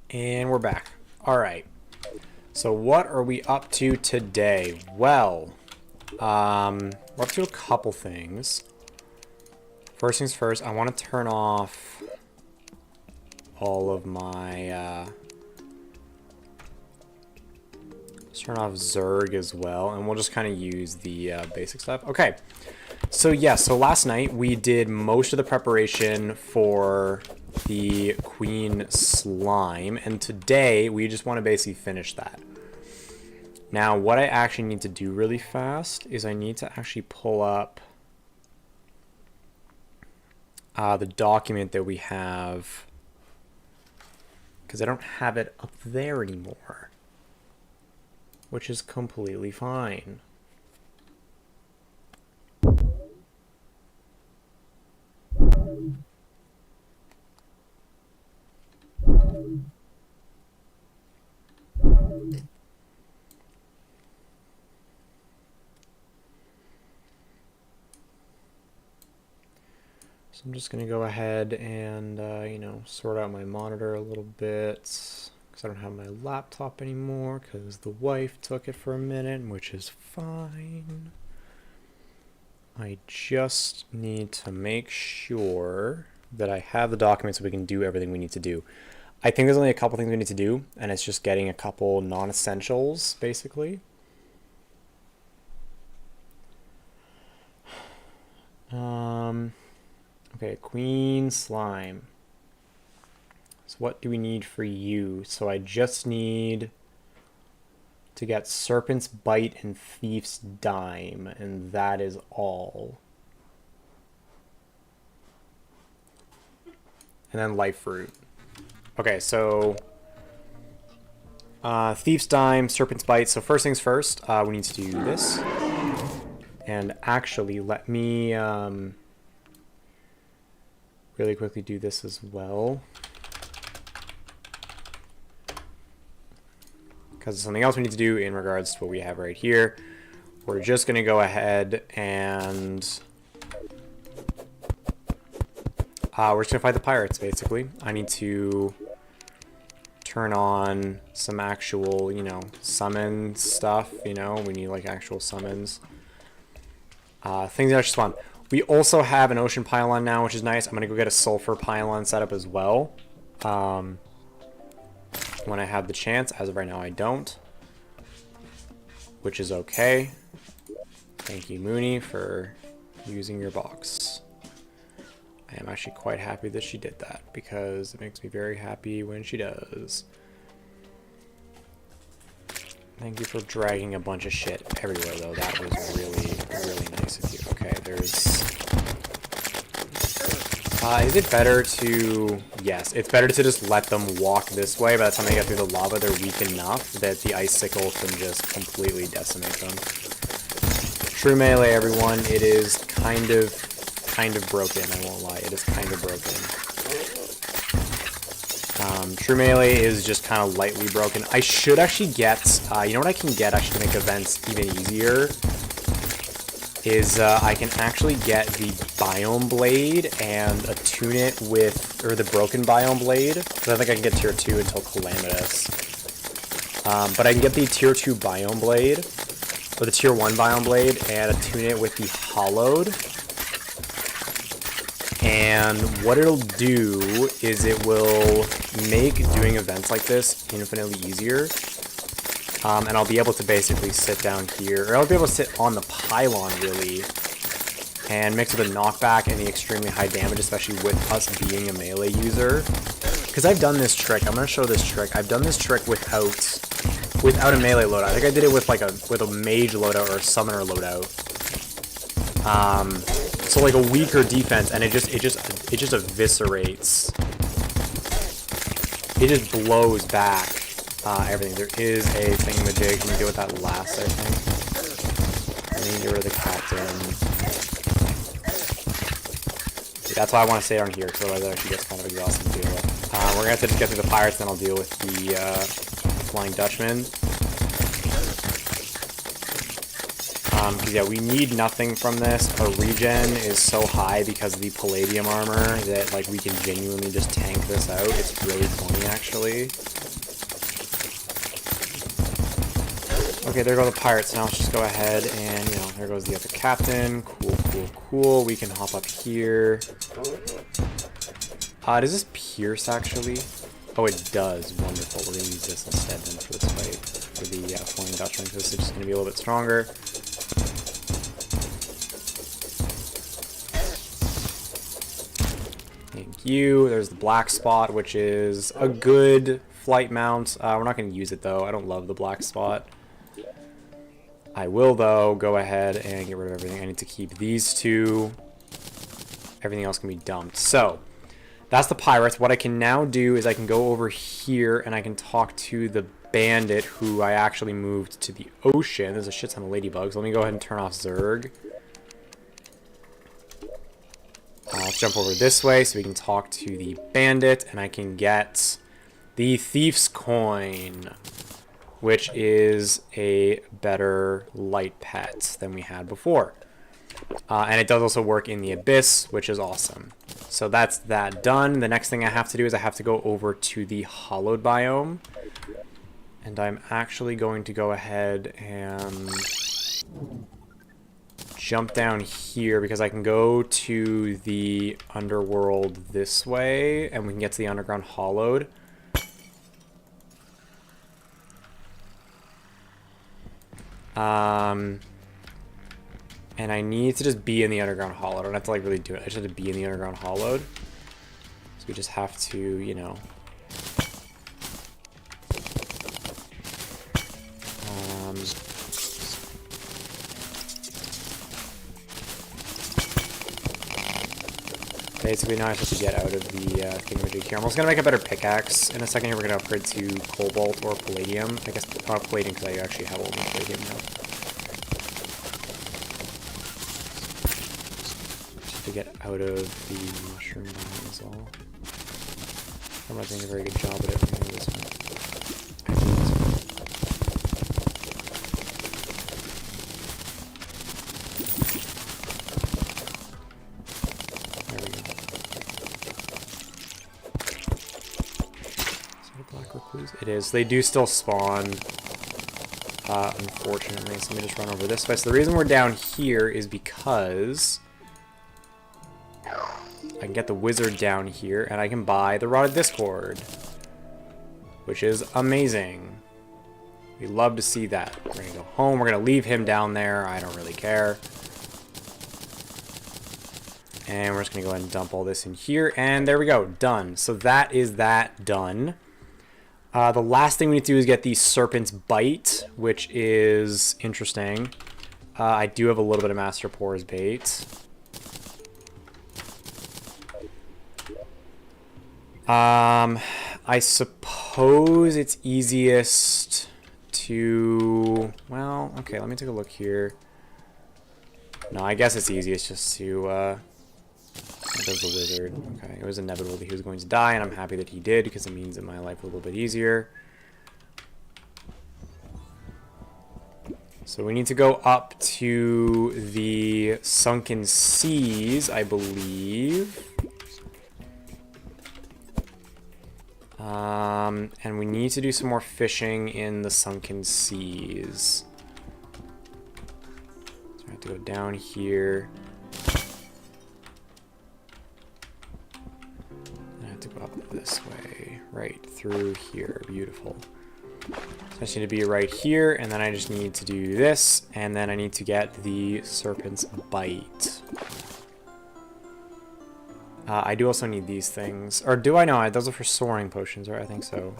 And we're back. All right. So what are we up to today? Well, we're up to a couple things. First things first, I want to turn off all of my, let's turn off Zerg as well, and we'll just kind of use the basic stuff. Okay. So yeah, so last night we did most of the preparation for the Queen Slime, and today we just want to basically finish that. Now, what I actually need to do really fast is I need to actually pull up the document that we have, because I don't have it up there anymore, which is completely fine. So I'm just going to go ahead and, you know, sort out my monitor a little bit, because I don't have my laptop anymore, because the wife took it for a minute, which is fine. I just need to make sure that I have the document so we can do everything we need to do. I think there's only a couple things we need to do, and it's just getting a couple non-essentials, basically. Okay, Queen Slime. So what do we need for you? So I just need to get Serpent's Bite and Thief's Dime, and that is all. And then Life Fruit. Okay, so Thief's Dime, Serpent's Bite. So first things first, we need to do this. And actually, let me really quickly do this as well, because there's something else we need to do in regards to what we have right here. We're just going to go ahead and we're just going to fight the pirates, basically. I need to turn on some actual, you know, summon stuff, you know, we need like actual summons. Things that are just fun. We also have an ocean pylon now, which is nice. I'm going to go get a sulfur pylon set up as well. When I have the chance. As of right now, I don't. Which is okay. Thank you, Mooney, for using your box. I am actually quite happy that she did that, because it makes me very happy when she does. Thank you for dragging a bunch of shit everywhere, though. That was really, really nice of you. Okay, there's... is it better to... Yes, it's better to just let them walk this way. By the time they get through the lava, they're weak enough that the icicle can just completely decimate them. True melee, everyone. It is kind of broken, I won't lie. It is kind of broken. True melee is just kind of lightly broken. I should actually get, you know what I can get actually to make events even easier? Is I can actually get the Biome Blade and attune it with, or the Broken Biome Blade, because I think I can get tier 2 until Calamitous. But I can get the tier 2 Biome Blade, or the tier 1 Biome Blade, and attune it with the Hollowed. And what it'll do is it will make doing events like this infinitely easier. And I'll be able to basically sit down here, or I'll be able to sit on the pylon, really, and mix with a knockback and the extremely high damage, especially with us being a melee user. Because I've done this trick. I'm going to show this trick. I've done this trick without a melee loadout. I think I did it with like a mage loadout or a summoner loadout. So like a weaker defense, and it just eviscerates. It just blows back everything. There is a thingamajig. Let me deal with that last, I think. Let me get rid of the captain. That's why I want to stay down here, because otherwise it actually gets kind of exhausting to deal with. We're going to have to just get through the pirates, then I'll deal with the Flying Dutchman. Because yeah, we need nothing from this. Our regen is so high because of the palladium armor that like we can genuinely just tank this out. It's really funny actually. Okay, there go the pirates. Now let's just go ahead and, you know, there goes the other captain. Cool, cool, cool. We can hop up here. Does this pierce, actually? Oh, it does. Wonderful. We're going to use this instead then for this fight. For the Flying Dutchman, because this is just going to be a little bit stronger. Thank you. There's the black spot, which is a good flight mount. We're not going to use it, though. I don't love the black spot. I will, though, go ahead and get rid of everything. I need to keep these two. Everything else can be dumped. So, that's the pirates. What I can now do is I can go over here and I can talk to the bandit who I actually moved to the ocean. There's a shit ton of ladybugs. Let me go ahead and turn off Zerg. I'll jump over this way so we can talk to the bandit and I can get the thief's coin, which is a better light pet than we had before. And it does also work in the abyss, which is awesome. So that's that done. The next thing I have to do is I have to go over to the hollowed biome. And I'm actually going to go ahead and jump down here because I can go to the underworld this way and we can get to the underground hollowed. And I need to just be in the underground hollowed. I don't have to like really do it. I just have to be in the underground hollowed. So we just have to, you know. Basically now I have to get out of the thingamajig here. I'm also going to make a better pickaxe. In a second here we're going to upgrade to cobalt or palladium. I guess not palladium because I actually have all my palladium now. To get out of the mushroom biome is all. I'm not doing a very good job at it. We're gonna do this one. Actually, this one. There we go. Is that a black recluse? It is. They do still spawn. Unfortunately. So let me just run over this way. So the reason we're down here is because I can get the wizard down here, and I can buy the Rod of Discord, which is amazing. We love to see that. We're going to go home. We're going to leave him down there. I don't really care. And we're just going to go ahead and dump all this in here, and there we go. Done. So that is that done. The last thing we need to do is get the Serpent's Bite, which is interesting. I do have a little bit of Master Pores bait. I suppose it's easiest to, well, okay, let me take a look here. No, I guess it's easiest just to, does the wizard. Okay, it was inevitable that he was going to die, and I'm happy that he did, because it means that my life was a little bit easier. So we need to go up to the Sunken Seas, I believe. And we need to do some more fishing in the Sunken Seas. So I have to go down here. I have to go up this way, right through here. Beautiful. So I just need to be right here, and then I just need to do this, and then I need to get the Serpent's Bite. I do also need these things. Or do I know? Those are for soaring potions, right? I think so.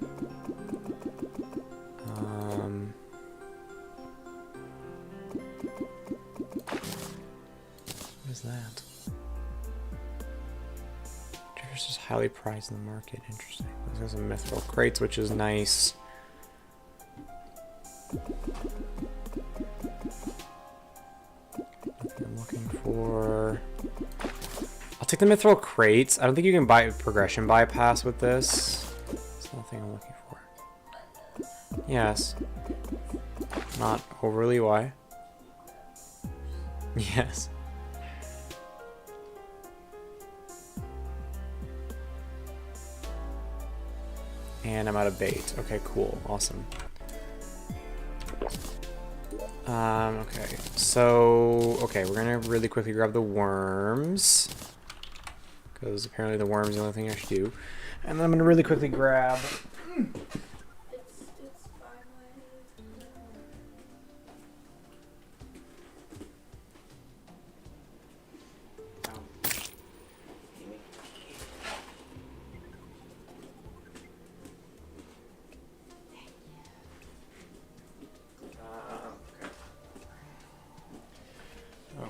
What is that? This is highly prized in the market. Interesting. There's some mithril crates, which is nice. I'm looking for... I'll take the mithril crates. I don't think you can buy progression bypass with this. That's nothing I'm looking for. Yes. Not overly. Why? Yes. And I'm out of bait. Okay, cool. Awesome. Okay. So, okay, we're gonna really quickly grab the worms. Because apparently the worms are the only thing I should do. And then I'm gonna really quickly grab...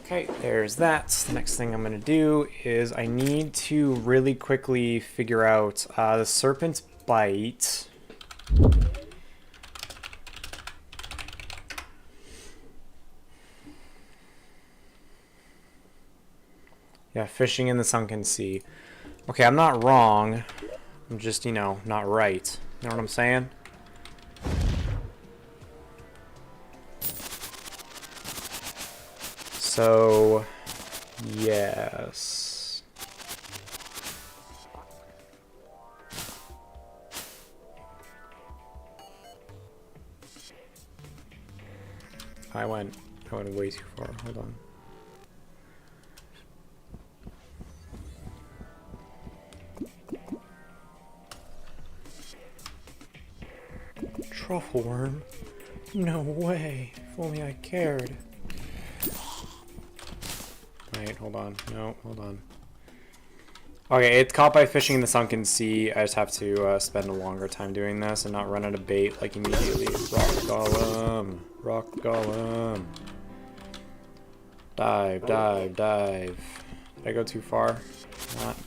Okay, there's that. The next thing I'm going to do is I need to really quickly figure out the serpent's bite. Yeah, fishing in the sunken sea. Okay, I'm not wrong. I'm just, you know, not right. You know what I'm saying? So, yes. I went way too far. Hold on. Truffle worm? No way. If only I cared. Wait, hold on. No, hold on. Okay, it's caught by fishing in the sunken sea. I just have to spend a longer time doing this and not run out of bait like immediately. Rock golem. Rock golem. Dive, dive, dive. Did I go too far?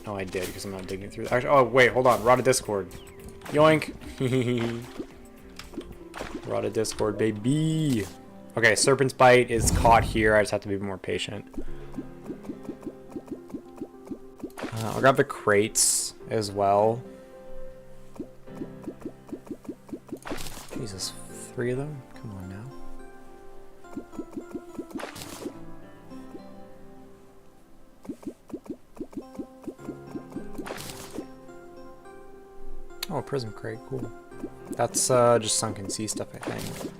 No, I did because I'm not digging through. Actually, oh, wait, hold on. Rod of Discord. Yoink. Rod of Discord, baby. Okay, Serpent's Bite is caught here. I just have to be more patient. I'll grab the crates as well. Jesus, 3 of them? Come on now. Oh, a prism crate, cool. That's just sunken sea stuff, I think.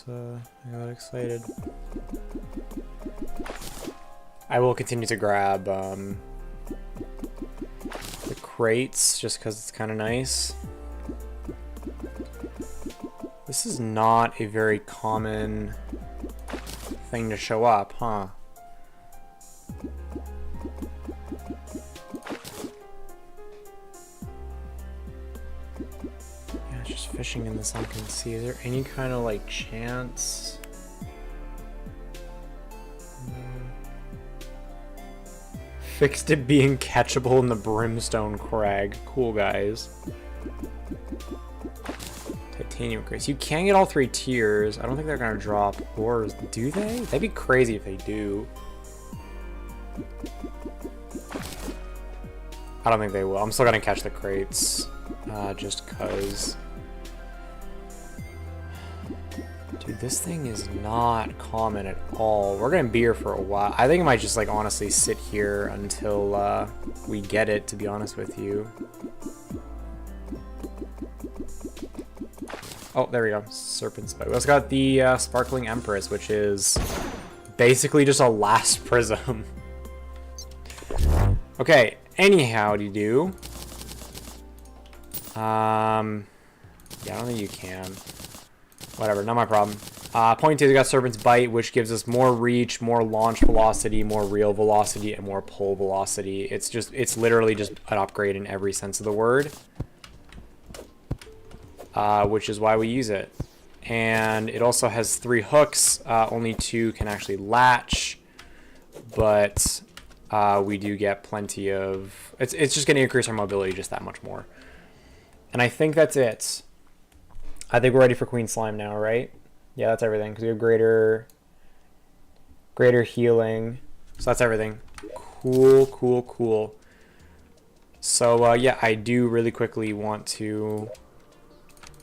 I got excited. I will continue to grab the crates just because it's kind of nice. This is not a very common thing to show up, huh? Fishing in the sunken sea. Is there any kind of like chance? Fixed it being catchable in the brimstone crag. Cool, guys. Titanium crates. You can get all 3 tiers. I don't think they're gonna drop ores, do they? That'd be crazy if they do. I don't think they will. I'm still gonna catch the crates, just cause. Dude, this thing is not common at all. We're gonna be here for a while. I think I might just like honestly sit here until we get it, to be honest with you. Oh, there we go. Serpent's Bite. We also got the Sparkling Empress, which is basically just a last prism. Okay, anyhow, do you do? Yeah, I don't think you can. Whatever, not my problem. Point 2, we got Serpent's Bite, which gives us more reach, more launch velocity, more reel velocity, and more pull velocity. It's literally just an upgrade in every sense of the word. Which is why we use it. And it also has 3 hooks. Only 2 can actually latch. But we do get plenty of... It's just going to increase our mobility just that much more. And I think that's it. I think we're ready for Queen Slime now, right? Yeah, that's everything. Because we have greater healing. So that's everything. Cool, cool, cool. So, yeah, I do really quickly want to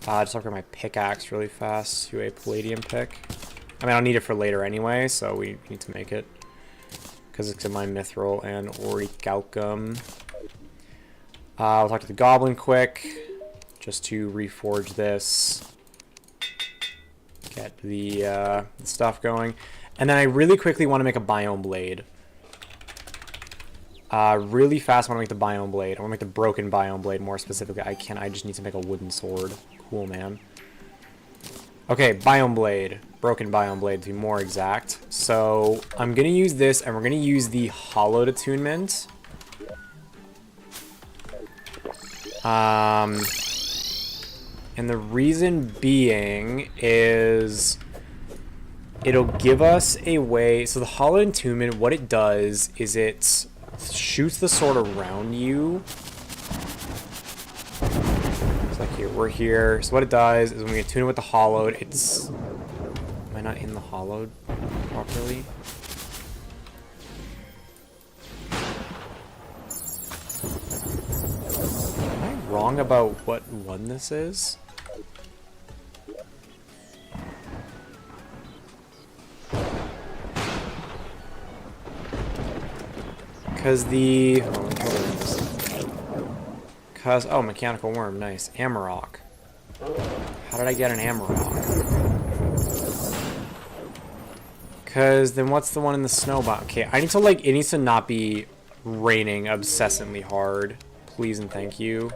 just upgrade my pickaxe really fast to a palladium pick. I mean, I'll need it for later anyway, so we need to make it. Because it's in my mithril and orichalcum. I'll talk to the goblin quick, just to reforge this. Get the stuff going. And then I really quickly want to make a biome blade. Really fast I want to make the biome blade. I want to make the broken biome blade more specifically. I just need to make a wooden sword. Cool, man. Okay, biome blade. Broken biome blade to be more exact. So I'm going to use this, and we're going to use the hollowed attunement. And the reason being is it'll give us a way. So the hollowed attunement, what it does is it shoots the sword around you. It's like here, we're here. So what it does is when we attune it with the hollowed, it's... Am I not in the hollowed properly? Am I wrong about what one this is? Because the... Oh, mechanical worm, nice. Amarok. How did I get an Amarok? Because then what's the one in the snow biome? Okay, I need to like, it needs to not be raining obsessively hard. Please and thank you.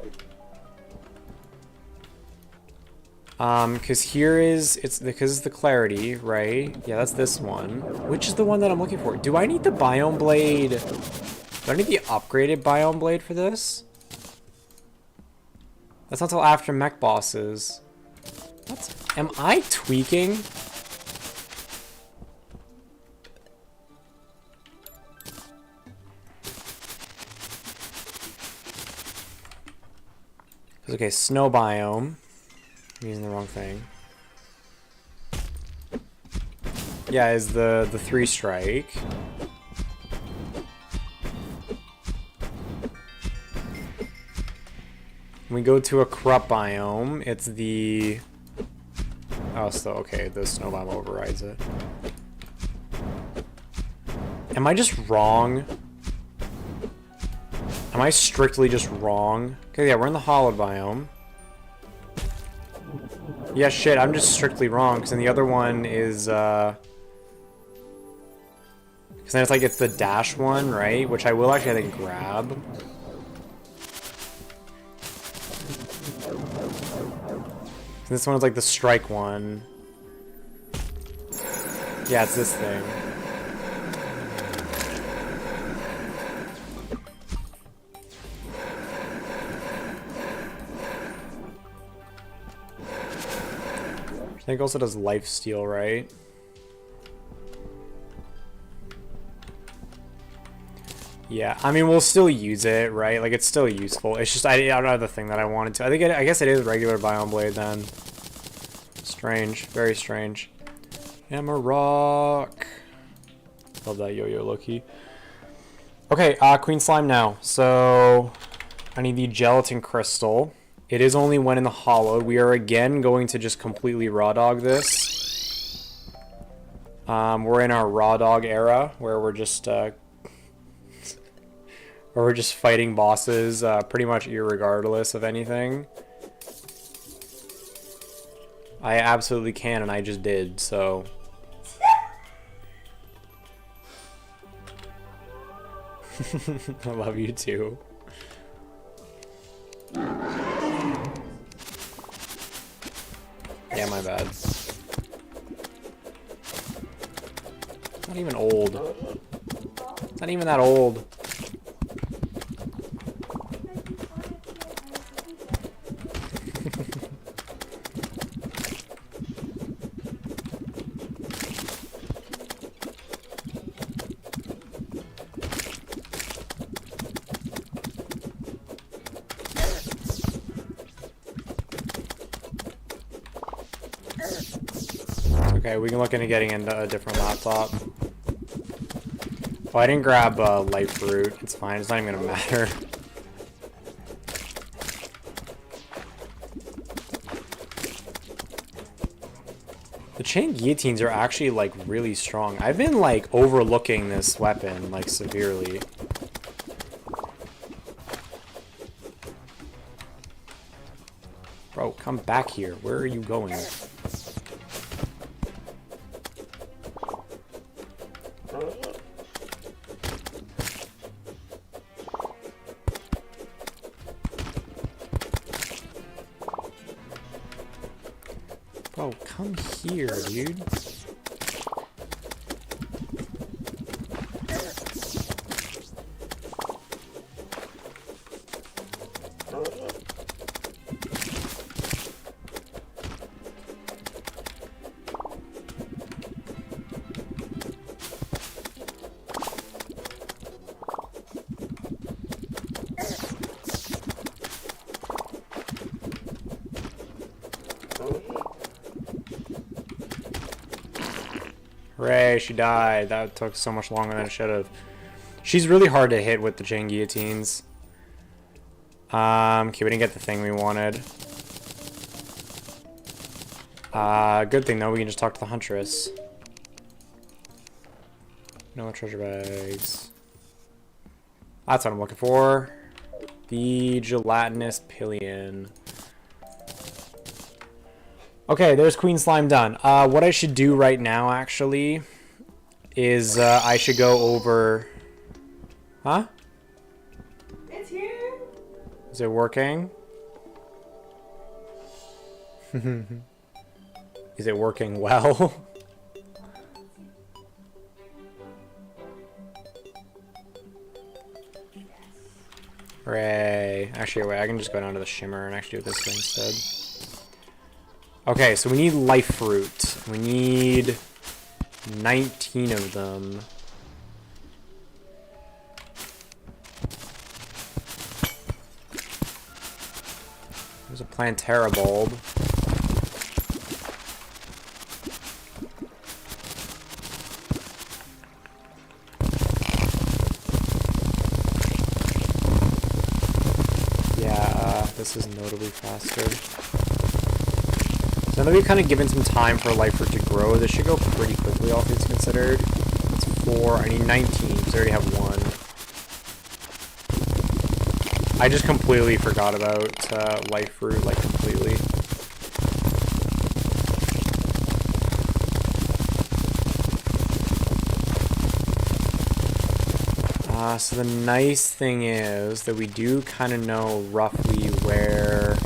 Because here is, because it's the clarity, right? Yeah, that's this one. Which is the one that I'm looking for? Do I need the biome blade? Do I need the upgraded biome blade for this? That's not until after mech bosses. What? Am I tweaking? Okay, snow biome. I'm using the wrong thing. Yeah, is the 3 strike. When we go to a corrupt biome, it's the... Oh, so, okay, the snow biome overrides it. Am I just wrong? Am I strictly just wrong? Okay, yeah, we're in the hollowed biome. Yeah, shit, I'm just strictly wrong, because then the other one is, because then it's like, it's the dash one, right? Which I will actually, I think, grab. This one is like the strike one. Yeah, it's this thing. I think also does lifesteal, right? Yeah, I mean, we'll still use it, right? Like, it's still useful. It's just, I don't have the thing that I wanted to. I guess it is regular biome blade, then. Strange. Very strange. Amarok. Love that yo-yo Loki. Okay, Queen Slime now. So, I need the gelatin crystal. It is only when in the hollowed. We are again going to just completely raw dog this. We're in our raw dog era, where we're just, fighting bosses pretty much irregardless of anything. I absolutely can, and I just did, so... I love you too. Yeah, my bad. It's not even old. It's not even that old. Okay, we can look into getting into a different laptop. Oh, I didn't grab light fruit. It's fine. It's not even gonna matter. The chain guillotines are actually, like, really strong. I've been, like, overlooking this weapon, like, severely. Bro, come back here. Where are you going? Bro, come here, dude. Hooray, she died. That took so much longer than it should have. She's really hard to hit with the chain guillotines. Okay, we didn't get the thing we wanted. Good thing though, we can just talk to the huntress. No treasure bags. That's what I'm looking for. The gelatinous pillion. Okay, there's Queen Slime done. What I should do right now, actually, is I should go over... Huh? It's here. Is it working? Is it working well? Hooray. Actually, wait, I can just go down to the shimmer and actually do this way instead. Okay, so we need life fruit. We need 19 of them. There's a Plantera bulb. Yeah, this is notably faster. So now that we've kind of given some time for life fruit to grow, this should go pretty quickly, all things considered. That's 4. I need 19, because I already have 1. I just completely forgot about life fruit, like completely. So the nice thing is that we do kind of know roughly where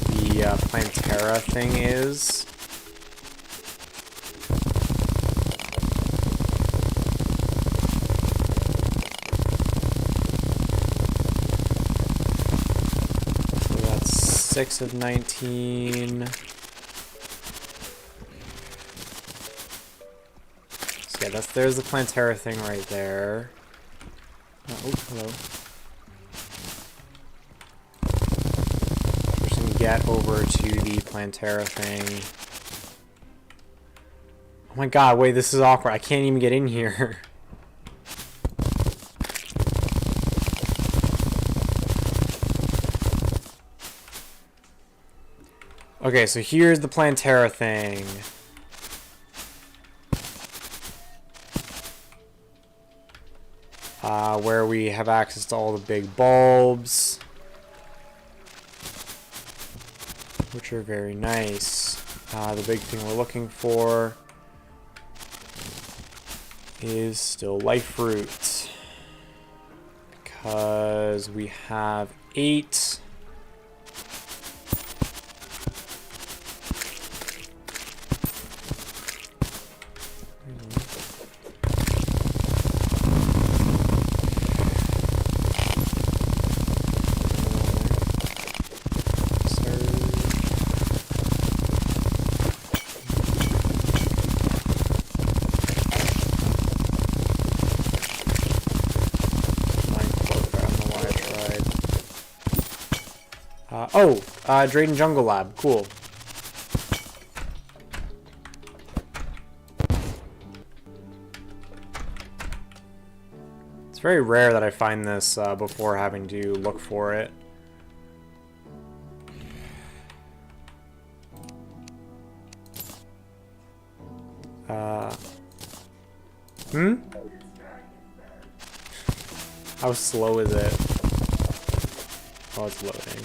the Plantera thing is. So that's 6 of 19. So yeah, there's the Plantera thing right there. Oh, hello. Just gonna get over to the Plantera thing. Oh my god, wait, this is awkward. I can't even get in here. Okay, so here's the Plantera thing. Where we have access to all the big bulbs, which are very nice. The big thing we're looking for is still life fruit, because we have 8. Drayden Jungle Lab. Cool. It's very rare that I find this before having to look for it. Hmm? How slow is it? Oh, it's loading.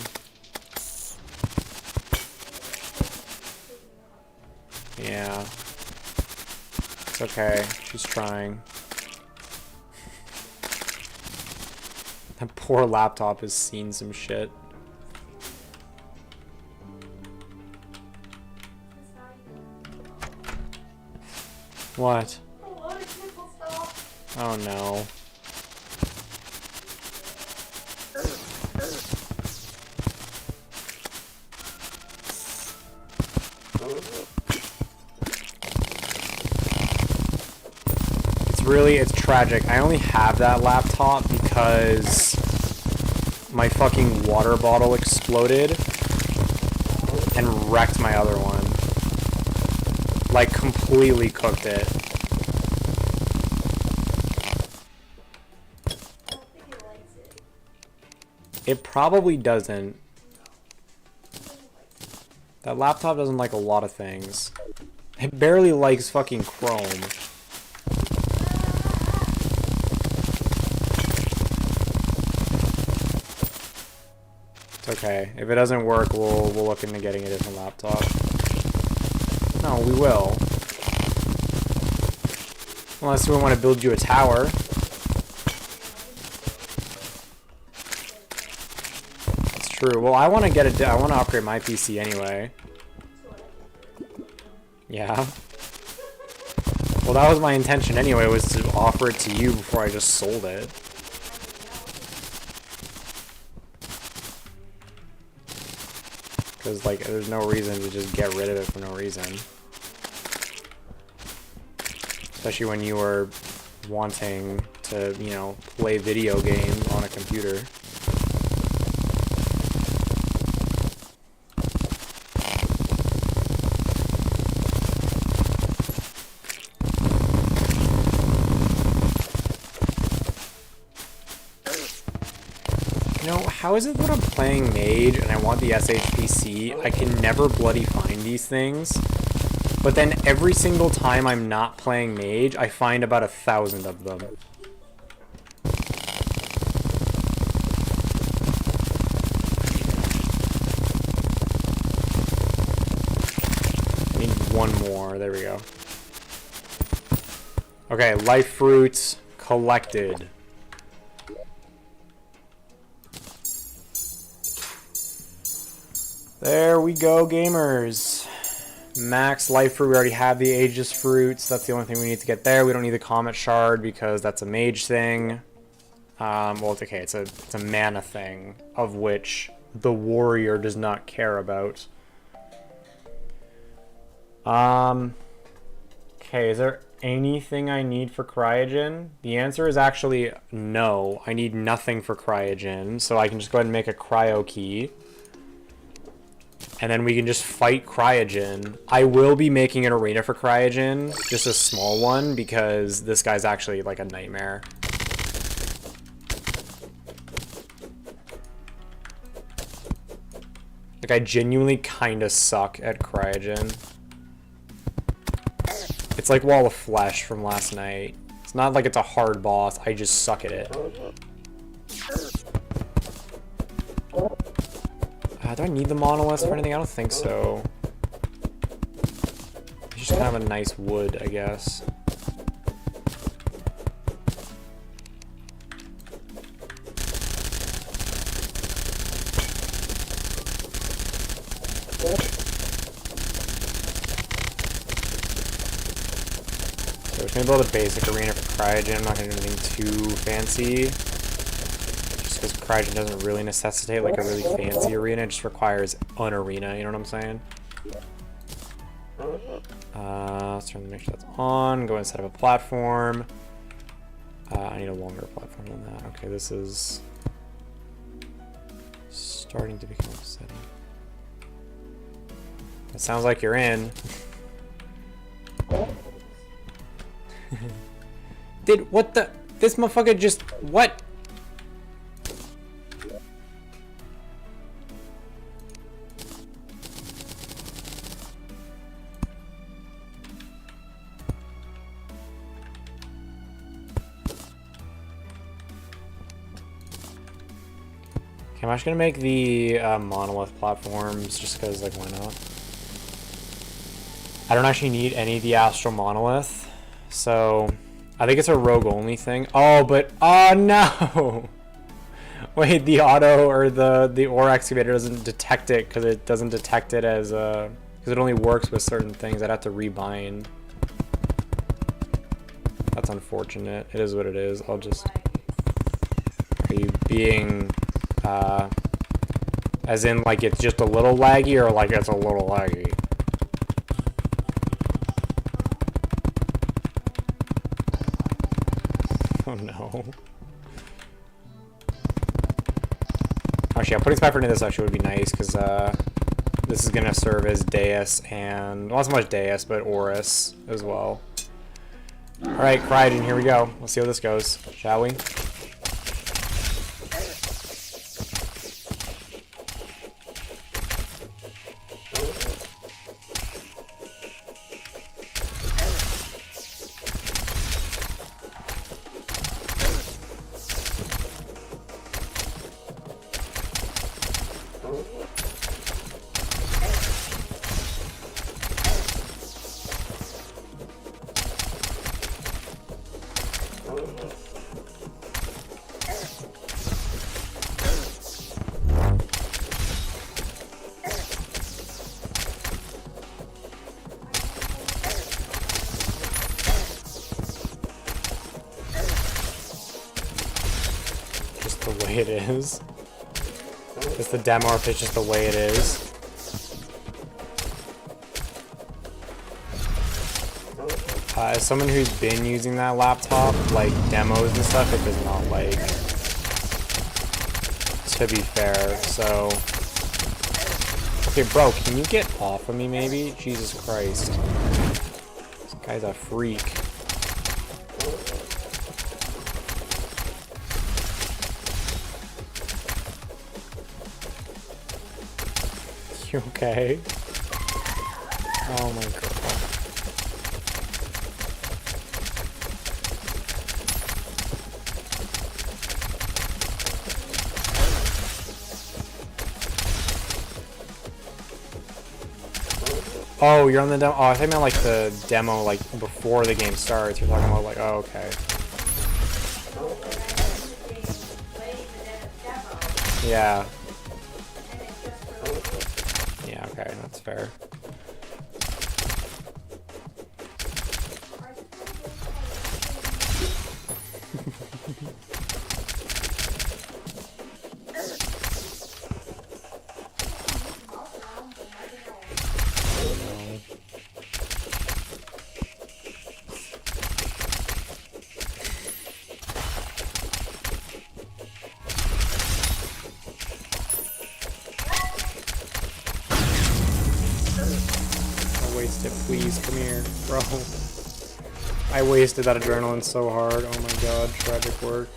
Yeah. It's okay. She's trying. That poor laptop has seen some shit. What? Oh no. It's tragic. I only have that laptop because my fucking water bottle exploded and wrecked my other one. Like, completely cooked it. It probably doesn't. That laptop doesn't like a lot of things. It barely likes fucking Chrome. It's okay. If it doesn't work, we'll look into getting a different laptop. No, we will. Unless we want to build you a tower. That's true. Well, I want to get I want to upgrade my PC anyway. Yeah. Well, that was my intention anyway, was to offer it to you before I just sold it. Because, like, there's no reason to just get rid of it for no reason. Especially when you were wanting to, you know, play video games on a computer. You know, how is it that I'm playing Mage and I want the SHPC, I can never bloody find these things? But then every single time I'm not playing Mage, I find about 1,000 of them. I need one more. There we go. Okay, life fruits collected. There we go, gamers. Max life fruit, we already have the aegis fruits. That's the only thing we need to get there. We don't need the comet shard because that's a mage thing. Well, it's okay. It's a mana thing, of which the warrior does not care about. Okay, is there anything I need for cryogen? The answer is actually no. I need nothing for cryogen, so I can just go ahead and make a cryo key. And then we can just fight cryogen. I will be making an arena for cryogen, just a small one, because this guy's actually like a nightmare. Like, I genuinely kind of suck at cryogen. It's like Wall of Flesh from last night. It's not like it's a hard boss, I just suck at it. Do I need the monoliths for anything? I don't think so. It's just kind of a nice wood, I guess. So we're just gonna build a basic arena for cryogen. I'm not gonna do anything too fancy. Because cryogen doesn't really necessitate like a really fancy arena, it just requires an arena, you know what I'm saying? Let's make sure that's on, go and set up a platform. I need a longer platform than that. Okay, this is starting to become upsetting. It sounds like you're in. What the? This motherfucker just, what? Okay, I'm actually gonna make the monolith platforms just because, like, why not? I don't actually need any of the astral monolith, so I think it's a rogue only thing. Oh, but oh no! Wait, the auto or the ore excavator doesn't detect it because it doesn't detect it as because it only works with certain things. I'd have to rebind. That's unfortunate. It is what it is. I'll just. Are you being as in like it's just a little laggy or like it's a little laggy? Oh no. Actually, yeah, putting Spyfer into this actually would be nice because this is gonna serve as Deus and not so much Deus, but Horus as well. All right, Cryogen, here we go. Let's see how this goes, shall we? The way it is. It's the demo, or if it's just the way it is. As someone who's been using that laptop, like demos and stuff, it does not like. To be fair, so. Okay, bro, can you get off of me, maybe? Jesus Christ. This guy's a freak. You okay? Oh my god. Oh, you're on the demo. Oh, I think I meant like the demo, like before the game starts. You're talking about like, oh, okay. Yeah. Yeah, okay, that's fair. Please, come here, bro. I wasted that adrenaline so hard. Oh my god, tragic work.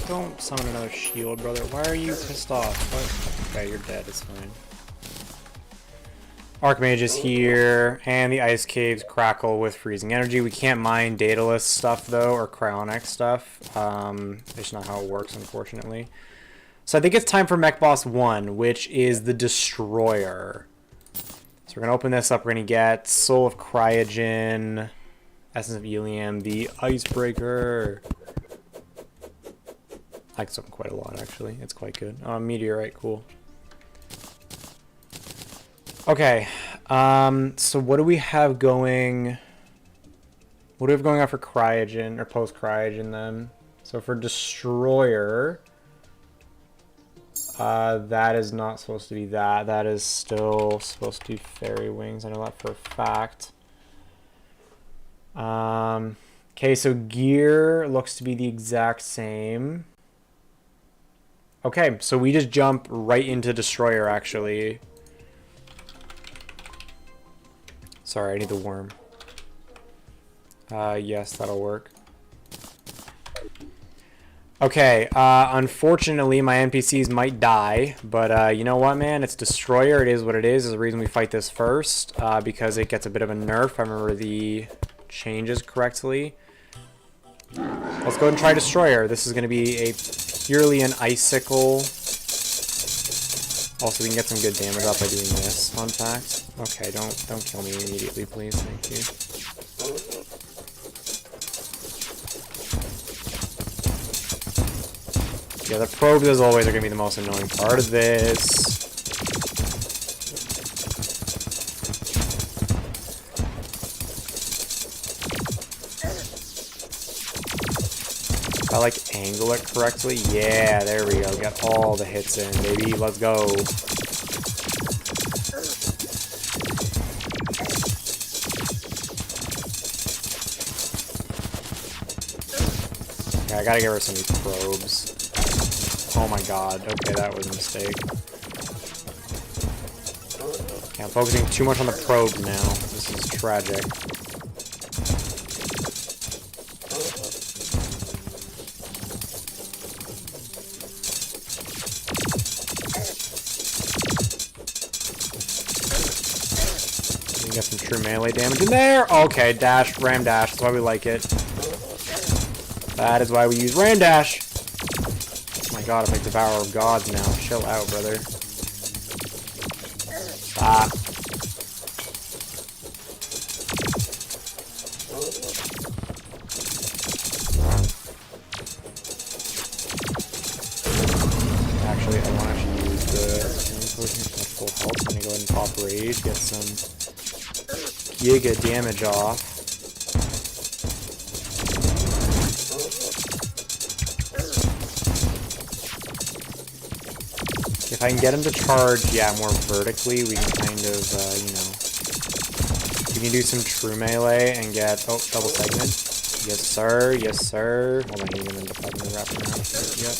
Don't summon another shield, brother. Why are you pissed off? What? Okay, you're dead. It's fine. Archmage is here, and the ice caves crackle with freezing energy. We can't mine Daedalus stuff, though, or Cryonic stuff. It's not how it works, unfortunately. So I think it's time for Mech Boss 1, which is the Destroyer. So we're going to open this up. We're going to get Soul of Cryogen, Essence of Helium, the Icebreaker. I like this one quite a lot, actually. It's quite good. Meteorite, cool. Okay, so what do we have going? What do we have going on for cryogen or post cryogen then? So for destroyer, that is not supposed to be that. That is still supposed to be fairy wings. I know that for a fact. Okay, so gear looks to be the exact same. Okay, so we just jump right into destroyer actually. Sorry, I need the worm. Yes, that'll work. Okay, unfortunately my NPCs might die, but you know what, man? It's Destroyer, it is what it is. There's a reason we fight this first, because it gets a bit of a nerf, if I remember the changes correctly. Let's go ahead and try Destroyer. This is going to be a purely an icicle. Also, we can get some good damage off by doing this, fun fact. Okay, don't kill me immediately, please, thank you. Yeah, the probes, as always, are going to be the most annoying part of this. If I, like, angle it correctly. Yeah, there we go. Got all the hits in, baby. Let's go. Okay, I gotta get rid of some of these probes. Oh my god, okay, that was a mistake. Okay, I'm focusing too much on the probe now. This is tragic. You can get some true melee damage in there. Okay, dash, ram dash, that's why we like it. That is why we use ram dash. Oh my god, it's like Devourer of Gods now. Chill out, brother. Stop. Actually, I want to actually use the potion for full health. So I'm going to go ahead and pop Rage, get some giga damage off. If I can get him to charge, yeah, more vertically, we can kind of, you know, we can do some true melee and get, oh, double segment. Yes, sir, yes, sir. Hold on, I need him in the fucking wrap around. Yep.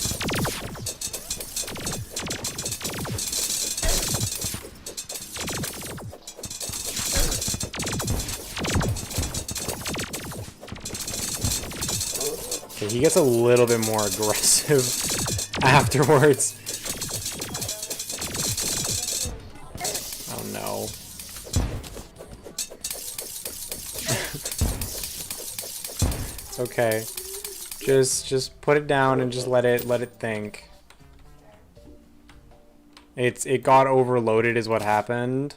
Okay, he gets a little bit more aggressive afterwards. No. It's okay. Just put it down and just let it think. It got overloaded is what happened.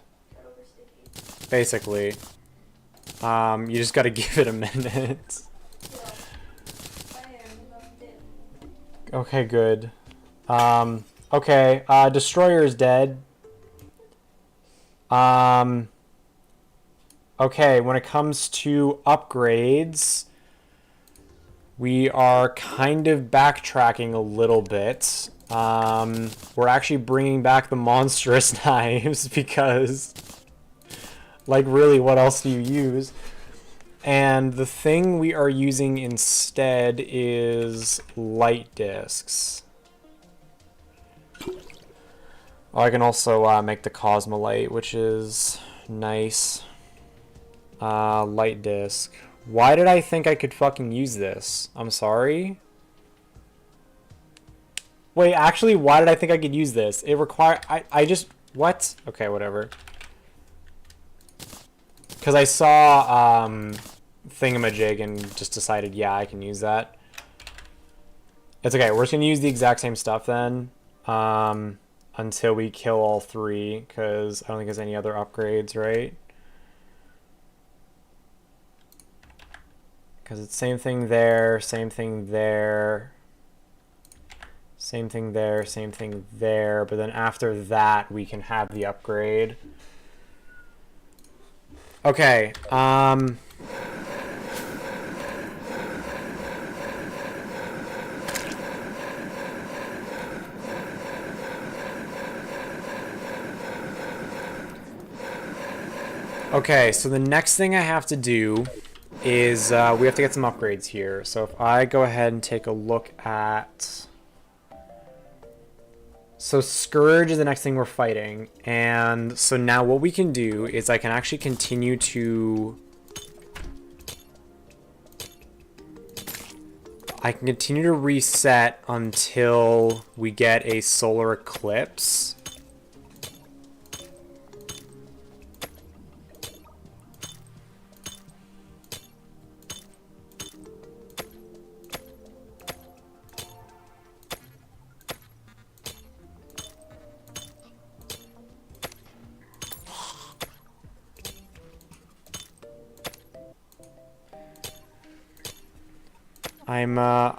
Basically. You just gotta give it a minute. Okay, good. Okay, Destroyer is dead. Okay, when it comes to upgrades, we are kind of backtracking a little bit. We're actually bringing back the monstrous knives because, like, really, what else do you use? And the thing we are using instead is light discs. Oh, I can also make the Cosmolite, which is nice. Light disc. Why did I think I could fucking use this? I'm sorry. Wait, actually, why did I think I could use this? It require I just what? Okay, whatever. Because I saw thingamajig and just decided, yeah, I can use that. It's okay. We're just gonna use the exact same stuff then. Until we kill all three, because I don't think there's any other upgrades, right? Because it's same thing there, same thing there, same thing there, same thing there, but then after that we can have the upgrade. Okay, Okay, so the next thing I have to do is we have to get some upgrades here. So if I go ahead and take a look at... So Scourge is the next thing we're fighting. And so now what we can do is I can actually continue to... I can continue to reset until we get a solar eclipse.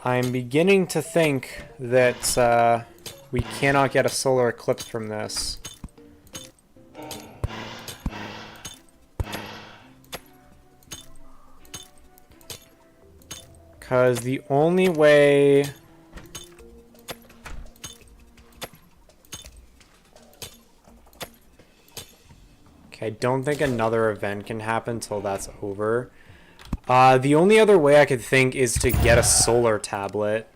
I'm beginning to think that we cannot get a solar eclipse from this. Because the only way... Okay, I don't think another event can happen until that's over. The only other way I could think is to get a solar tablet.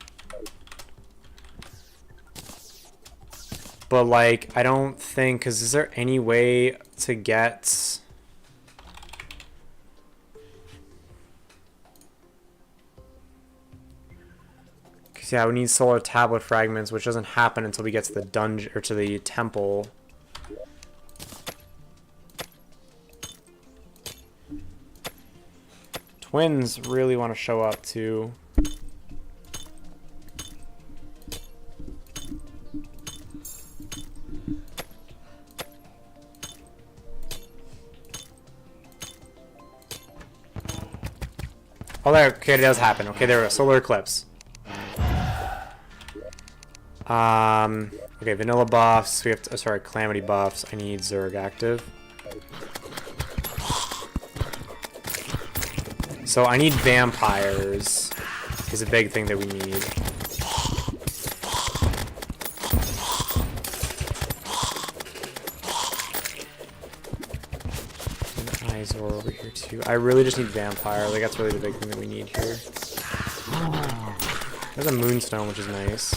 But, like, I don't think... Because is there any way to get... Because, yeah, we need solar tablet fragments, which doesn't happen until we get to the dungeon... Or to the temple. Twins really want to show up too. Oh, there. Okay, it does happen. Okay, there we go. Solar eclipse. Okay, vanilla buffs. We have to, sorry, Calamity buffs. I need Zerg active. So I need vampires, is a big thing that we need. And eyes are over here too. I really just need vampire. Like that's really the big thing that we need here. There's a moonstone, which is nice.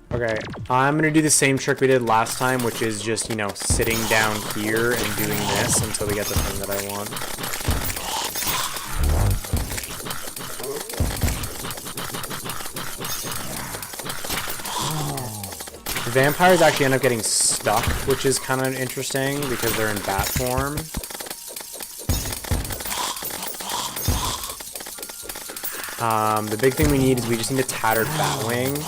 Okay, I'm gonna do the same trick we did last time, which is just, you know, sitting down here and doing this until we get the thing that I want. The vampires actually end up getting stuck, which is kind of interesting because they're in bat form. The big thing we need is we just need a tattered batwing.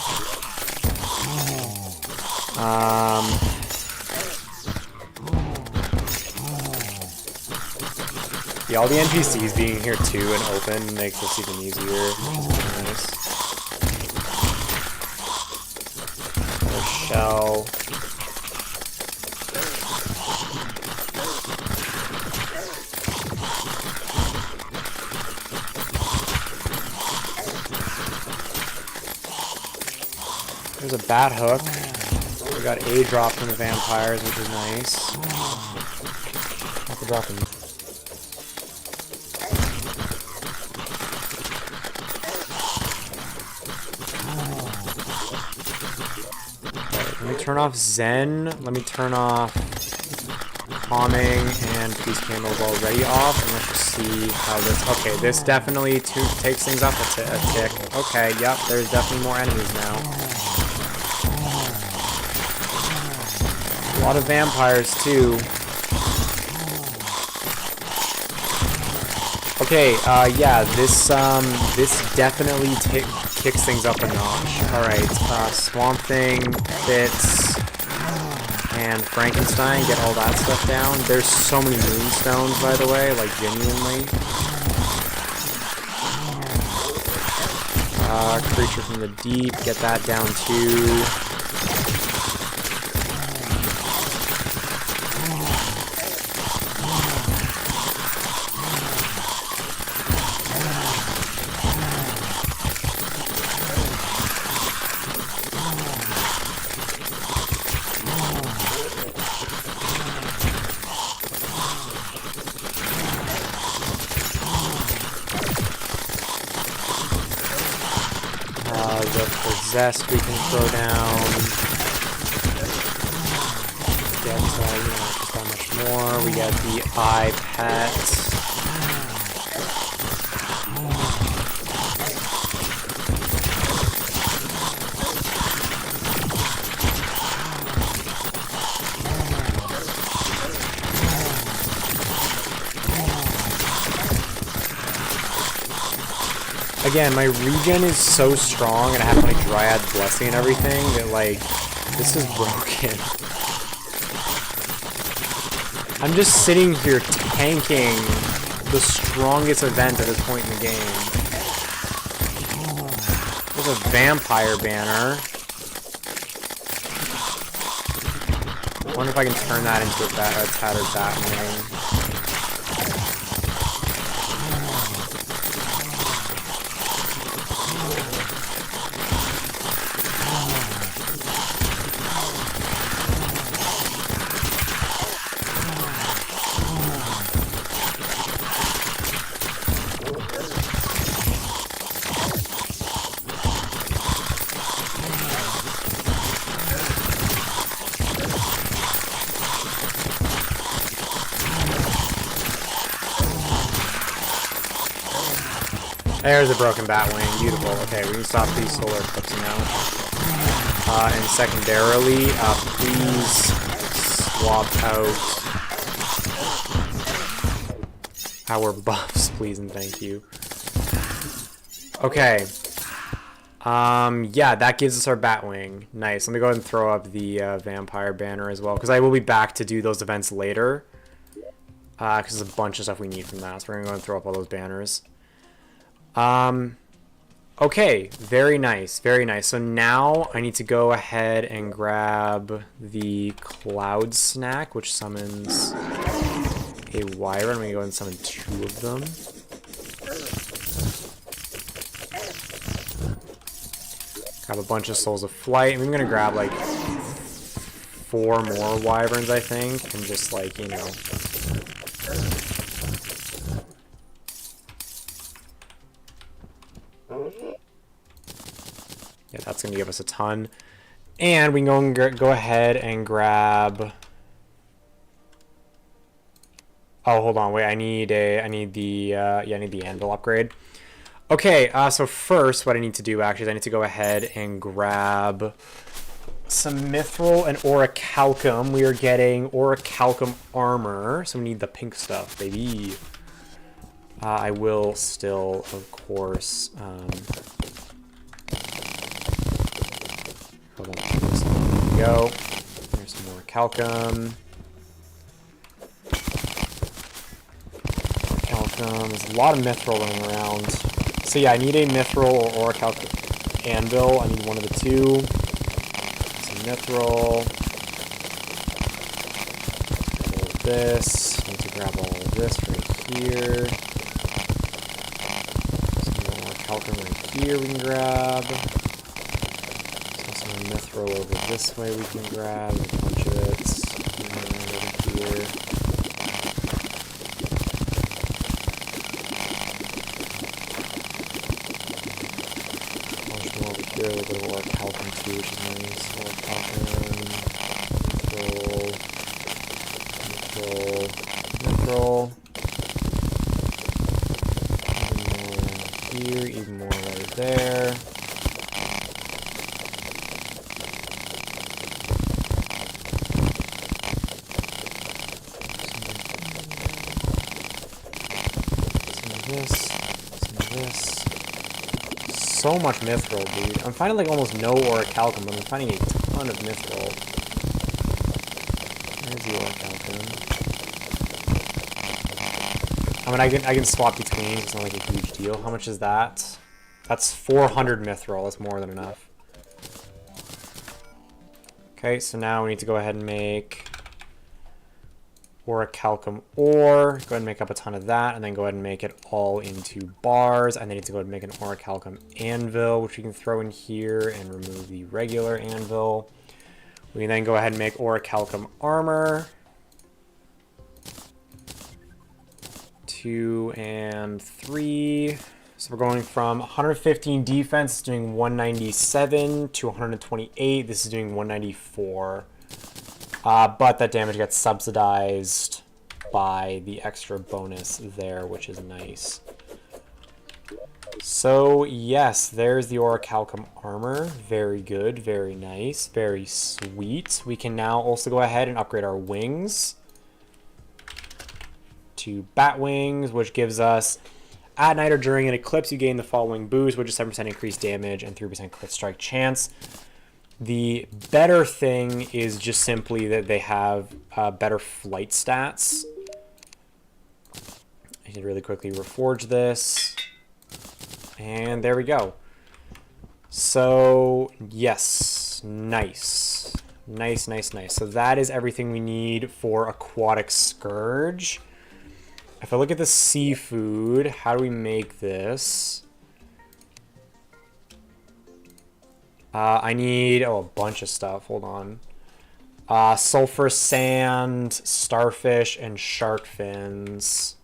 Yeah, all the NPCs being here too and open makes this even easier, which is nice. Another shell. There's a bat hook. We got a drop from the vampires, which is nice. Have to drop them. Right, let me turn off Zen. Let me turn off calming and peace candles already off, and let's just see how this. Okay, this definitely takes things up a tick. Okay, yep, there's definitely more enemies now. A lot of vampires too. Okay, yeah, this definitely kicks things up a notch. All right, Swamp Thing, Fitz, and Frankenstein, get all that stuff down. There's so many moonstones, by the way, like genuinely. Creature from the deep, get that down too. The possessed we can throw down. Get, just that much more. We get the eye pet. Again, my regen is so strong, and I have my Dryad Blessing and everything, that, like, this is broken. I'm just sitting here tanking the strongest event at this point in the game. There's a vampire banner. I wonder if I can turn that into a tattered Batwing. There's a broken Batwing. Beautiful. Okay, we can stop these solar eclipses now. And secondarily, please swap out our buffs, please and thank you. Okay. Yeah, that gives us our Batwing. Nice. Let me go ahead and throw up the vampire banner as well, because I will be back to do those events later. Because there's a bunch of stuff we need from that, so we're going to go and throw up all those banners. Okay, very nice, very nice. So now I need to go ahead and grab the Cloud Snack, which summons a Wyvern. I'm going to go ahead and summon 2 of them. Grab a bunch of Souls of Flight. I'm going to grab like 4 more Wyverns, I think, and just like, you know... Yeah, that's going to give us a ton. And we can go ahead and grab... Oh, hold on. Wait, I need the Anvil upgrade. Okay, so first what I need to do actually is I need to go ahead and grab some Mithril and Orichalcum. We are getting Orichalcum armor, so we need the pink stuff, baby. I will still, of course... Hold on. There we go. There's some more Orichalcum. There's a lot of Mithril running around. So yeah, I need a Mithril or Orichalcum Anvil. I need one of the 2. Some Mithril. Grab all of this. I need to grab all of this right here. Some more Orichalcum right here we can grab. Some Mithril over this way we can grab. A bunch of it. Over here. Here, a little bit of Orichalcum too, which is nice. Orichalcum, Mithril. Even more here, even more right there. Some of this. So much Mithril, dude. I'm finding like almost no Orichalcum, but I'm finding a ton of Mithril. There's the Orichalcum. I mean, I can swap between. It's not like a huge deal. How much is that? That's 400 mithril. That's more than enough. Okay, so now we need to go ahead and make orichalcum ore. Go ahead and make up a ton of that, and then go ahead and make it all into bars. And then need to go ahead and make an orichalcum anvil, which we can throw in here and remove the regular anvil. We can then go ahead and make orichalcum armor. 2 and 3. So we're going from 115 defense, doing 197, to 128. This is doing 194. But that damage gets subsidized by the extra bonus there, which is nice. So yes, there's the orichalcum armor. Very good, very nice, very sweet. We can now also go ahead and upgrade our wings to bat wings, which gives us at night or during an eclipse you gain the following boost, which is 7% increased damage and 3% crit strike chance. The better thing is just simply that they have better flight stats. I can really quickly reforge this. And there we go. So, yes. Nice. Nice, nice, nice. So that is everything we need for Aquatic Scourge. If I look at the seafood, how do we make this? I need, a bunch of stuff. Hold on. Sulfur sand, starfish, and shark fins.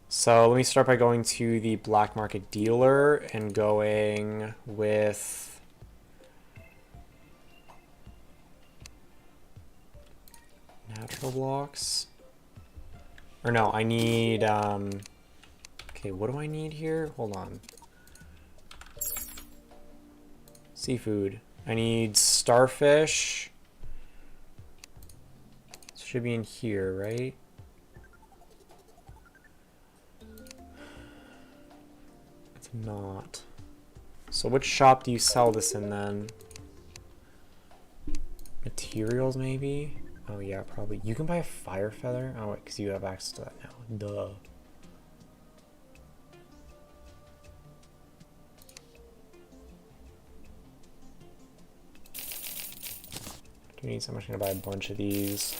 So let me start by going to the black market dealer and going with natural blocks. Or no, I need, okay, what do I need here? Hold on. Seafood. I need starfish. It should be in here, right? It's not. So which shop do you sell this in then? Materials, maybe? Oh yeah, probably. You can buy a fire feather? Oh wait, because you have access to that now. Duh. Do need so much? I'm gonna buy a bunch of these.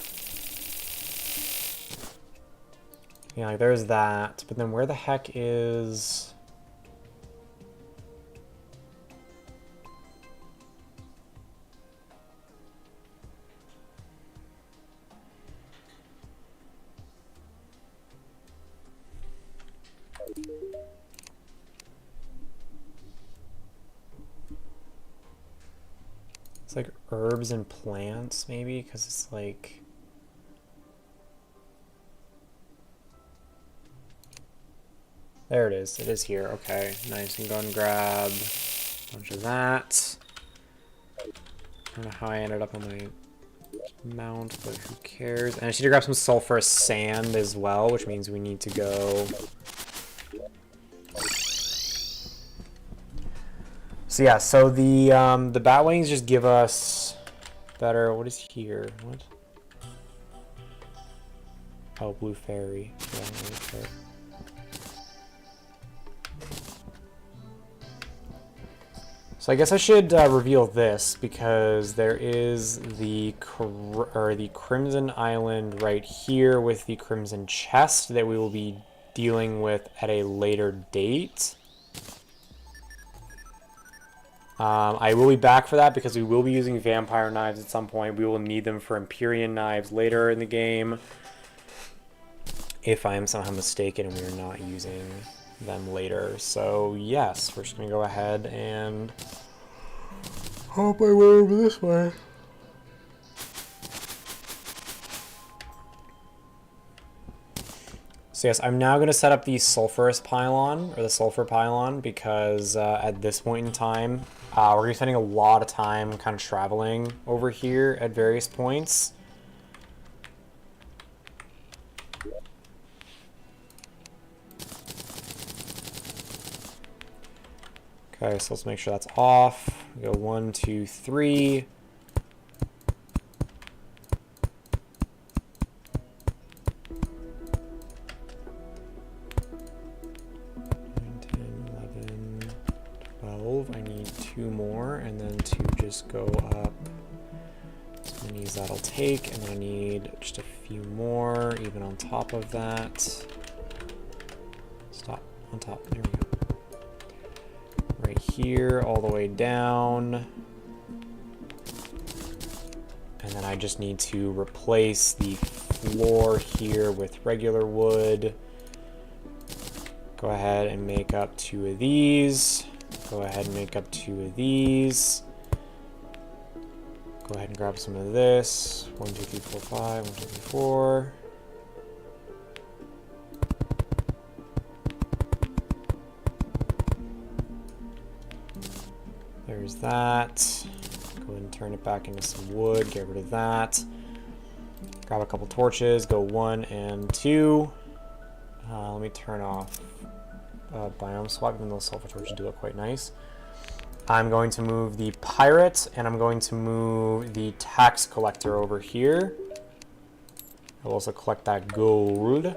Yeah, like there's that. But then where the heck is... It's like herbs and plants, maybe, because it's like... There it is. It is here. Okay, nice. You can go and grab a bunch of that. I don't know how I ended up on my mount, but who cares? And I need to grab some sulfurous sand as well, which means we need to go... So yeah, so the bat wings just give us better. What is here? What? Oh, blue fairy. Yeah, okay. So I guess I should reveal this because there is the Crimson Island right here with the Crimson Chest that we will be dealing with at a later date. I will be back for that because we will be using vampire knives at some point. We will need them for Empyrean knives later in the game. If I am somehow mistaken and we are not using them later. So yes, we're just going to go ahead and hop my way over this way. So yes, I'm now going to set up the sulfurous pylon, or the sulfur pylon, because at this point in time, we're going to be spending a lot of time kind of traveling over here at various points. Okay, so let's make sure that's off. We go 1, 2, 3. 10, 11. 12. I need 2 more, and then to just go up as many as that'll take, and then I need just a few more, even on top of that. Stop, on top, there we go. Right here, all the way down. And then I just need to replace the floor here with regular wood. Go ahead and make up 2 of these. Go ahead and make up 2 of these. Go ahead and grab some of this. 1, 2, 3, 4, 5. 1, 2, 3, 4. There's that. Go ahead and turn it back into some wood. Get rid of that. Grab a couple torches. Go 1 and 2. Let me turn off biome swap, even though sulfur torches do look quite nice. I'm going to move the pirate, and I'm going to move the tax collector over here. I'll also collect that gold. And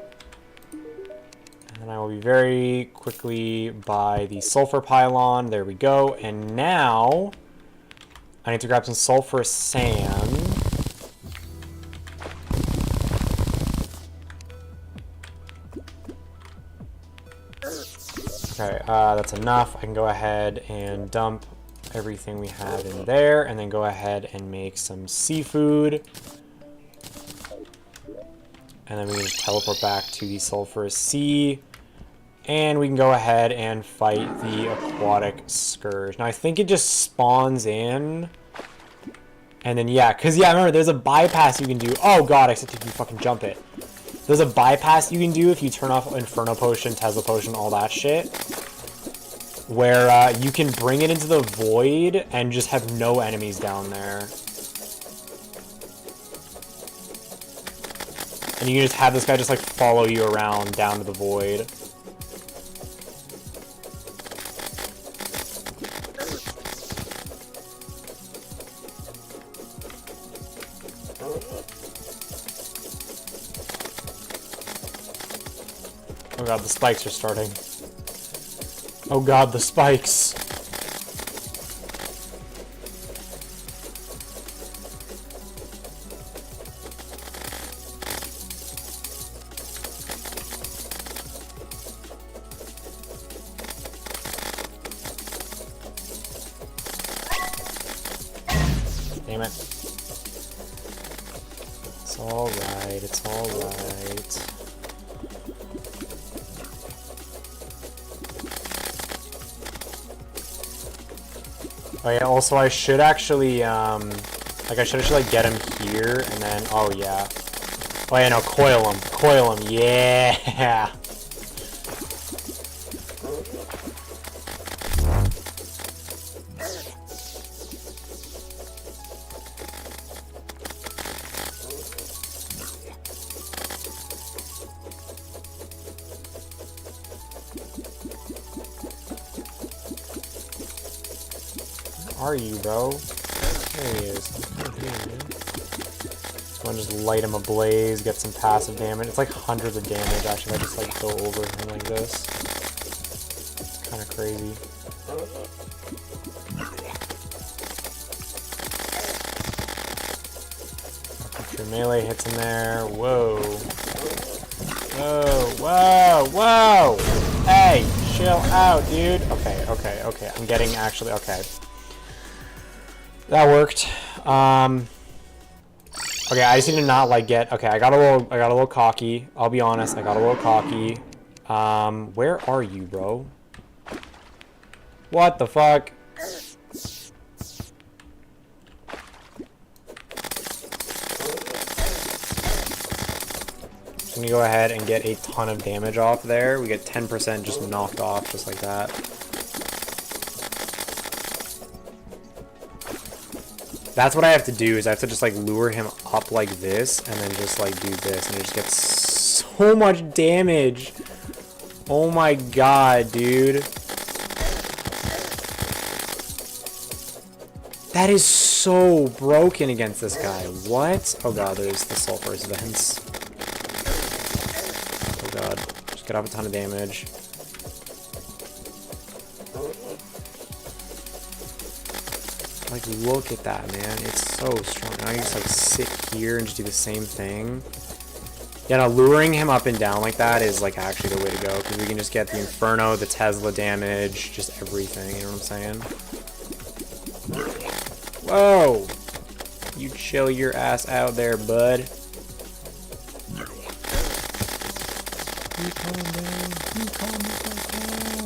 then I will be very quickly by the sulfur pylon. There we go. And now I need to grab some sulfur sand. Okay, that's enough. I can go ahead and dump everything we have in there, and then go ahead and make some seafood. And then we can just teleport back to the sulfurous sea. And we can go ahead and fight the aquatic scourge. Now, I think it just spawns in. And then, yeah, because, yeah, remember, there's a bypass you can do. Oh, God, except if you fucking jump it. There's a bypass you can do if you turn off Inferno Potion, Tesla Potion, all that shit. Where you can bring it into the void and just have no enemies down there. And you can just have this guy just, like, follow you around down to the void. Oh god, the spikes are starting. Oh god, the spikes. Damn it. It's alright, it's alright. Oh yeah, also I should actually, like I should actually like get him here, and then, oh yeah. Oh yeah, no, coil him, yeah! Where are you, bro? There he is. Just want to just light him ablaze, get some passive damage. It's like hundreds of damage, actually, if I just like go over him like this. It's kind of crazy. Put your melee hits in there. Whoa. Whoa, whoa, whoa! Hey, chill out, dude. Okay, okay, okay. I'm getting actually, okay. That worked. Okay, I just need to not like get. Okay, I got a little cocky. I'll be honest, I got a little cocky. Where are you, bro? What the fuck? I'm gonna go ahead and get a ton of damage off there. We get 10% just knocked off, just like that. That's what I have to do, is I have to just like lure him up like this and then just like do this, and it just gets so much damage. Oh my god, dude. That is so broken against this guy. What? Oh god, there's the sulfurous vents. Oh god. Just get off a ton of damage. Like, look at that, man. It's so strong. Now I just, like, sit here and just do the same thing. Yeah, no, luring him up and down like that is, like, actually the way to go. Because we can just get the Inferno, the Tesla damage, just everything. You know what I'm saying? Whoa! You chill your ass out there, bud. You calm down. You calm down.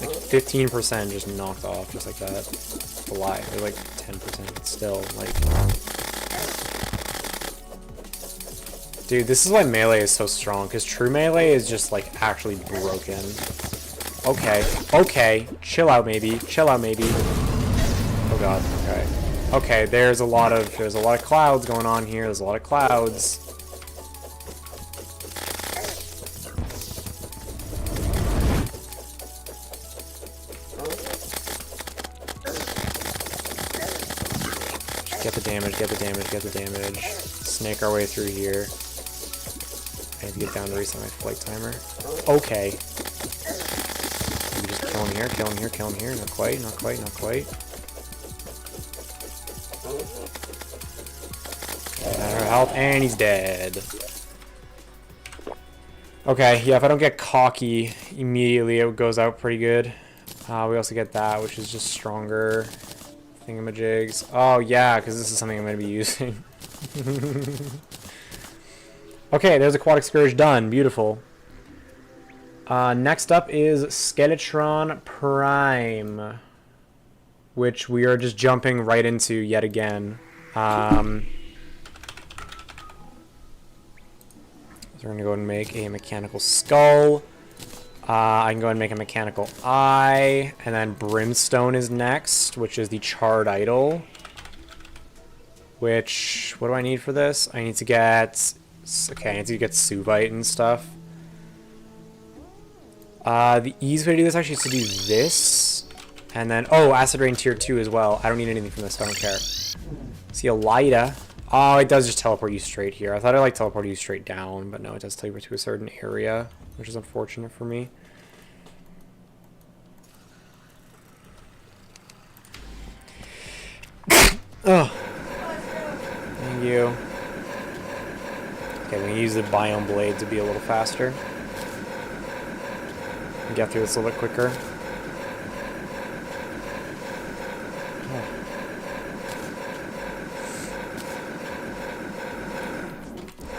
Like 15% just knocked off, just like that. A lie. They're like 10% still. Like, dude, this is why melee is so strong. Because true melee is just like actually broken. Okay. Okay. Chill out, maybe. Chill out, maybe. Oh god. Okay. Okay. There's a lot of clouds going on here. There's a lot of clouds. Get the damage, get the damage, get the damage. Snake our way through here. I need to get down to reset my flight timer. Okay. We just kill him here, kill him here, kill him here. Not quite, not quite, not quite. Matter of health, and he's dead. Okay, yeah, if I don't get cocky immediately, it goes out pretty good. We also get that, which is just stronger. Thingamajigs. Oh, yeah, because this is something I'm going to be using. Okay, there's Aquatic Scourge done. Beautiful. Next up is Skeletron Prime, which we are just jumping right into yet again. So we're going to go and make a mechanical skull. I can go ahead and make a mechanical eye, and then Brimstone is next, which is the Charred Idol. Which, what do I need for this? I need to get, okay, I need to get Suvite and stuff. The easy way to do this actually is to do this, and then, oh, Acid Rain Tier 2 as well. I don't need anything from this, so I don't care. See a Lida. Oh, it does just teleport you straight here. I thought it like teleported you straight down, but no, it does teleport to a certain area, which is unfortunate for me. Oh, thank you. Okay, we can use the Biome Blade to be a little faster. Get through this a little bit quicker.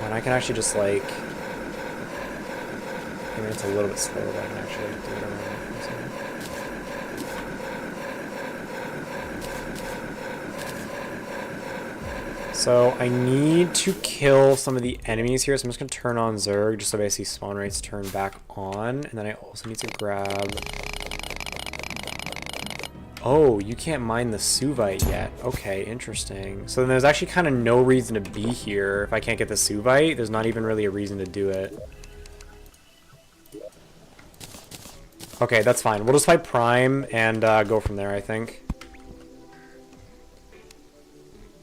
And I can actually just like, I mean it's a little bit slower, but I can actually do it around. So I need to kill some of the enemies here, so I'm just going to turn on Zerg, just so basically spawn rates turn back on, and then I also need to grab... Oh, you can't mine the Suvite yet. Okay, interesting. So then there's actually kind of no reason to be here. If I can't get the Suvite, there's not even really a reason to do it. Okay, that's fine. We'll just fight Prime and go from there, I think.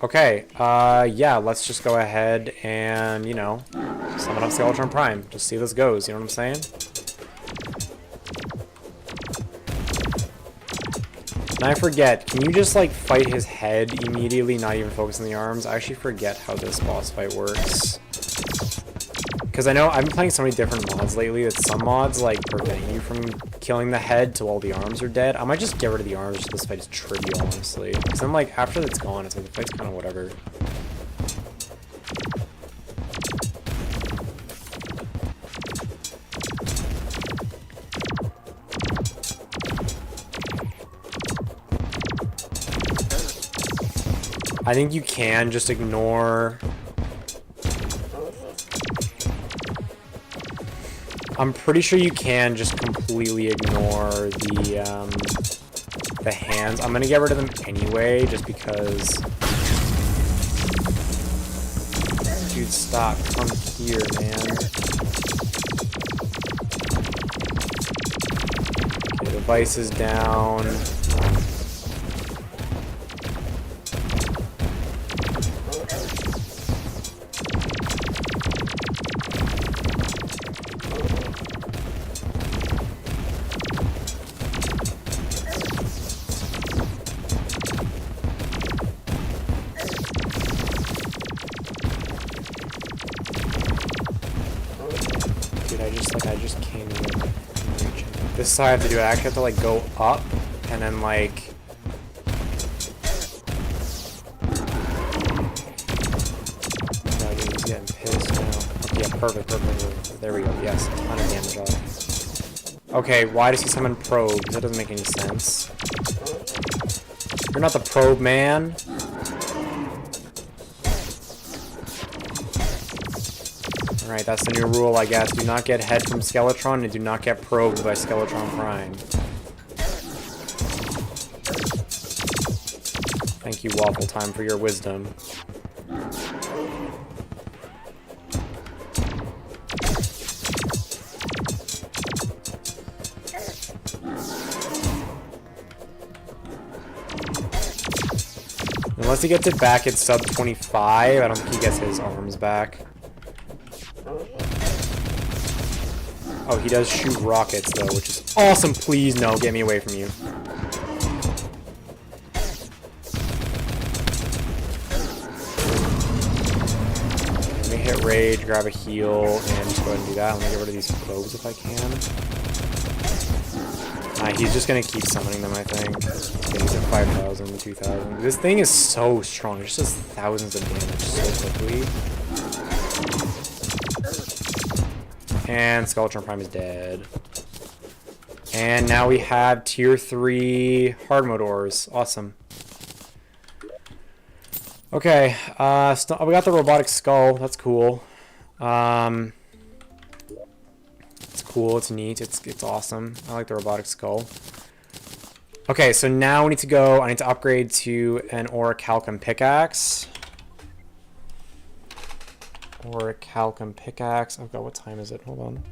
Okay, yeah, let's just go ahead and, you know, summon up Skeletron Prime. Just see how this goes, you know what I'm saying? And I forget, can you just, like, fight his head immediately, not even focus on the arms? I actually forget how this boss fight works. Because I know I've been playing so many different mods lately that some mods, like, prevent you from killing the head till all the arms are dead. I might just get rid of the arms just this fight is trivial, honestly. Because then, like, after it's gone, it's like, the fight's kind of whatever. I think you can just ignore... I'm pretty sure you can just completely ignore the hands. I'm gonna get rid of them anyway, just because... Dude, stop. Come here, man. Okay, the vice is down. just can't even reach it. This is how I have to do it. I actually have to like go up and then like... God, he's getting pissed now. Okay, yeah, perfect. There we go. Yes, a ton of damage off. Okay, why does he summon probes? That doesn't make any sense. You're not the probe man. Alright, that's the new rule, I guess. Do not get head from Skeletron and do not get probed by Skeletron Prime. Thank you, Waffle Time, for your wisdom. Unless he gets it back at sub 25, I don't think he gets his arms back. Oh, he does shoot rockets, though, which is awesome. Please, no, get me away from you. Let me hit Rage, grab a heal, and just go ahead and do that. Let me get rid of these probes if I can. He's just going to keep summoning them, I think. Okay, he's at 5,000, 2,000. This thing is so strong. It just does thousands of damage so quickly. And Skeletron Prime is dead. And now we have tier 3 hard mode ores. Awesome. Okay, we got the robotic skull. That's cool. It's cool. It's neat. It's awesome. I like the robotic skull. Okay, so now we need to go. I need to upgrade to an Orichalcum pickaxe. Orichalcum pickaxe. Oh god, what time is it? Hold on.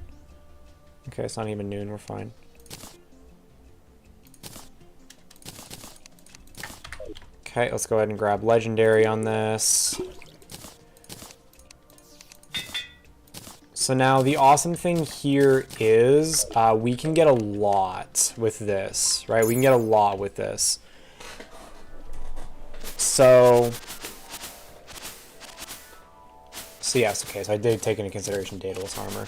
Okay, it's not even noon. We're fine. Okay, let's go ahead and grab legendary on this. So now the awesome thing here is we can get a lot with this, right? We can get a lot with this. So yes, okay, so I did take into consideration Daedalus armor.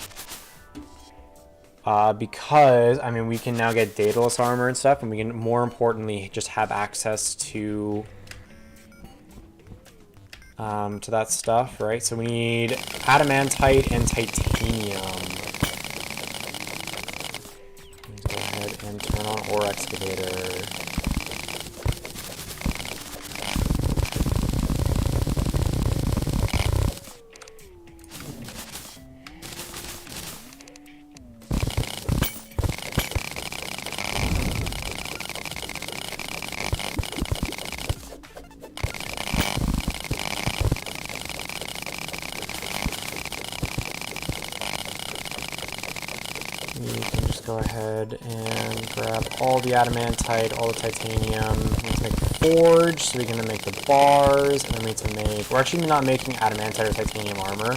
Because, I mean, we can now get Daedalus armor and stuff, and we can, more importantly, just have access to that stuff, right? So we need adamantite and titanium. Let's go ahead and turn on Ore Excavator. Go ahead and grab all the adamantite, all the titanium. We need to make a forge so we can then make the bars, and then we need to make... We're actually not making adamantite or titanium armor.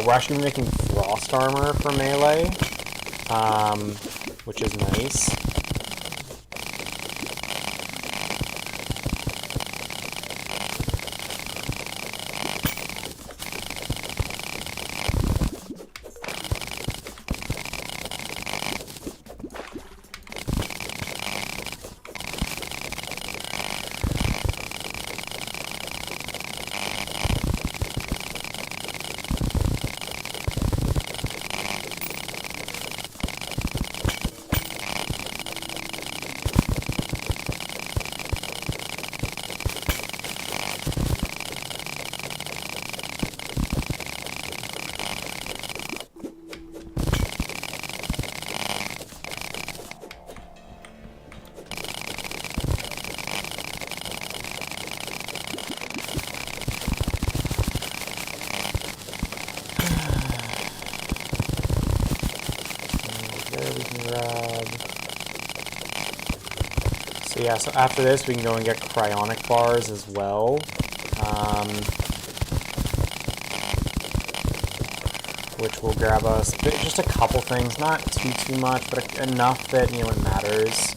We're actually making frost armor for melee, which is nice. So yeah, so after this we can go and get cryonic bars as well. Which will grab us just a couple things, not too much, but enough that, you know, it matters.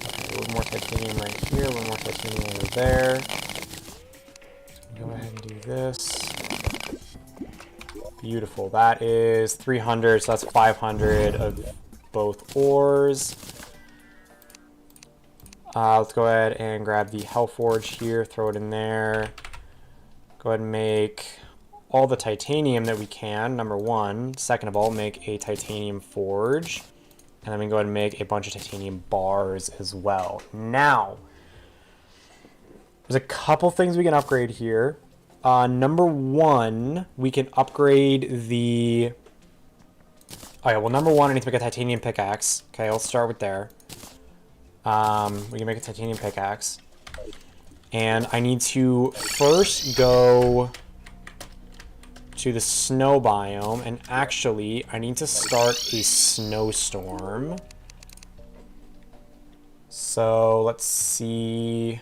Okay, a little more titanium right here, a little more titanium over there. Go ahead and do this. Beautiful. That is 300, so that's 500 of both ores. Let's go ahead and grab the Hellforge here, throw it in there. Go ahead and make all the titanium that we can, number one. Second of all, make a titanium forge. And then we can go ahead and make a bunch of titanium bars as well. Now, there's a couple things we can upgrade here. Number one, we can upgrade the... Oh yeah, well, number one, I need to make a titanium pickaxe. Okay, let's start with there. We can make a titanium pickaxe. And I need to first go to the snow biome. And actually, I need to start a snowstorm. So, let's see...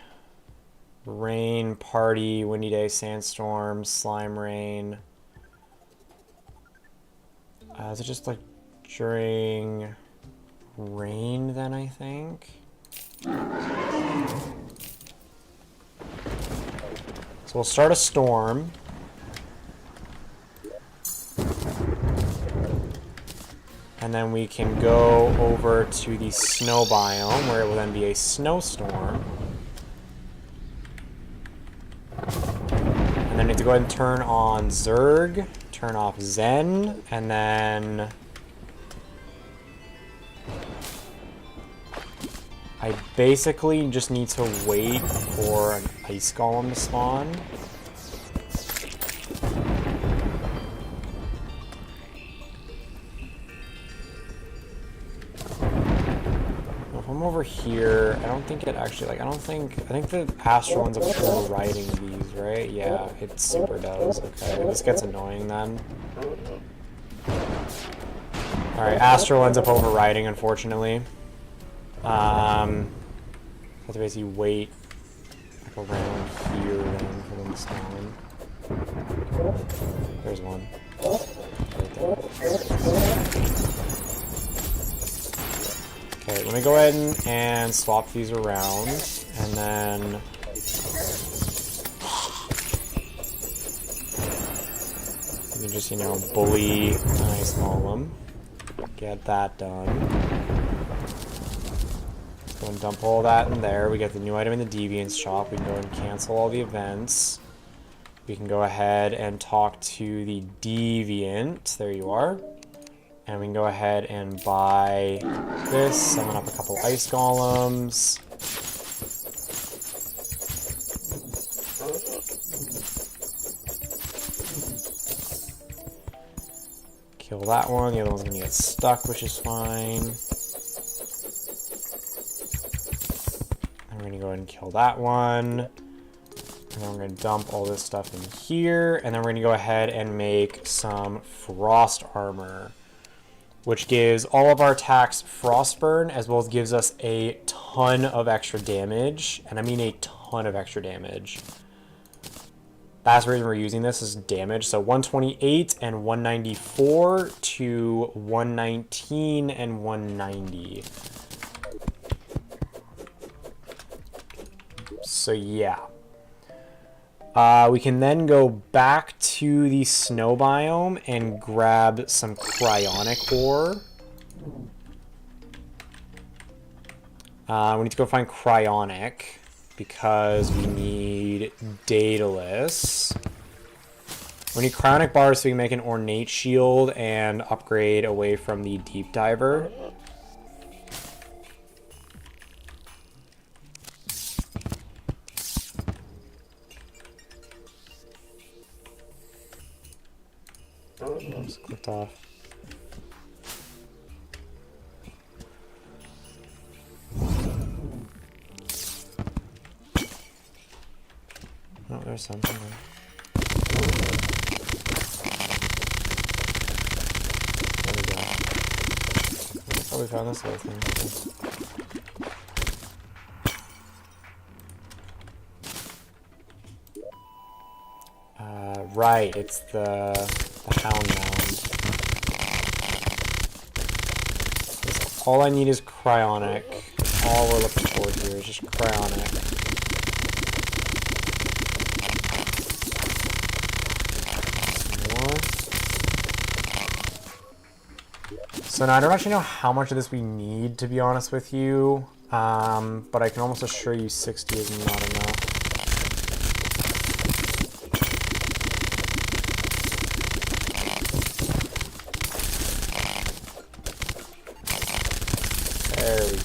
Rain, party, windy day, sandstorm, slime rain. Is it just like during rain then, I think? So we'll start a storm. And then we can go over to the snow biome where it will then be a snowstorm. And then I need to go ahead and turn on Zerg, turn off Zen, and then I basically just need to wait for an ice golem to spawn. If I'm over here, I don't think it actually, like, I think the astral one's overriding these, right? Yeah, it super does. Okay, this gets annoying then. Alright, astral ends up overriding, unfortunately. Have to basically wait like around here then for them to spawn. There's one. Right there. Okay, let me go ahead and swap these around, and then let me just, you know, bully an ice golem. Get that done. Let's go and dump all that in there. We get the new item in the Deviant's shop. We can go and cancel all the events. We can go ahead and talk to the Deviant. There you are. And we can go ahead and buy this, summon up a couple ice golems. Kill that one. The other one's gonna get stuck, which is fine. And we're gonna go ahead and kill that one. And then we're gonna dump all this stuff in here. And then we're gonna go ahead and make some frost armor, which gives all of our attacks frostburn, as well as gives us a ton of extra damage. And I mean a ton of extra damage. That's the reason we're using this, is damage. So 128 and 194 to 119 and 190. So yeah. We can then go back to the snow biome and grab some cryonic ore. We need to go find cryonic because we need Daedalus. We need cryonic bars so we can make an ornate shield and upgrade away from the deep diver. Just clicked off. Oh, there's something there. There we go. Oh, we found this little thing. Right, it's the hound mound. All I need is cryonic. All we're looking for here is just cryonic. more. So now I don't actually know how much of this we need, to be honest with you. But I can almost assure you 60 is not enough. There we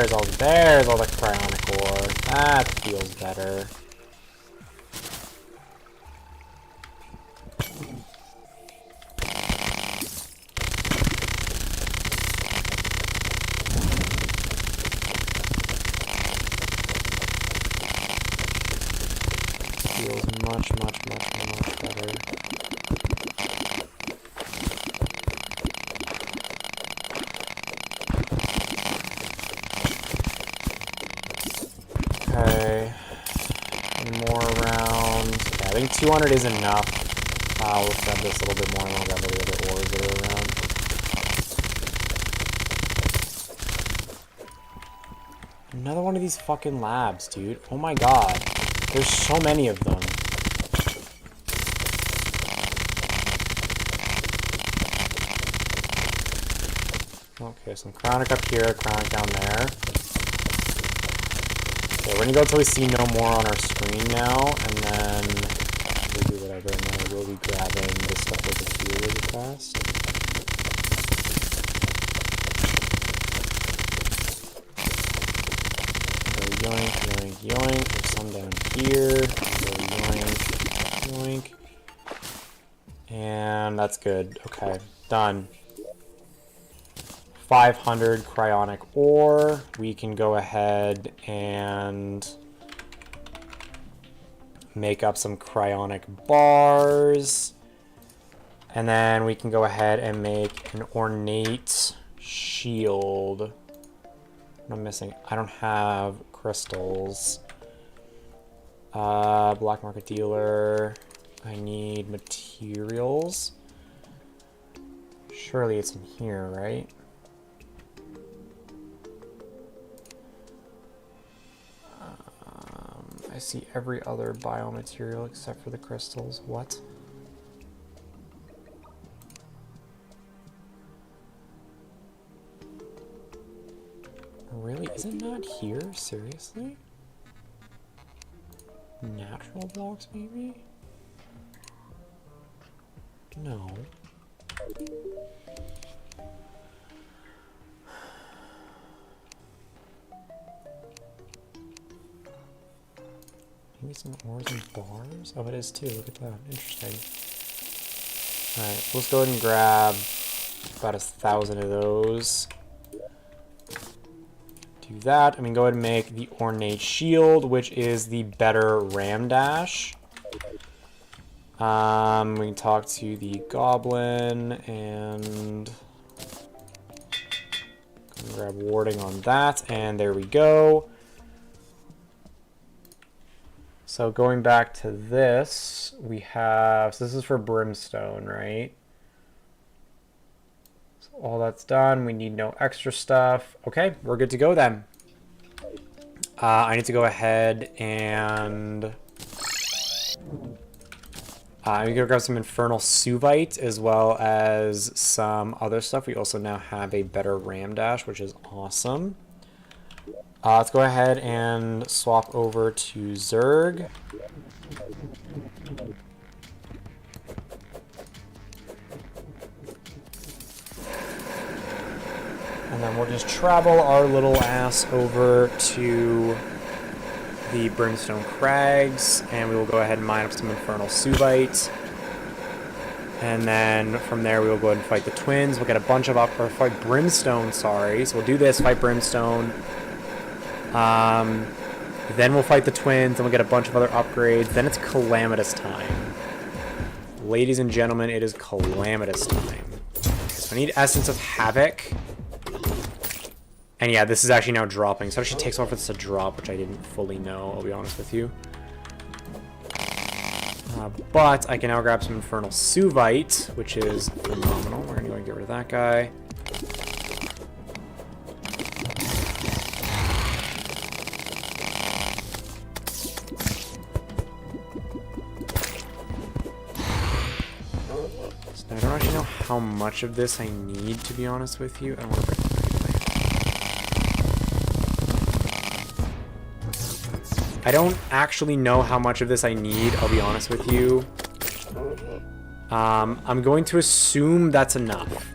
go. There's all the cryonic ore. That feels better. Feels much better. Okay. Any more around? Yeah, I think 200 is enough. We'll grab this a little bit more and we'll grab all the other ores that are around. Another one of these fucking labs, dude. Oh my god. There's so many of them. Okay, some chronic up here, chronic down there. Okay, we're gonna go until we see no more on our screen now, and then we'll do whatever, and then we'll be grabbing this stuff over here really fast. Go yoink, yoink, yoink. There's some down here. Go yoink, yoink. And that's good. Okay, done. 500 cryonic ore. We can go ahead and make up some cryonic bars. And then we can go ahead and make an ornate shield. What am I missing? I don't have crystals. Black market dealer. I need materials. Surely it's in here, right? I see every other biomaterial except for the crystals. What? Really? Is it not here? Seriously? Natural blocks, maybe? No. Maybe some ores and bars? Oh, it is too. Look at that. Interesting. Alright, let's go ahead and grab about 1,000 of those. Do that. I mean, go ahead and make the ornate shield, which is the better ram dash. We can talk to the goblin and grab warding on that, and there we go. So going back to this, we have, so this is for brimstone, right? So all that's done. We need no extra stuff. Okay, we're good to go then. I need to go ahead and I'm gonna grab some infernal suvite as well as some other stuff. We also now have a better ram dash, which is awesome. Let's go ahead and swap over to Zerg. And then we'll just travel our little ass over to the Brimstone Crags, and we will go ahead and mine up some Infernal Suvite. And then from there we will go ahead and fight the twins. We'll get a bunch of or fight Brimstone, sorry. So we'll do this, fight Brimstone. Then we'll fight the twins, and we'll get a bunch of other upgrades. Then it's Calamitous time. Ladies and gentlemen, it is Calamitous time. So I need Essence of Havoc. And yeah, this is actually now dropping. So it actually takes off for this to drop, which I didn't fully know, I'll be honest with you. But I can now grab some Infernal Suvite, which is phenomenal. We're going to go and get rid of that guy. how much of this I need, to be honest with you. I don't want to break I don't actually know how much of this I need, I'll be honest with you. I'm going to assume that's enough.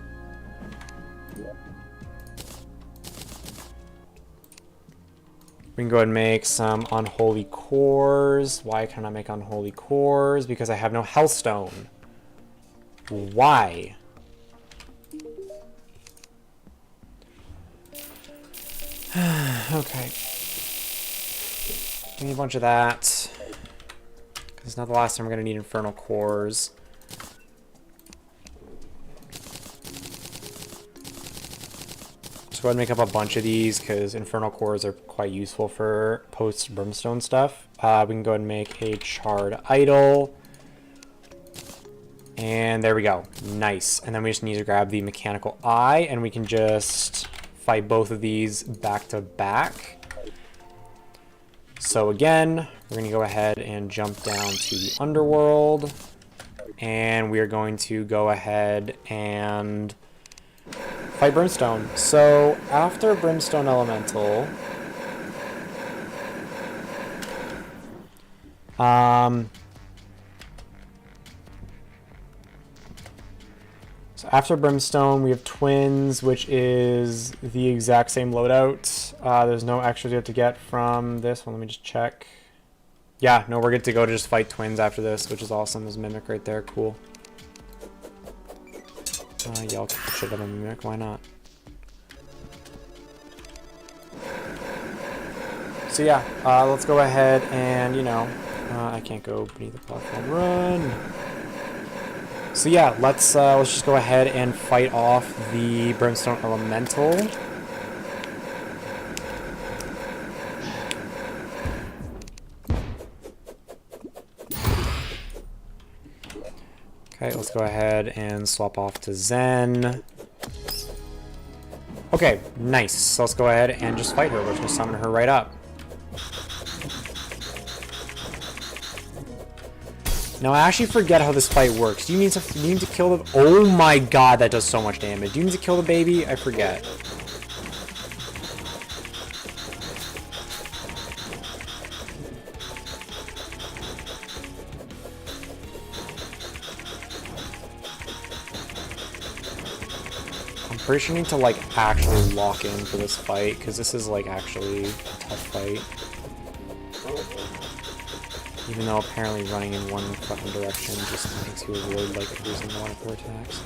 We can go ahead and make some unholy cores. Why can I make unholy cores? Because I have no hellstone. Why? Okay. Give me a bunch of that. It's not the last time we're going to need infernal cores. Just go ahead and make up a bunch of these because infernal cores are quite useful for post brimstone stuff. We can go ahead and make a charred idol. And there we go. Nice. And then we just need to grab the mechanical eye and we can just fight both of these back to back. So again, we're going to go ahead and jump down to the underworld. And we are going to go ahead and fight Brimstone. So after Brimstone Elemental, so after Brimstone, we have Twins, which is the exact same loadout. There's no extras you have to get from this one. Let me just check. Yeah, no, we're good to go to just fight Twins after this, which is awesome. There's Mimic right there. Cool. Yeah, I'll kick the shit out of Mimic. Why not? So yeah, let's go ahead and, you know, I can't go beneath the platform. Run! So yeah, let's just go ahead and fight off the Brimstone Elemental. Okay, let's go ahead and swap off to Zen. Okay, nice. So let's go ahead and just fight her. We're just gonna summon her right up. Now I actually forget how this fight works. Do you need to kill the? Oh my god, that does so much damage. Do you need to kill the baby? I forget. I'm pretty sure I need to like actually lock in for this fight because this is like actually a tough fight. Even though apparently running in one fucking direction just makes you avoid like every single one of her attacks.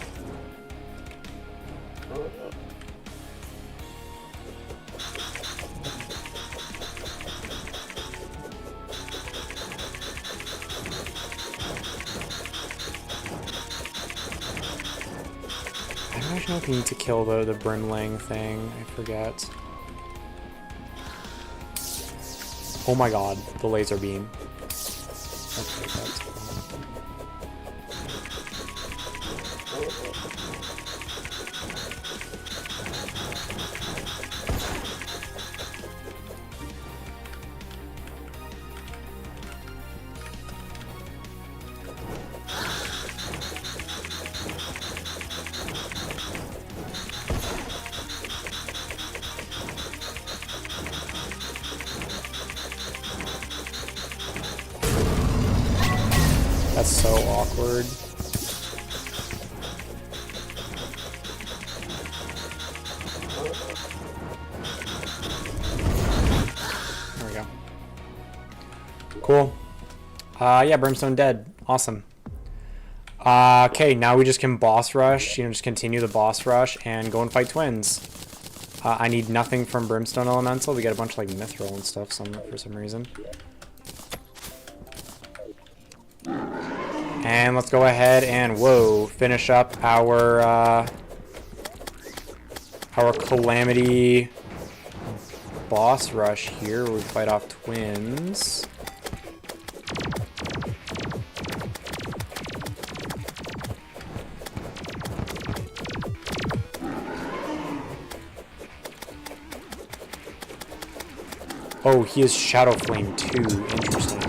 I don't actually know if you need to kill the Brimling thing. I forget. Oh my god, the laser beam. Okay, that's cool. That's so awkward. There we go. Cool. Yeah, Brimstone dead. Awesome. Okay, now we just can boss rush, you know, just continue the boss rush and go and fight Twins. I need nothing from Brimstone Elemental. We get a bunch of like Mithril and stuff for some reason. And let's go ahead and, whoa, finish up our Calamity boss rush here where we fight off Twins. Oh, he is Shadow Flame too. Interesting.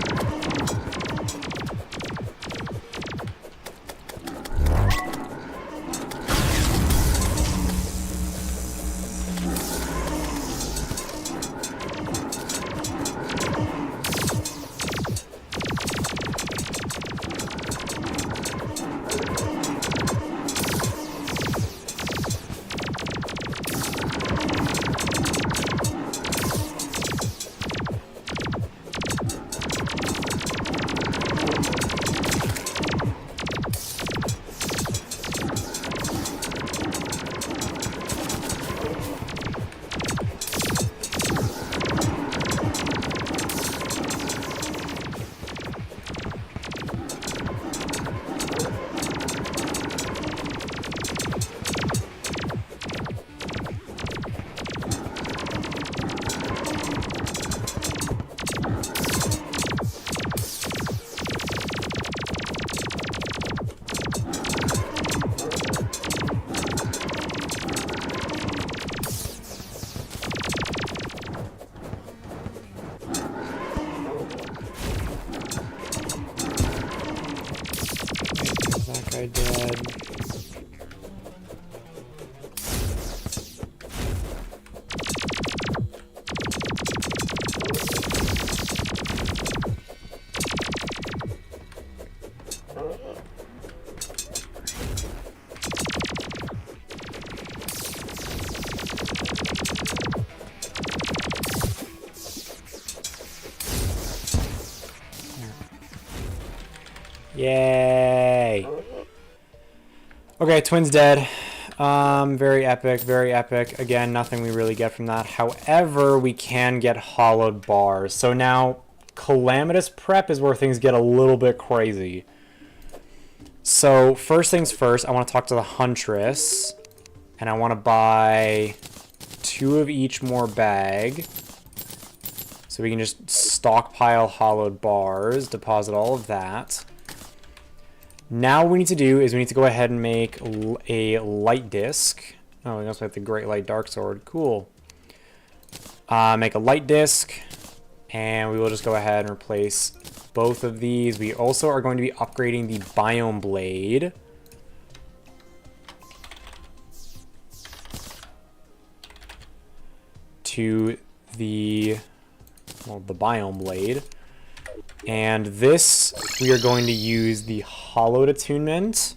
Yay! Okay, twin's dead. Very epic, very epic. Again, nothing we really get from that. However, we can get hollowed bars. So now, Calamitous Prep is where things get a little bit crazy. So, first things first, I want to talk to the Huntress. And I want to buy 2 of each more bag. So we can just stockpile hollowed bars, deposit all of that. Now what we need to do is we need to go ahead and make a light disc. Oh, we also have the Great Light Dark Sword. Cool. Make a light disc, and we will just go ahead and replace both of these. We also are going to be upgrading the Biome Blade. To the Biome Blade. And this, we are going to use the Hollowed Attunement.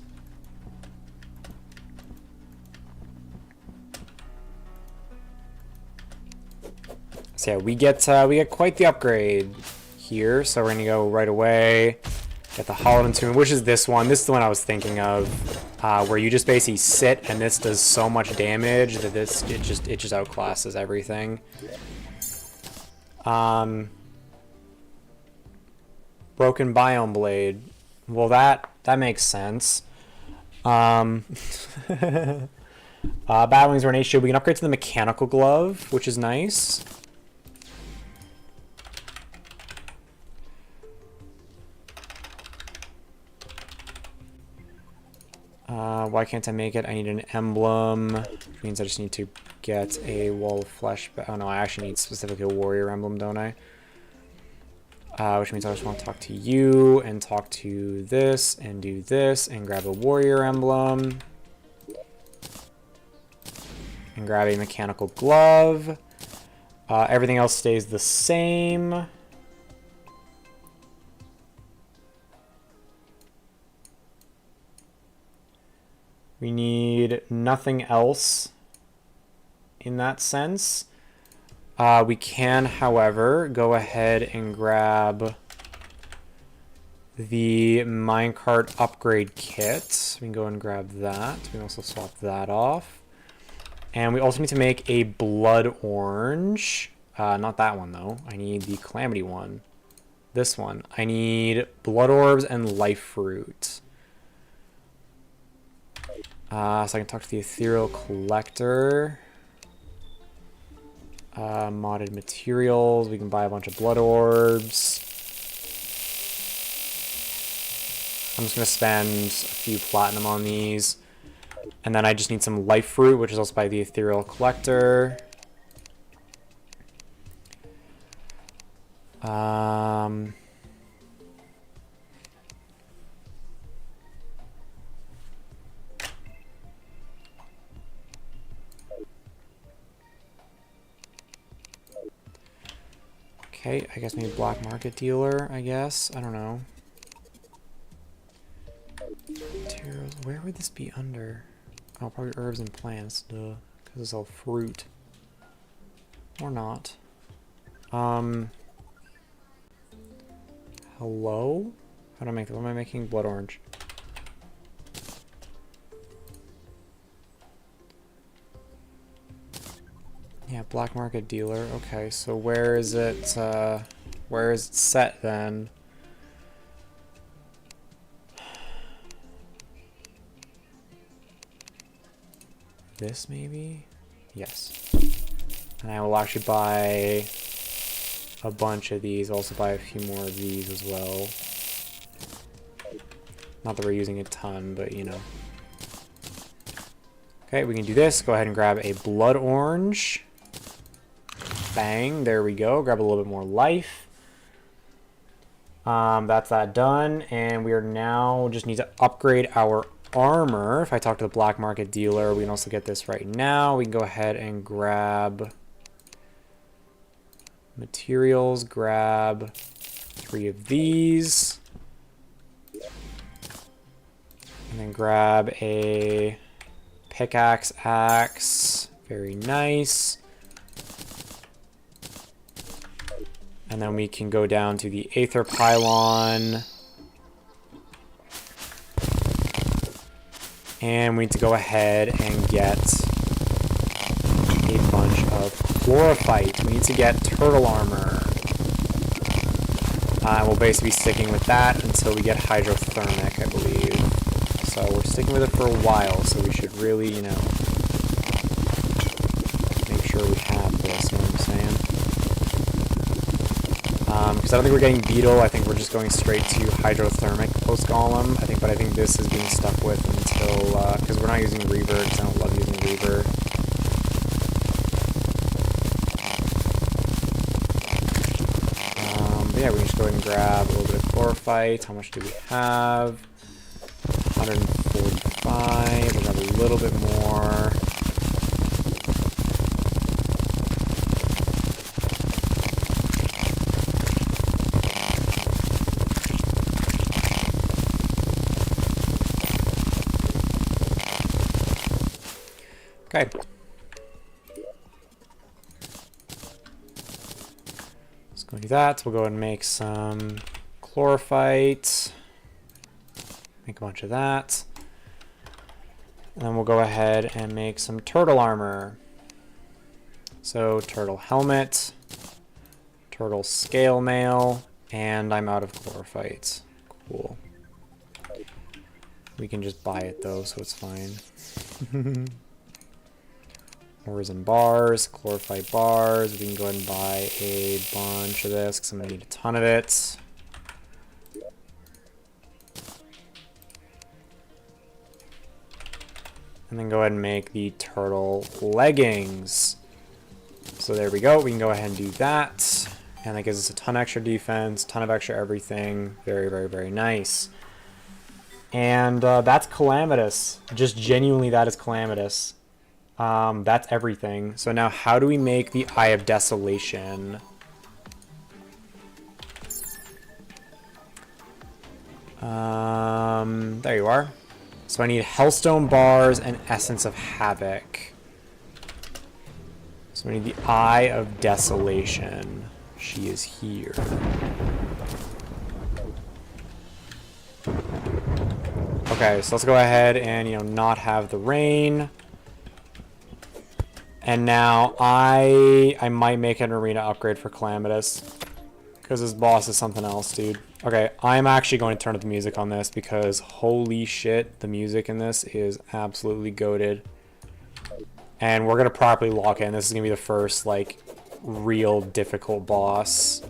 So yeah, we get quite the upgrade here. So we're gonna go right away, get the Hollowed Attunement, which is this one. This is the one I was thinking of, where you just basically sit, and this does so much damage that it just outclasses everything. Broken Biome Blade. Well, that makes sense. Battlings are an H shield. We can upgrade to the Mechanical Glove, which is nice. Why can't I make it? I need an emblem, which means I just need to get a Wall of Flesh. Oh no, I actually need specifically a Warrior emblem, don't I? Which means I just want to talk to you and talk to this and do this and grab a Warrior emblem and grab a Mechanical Glove. Everything else stays the same. We need nothing else in that sense. We can, however, go ahead and grab the minecart upgrade kit. We can go and grab that. We can also swap that off. And we also need to make a blood orange. Not that one, though. I need the Calamity one. This one. I need blood orbs and life fruit. So I can talk to the Ethereal Collector. Modded materials. We can buy a bunch of blood orbs. I'm just going to spend a few platinum on these. And then I just need some life fruit, which is also by the Ethereal Collector. Okay, I guess maybe black market dealer, I guess. I don't know. Materials. Where would this be under? Oh, probably herbs and plants, duh. Because it's all fruit. Or not. Hello? How do I make that? What am I making? Blood orange. Yeah, black market dealer. Okay, so where is it set then? This maybe? Yes. And I will actually buy a bunch of these. I'll also buy a few more of these as well. Not that we're using a ton, but you know. Okay, we can do this. Go ahead and grab a blood orange. Bang, there we go. Grab a little bit more life. That's that done. And we are now just need to upgrade our armor. If I talk to the black market dealer, we can also get this right now. We can go ahead and grab materials, grab 3 of these. And then grab a pickaxe axe. Very nice. And then we can go down to the Aether Pylon. And we need to go ahead and get a bunch of chlorophyte. We need to get turtle armor. We'll basically be sticking with that until we get hydrothermic, I believe. So we're sticking with it for a while, so we should really, you know, make sure we have this, you know what I'm saying? Because I don't think we're getting beetle, I think we're just going straight to hydrothermic post-golem, but I think this is being stuck with until, because we're not using reaver, because I don't love using reaver. But yeah, we can just go ahead and grab a little bit of chlorophyte. How much do we have? 145, we'll grab a little bit more. Okay. Let's go do that. We'll go ahead and make some chlorophyte. Make a bunch of that. And then we'll go ahead and make some turtle armor. So turtle helmet, turtle scale mail, and I'm out of chlorophyte. Cool. We can just buy it though, so it's fine. Ores and bars, chlorophyte bars. We can go ahead and buy a bunch of this because I'm going to need a ton of it. And then go ahead and make the turtle leggings. So there we go. We can go ahead and do that. And that gives us a ton of extra defense, ton of extra everything. Very, very, very nice. And that's calamitous. Just genuinely, that is calamitous. That's everything. So now how do we make the Eye of Desolation? There you are. So I need Hellstone bars and Essence of Havoc. So we need the Eye of Desolation. She is here. Okay, so let's go ahead and, you know, not have the rain. And now I might make an arena upgrade for Calamitous. Because this boss is something else, dude. Okay, I'm actually going to turn up the music on this because holy shit, the music in this is absolutely goated. And we're going to properly lock in. This is going to be the first, like, real difficult boss.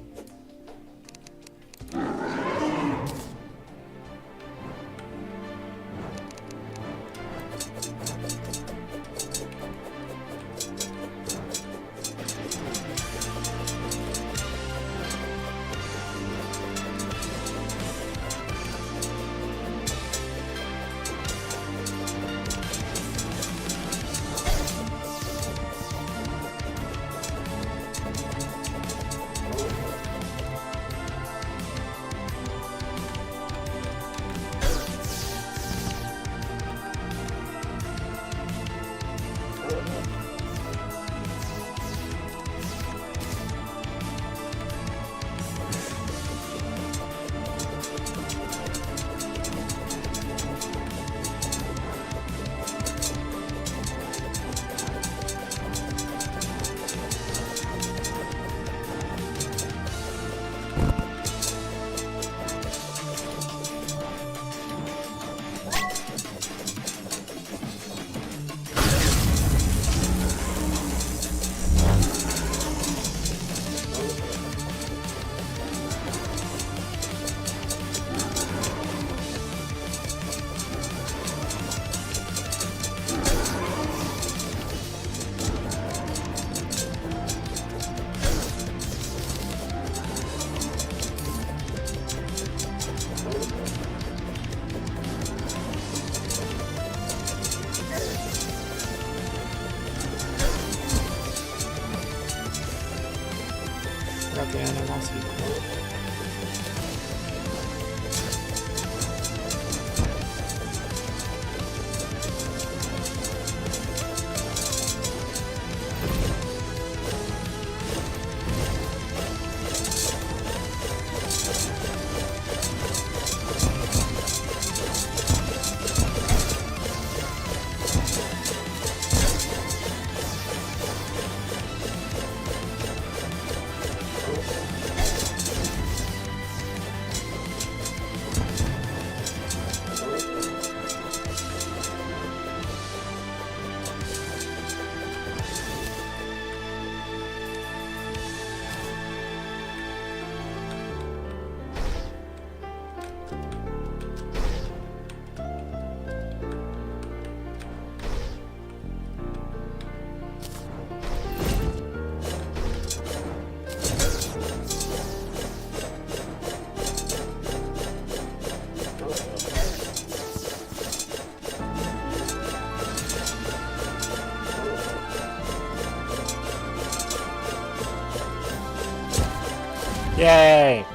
Yay!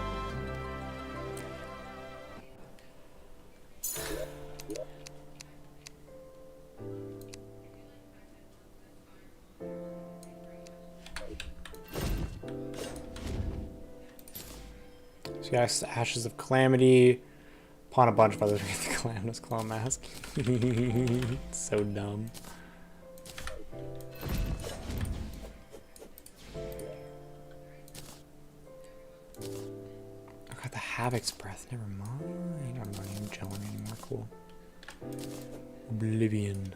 So yes, Ashes of Calamity. Upon a bunch of others, we get the Calamitous Claw Mask. So dumb. I got the Havoc's Breath. Never mind. I'm not even gelling anymore. Cool. Oblivion.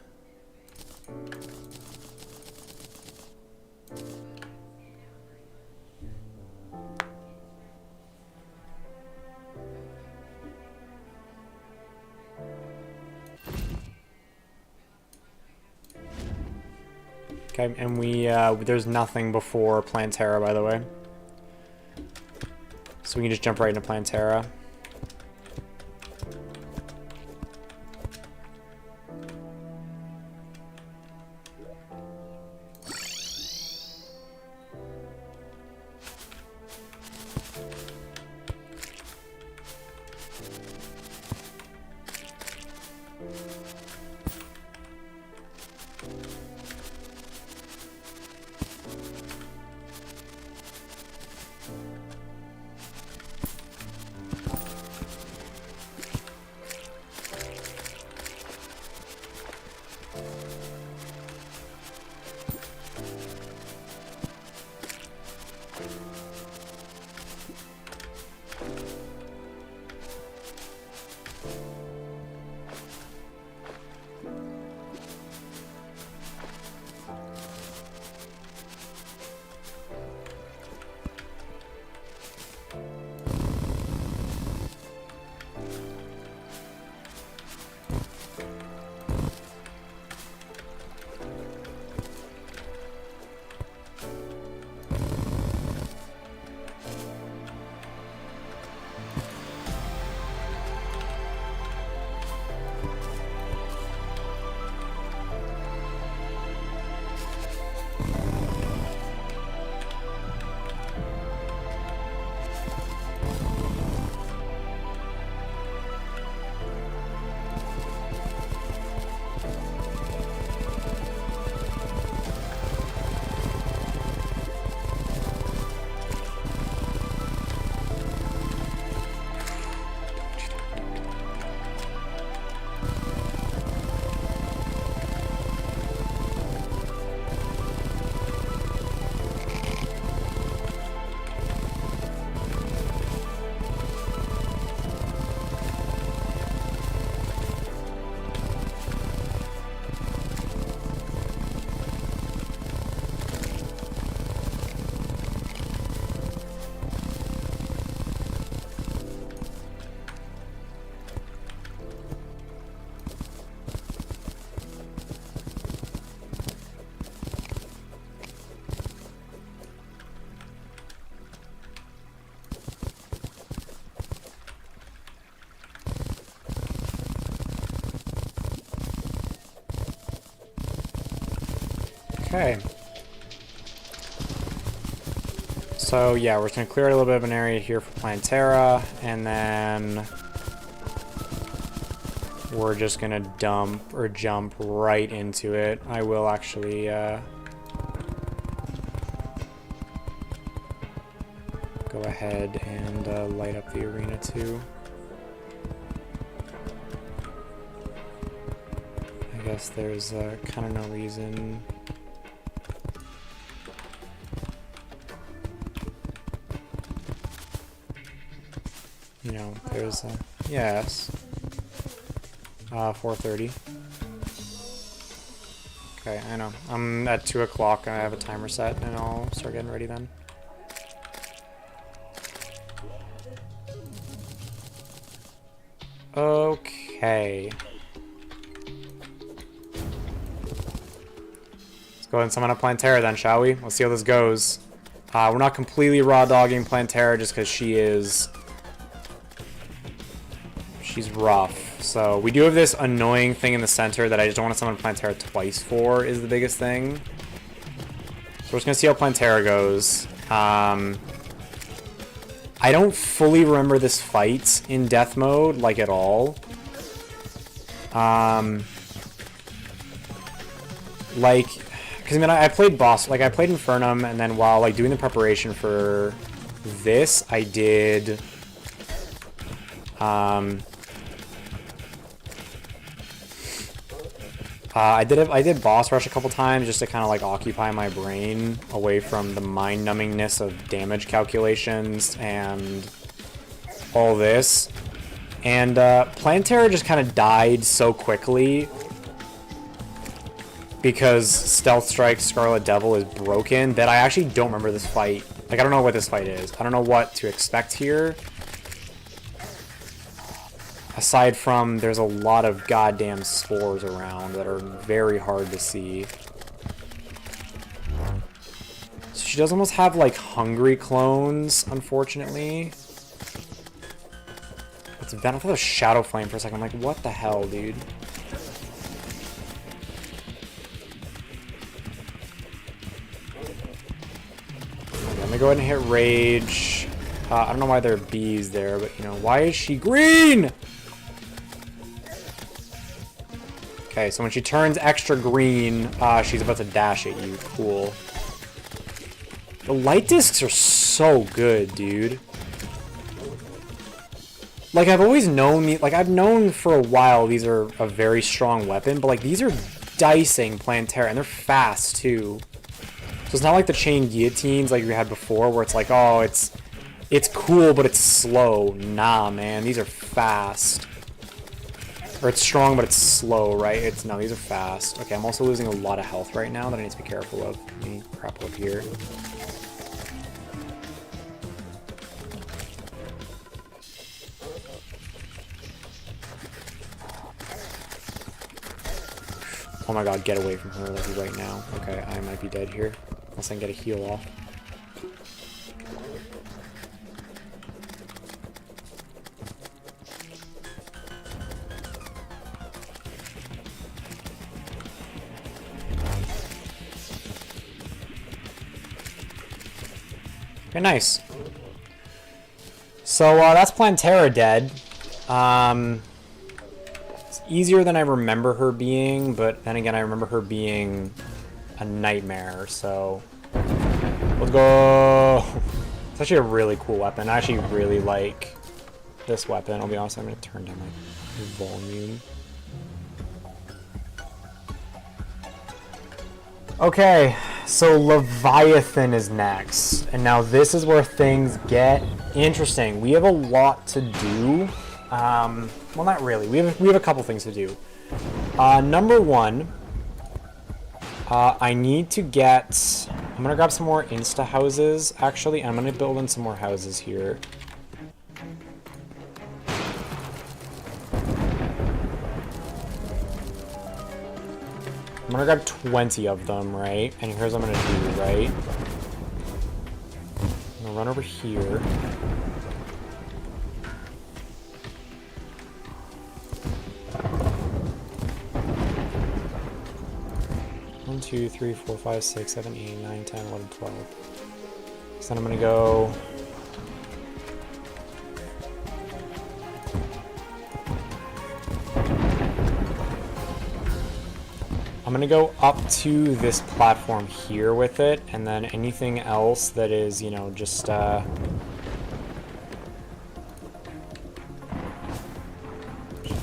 Okay, and we, there's nothing before Plantera, by the way. So we can just jump right into Plantera. Okay. So yeah, we're just gonna clear a little bit of an area here for Plantera, and then we're just gonna dump or jump right into it. I will actually go ahead and light up the arena too. I guess there's kind of no reason. You know, there's yes. 4:30. Okay, I know. I'm at 2 o'clock. I have a timer set, and I'll start getting ready then. Okay. Let's go ahead and summon up Plantera then, shall we? Let's see how this goes. We're not completely raw dogging Plantera just because she's rough. So we do have this annoying thing in the center that I just don't want to summon Plantera twice for, is the biggest thing. So we're just going to see how Plantera goes. I don't fully remember this fight in death mode, like, at all. Like, because, I mean, I played boss, like, I played Infernum, and then while, like, doing the preparation for this, I did, I did boss rush a couple times just to kind of, like, occupy my brain away from the mind-numbingness of damage calculations and all this. And Plantera just kind of died so quickly because Stealth Strike Scarlet Devil is broken that I actually don't remember this fight. Like, I don't know what this fight is. I don't know what to expect here. Aside from, there's a lot of goddamn spores around that are very hard to see. So she does almost have, like, hungry clones, unfortunately. It's been, I thought it was Shadow Flame for a second. I'm like, what the hell, dude? Okay, I'm gonna go ahead and hit Rage. I don't know why there are bees there, but, you know, why is she green? Okay, so when she turns extra green, she's about to dash at you. Cool. The light discs are so good, dude. Like, I've always known, like, I've known for a while these are a very strong weapon, but, like, these are dicing Plantera, and they're fast, too. So it's not like the chain guillotines like we had before, where it's like, oh, it's cool, but it's slow. Nah, man, these are fast. Or it's strong, but it's slow, right? No, these are fast. Okay, I'm also losing a lot of health right now that I need to be careful of. Let me crap up here. Oh my god, get away from her like right now. Okay, I might be dead here. Unless I can get a heal off. Okay, nice. So, that's Plantera dead. It's easier than I remember her being, but then again, I remember her being a nightmare, so... Let's go! It's actually a really cool weapon. I actually really like this weapon. I'll be honest, I'm going to turn down my volume. Okay, so Leviathan is next, and now this is where things get interesting. We have a lot to do. Well, not really. We have a couple things to do. Number one, I need to get... I'm gonna grab some more insta houses, actually, and I'm gonna build in some more houses here. I'm gonna grab 20 of them, right? And here's what I'm gonna do, right? I'm gonna run over here. One, 2, 3, 4, 5, 6, 7, 8, 9, 10, 11, 12. So then I'm gonna go... I'm gonna go up to this platform here with it, and then anything else that is, you know, just, should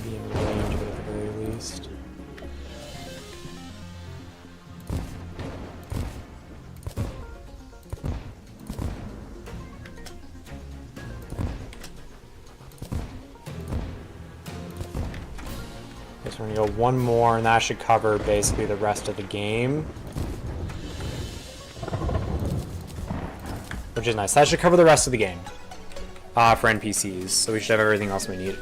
be in range of it at the very least. So we're gonna go one more, and that should cover basically the rest of the game. Which is nice. That should cover the rest of the game. For NPCs. So we should have everything else we need.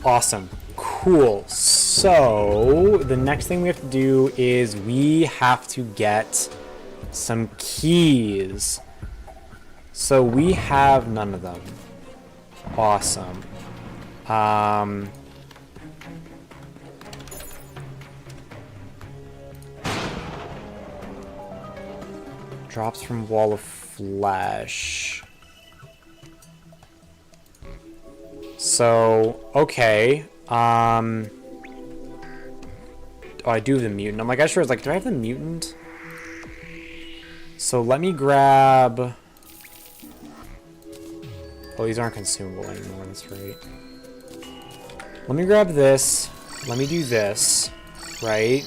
Awesome. Cool. So, the next thing we have to do is we have to get some keys. So we have none of them. Awesome. Drops from Wall of flesh. So, okay. Oh, I do have the mutant. I'm like, I sure was like, do I have the mutant? So let me grab... Oh, these aren't consumable anymore, that's right. Let me grab this. Let me do this, right?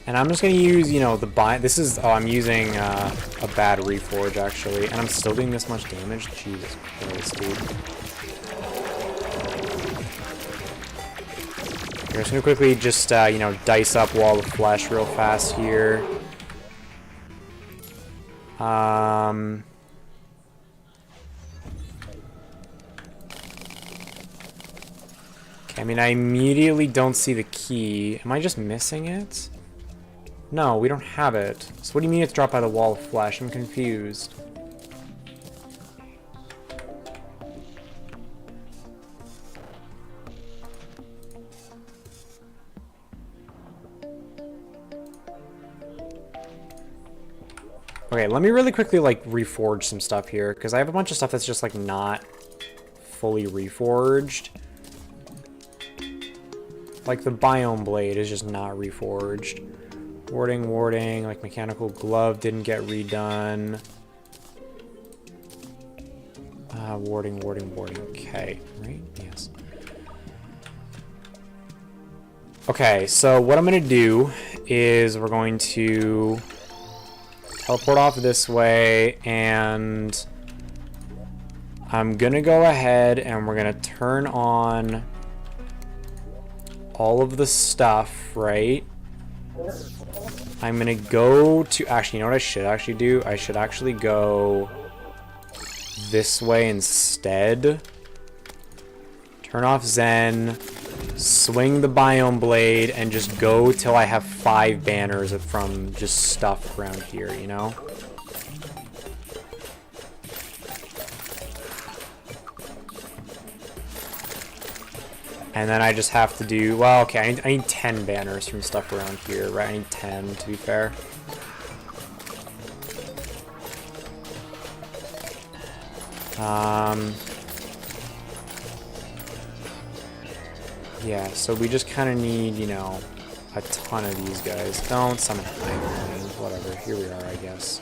And I'm just gonna use, you know, the bind. This is, oh, I'm using a bad reforge actually, and I'm still doing this much damage. Jesus Christ, dude. We're just gonna quickly just, you know, dice up Wall of Flesh real fast here. Okay, I mean, I immediately don't see the key. Am I just missing it? No, we don't have it. So what do you mean it's dropped by the Wall of Flesh? I'm confused. Okay, let me really quickly, like, reforge some stuff here, because I have a bunch of stuff that's just, like, not fully reforged. Like, the Biome Blade is just not reforged. Warding, like, Mechanical Glove didn't get redone. Warding. Okay, right? Yes. Okay, so what I'm gonna do is we're going to... teleport off this way, and I'm gonna go ahead and we're gonna turn on all of the stuff, right? I'm gonna go to, actually, you know what I should actually do? I should actually go this way instead. Turn off Zen, swing the Biome Blade, and just go till I have 5 banners from just stuff around here, you know? And then I just have to do, well, okay, I need 10 banners from stuff around here, right? I need 10, to be fair. Yeah, so we just kind of need, you know, a ton of these guys. Don't summon Hive. Whatever, here we are, I guess.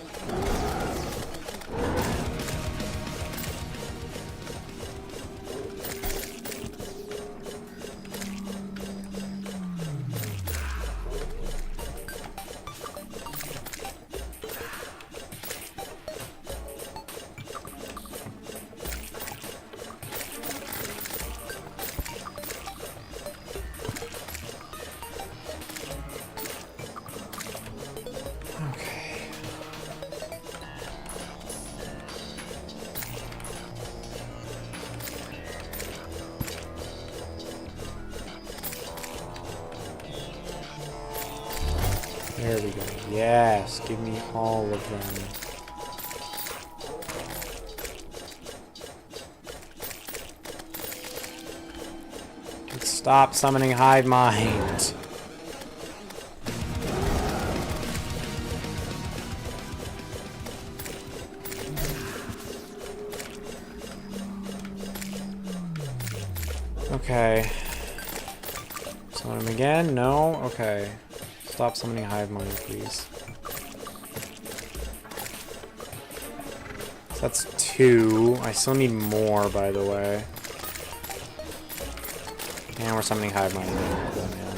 There we go. Yes, give me all of them. Stop summoning Hive Mind. Okay. Summon him again? No? Okay. Stop summoning Hive Mind, please. So that's 2. I still need more, by the way. And we're summoning Hive Mind again. Oh, man.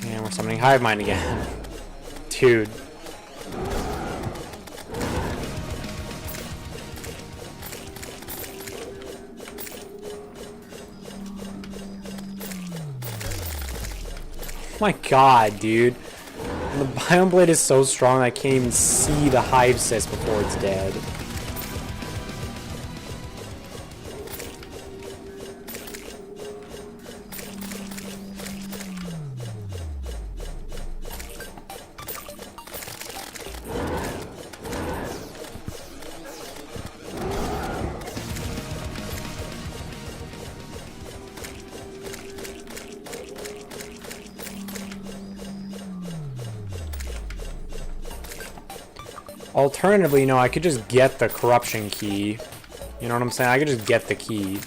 Here. And we're summoning Hive Mind again. Dude. Oh my god, dude. The Biome Blade is so strong I can't even see the Hive Cyst before it's dead. Alternatively, you know, I could just get the corruption key. You know what I'm saying? I could just get the key.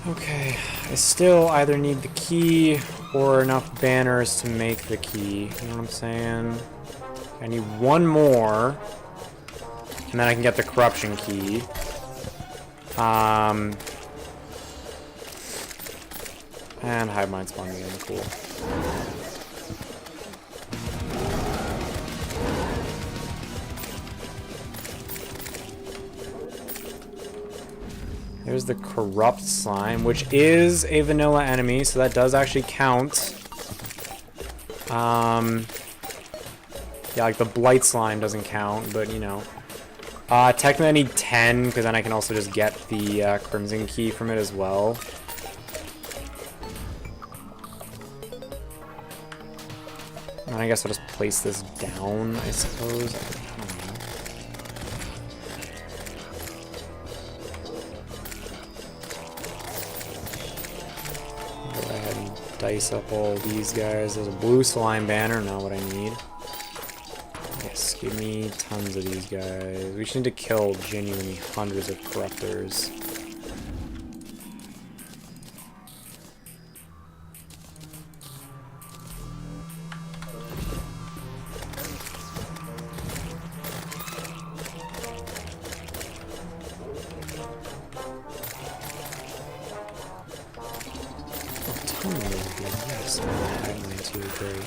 Okay, I still either need the key or enough banners to make the key. You know what I'm saying? I need one more, and then I can get the corruption key. And hive mind spawn again, cool. There's the corrupt slime, which is a vanilla enemy, so that does actually count. Yeah, like the blight slime doesn't count, but you know. Technically I need 10, because then I can also just get the crimson key from it as well. And I guess I'll just place this down, I suppose. I don't know. Go ahead and dice up all these guys. There's a blue slime banner, not what I need. Yes, give me tons of these guys. We should need to kill genuinely hundreds of corruptors. Yes, highline too, great.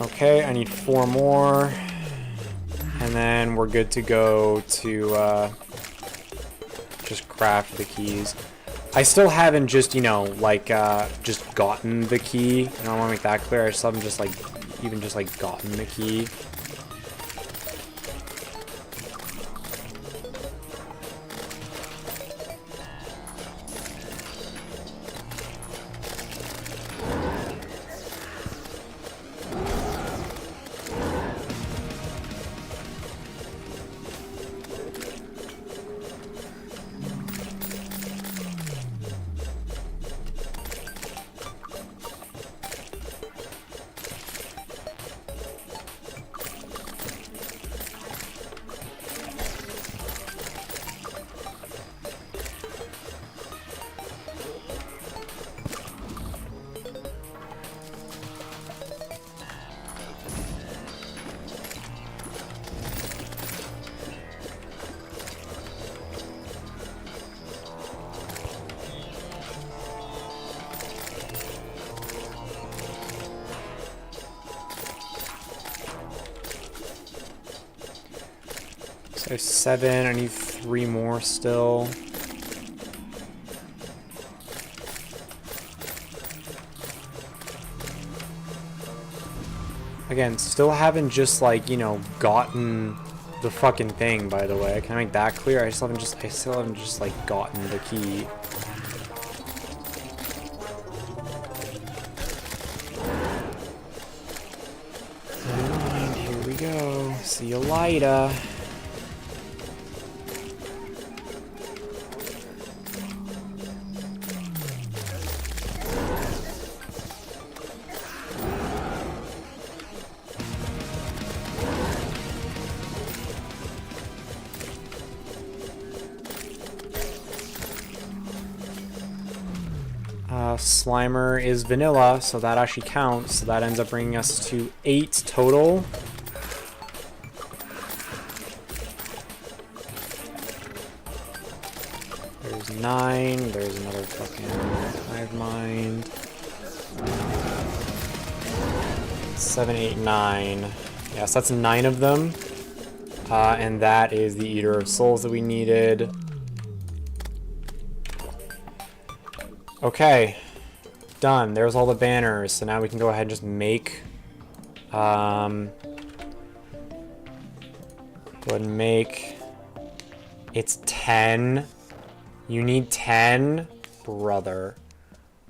Okay, I need 4 more. And then we're good to go to just craft the keys. I still haven't just, you know, like, just gotten the key. And I want to make that clear. I still haven't just, like, even just, like, gotten the key. So 7, I need 3 more still. Again, still haven't just, like, you know, gotten the fucking thing, by the way. Can I make that clear? I still haven't just like gotten the key. Never mind, here we go. See you later. Slimer is vanilla, so that actually counts. So that ends up bringing us to 8 total. There's 9. There's another fucking hive mind. 7, 8, 9. Yes, that's 9 of them. And that is the Eater of Souls that we needed. Okay. Done. There's all the banners. So now we can go ahead and just make... go ahead and make... It's 10. You need 10? Brother.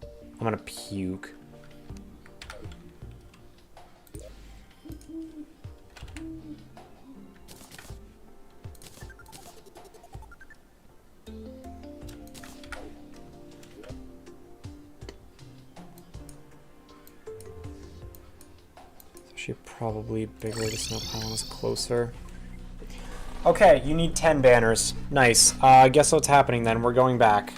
I'm gonna puke. Probably bigger, the snow pylon is closer. Okay, you need 10 banners. Nice. Guess what's happening then? We're going back.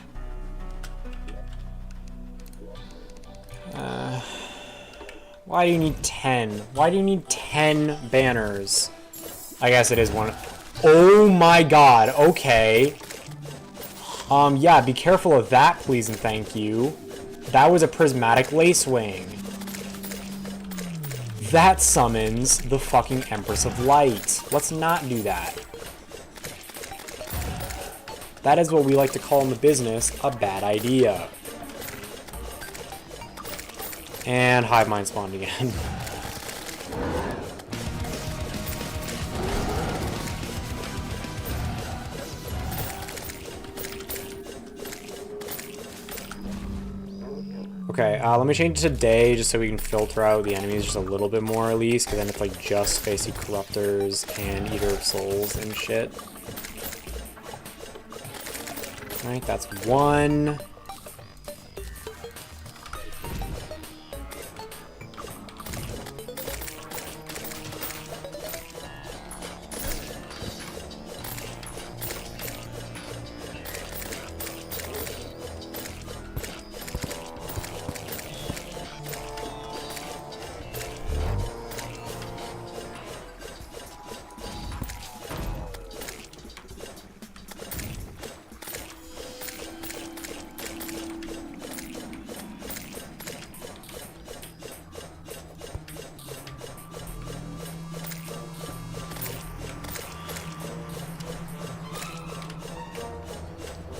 Why do you need 10? Why do you need 10 banners? I guess it is one. Oh my god, okay. Yeah, be careful of that, please and thank you. That was a prismatic lacewing. That summons the fucking Empress of Light. Let's not do that. That is what we like to call in the business a bad idea. And hive mind spawned again. Okay, let me change it to day just so we can filter out the enemies just a little bit more at least, because then it's like just basic Corruptors and Eater of Souls and shit. Alright, that's 1.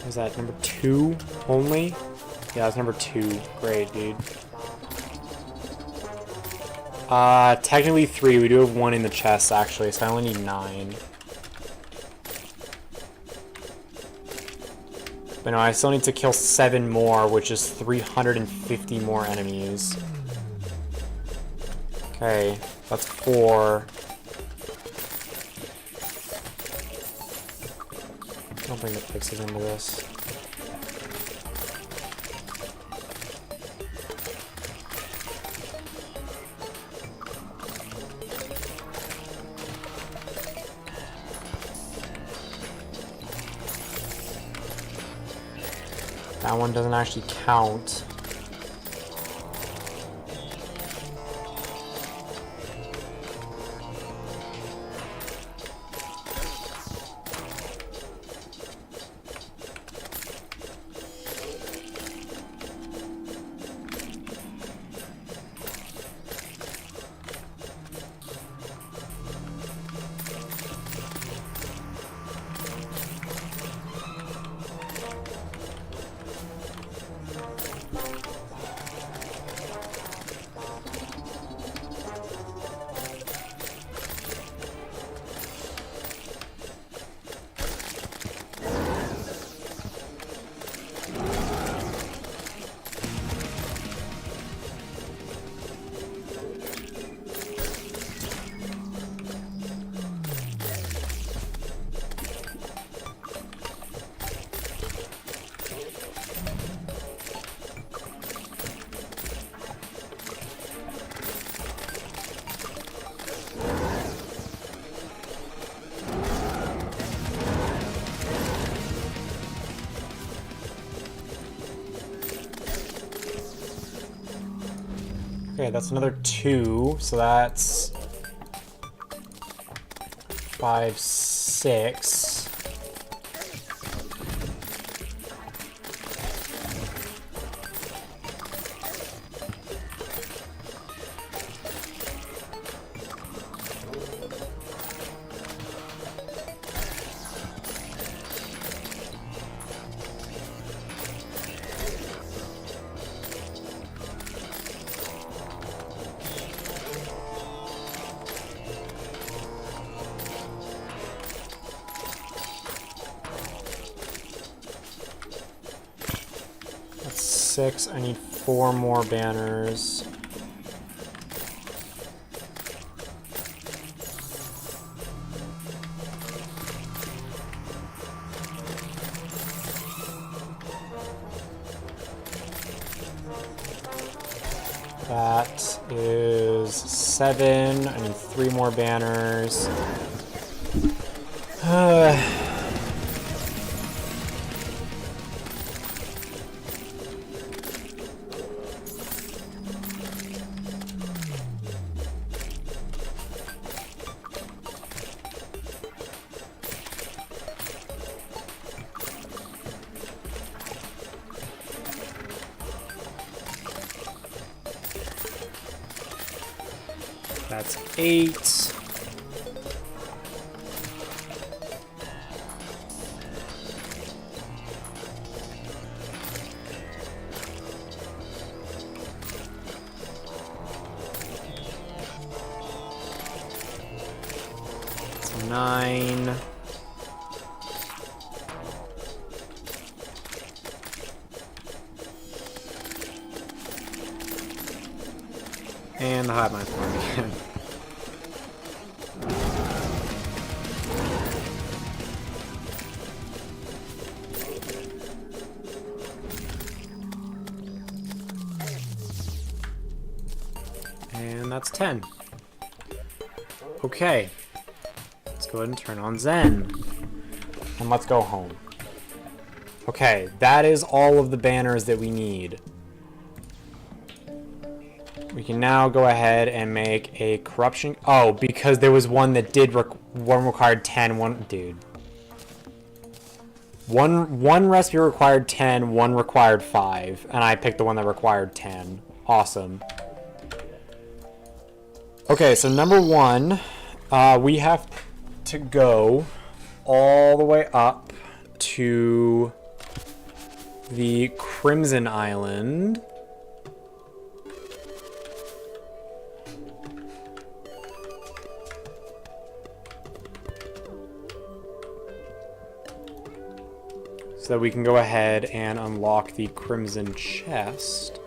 Is that number 2 only? Yeah, that's number 2. Great, dude. Technically 3. We do have 1 in the chest, actually, so I only need 9. But no, I still need to kill 7 more, which is 350 more enemies. Okay, that's 4. Don't bring the pixies into this. That one doesn't actually count. Okay, that's another 2, so that's 5, 6. That's 6. I need 4 more banners. That is 7. I need 3 more banners. That's 8. That's 9. And the hive mind form again. And that's 10. Okay. Let's go ahead and turn on Zen. And let's go home. Okay, that is all of the banners that we need. We can now go ahead and make a corruption. Oh, because there was one that did one required 10, one dude. One recipe required 10, one required 5, and I picked the one that required 10. Awesome. Okay, so number 1, we have to go all the way up to the Crimson Island. So that we can go ahead and unlock the Crimson Chest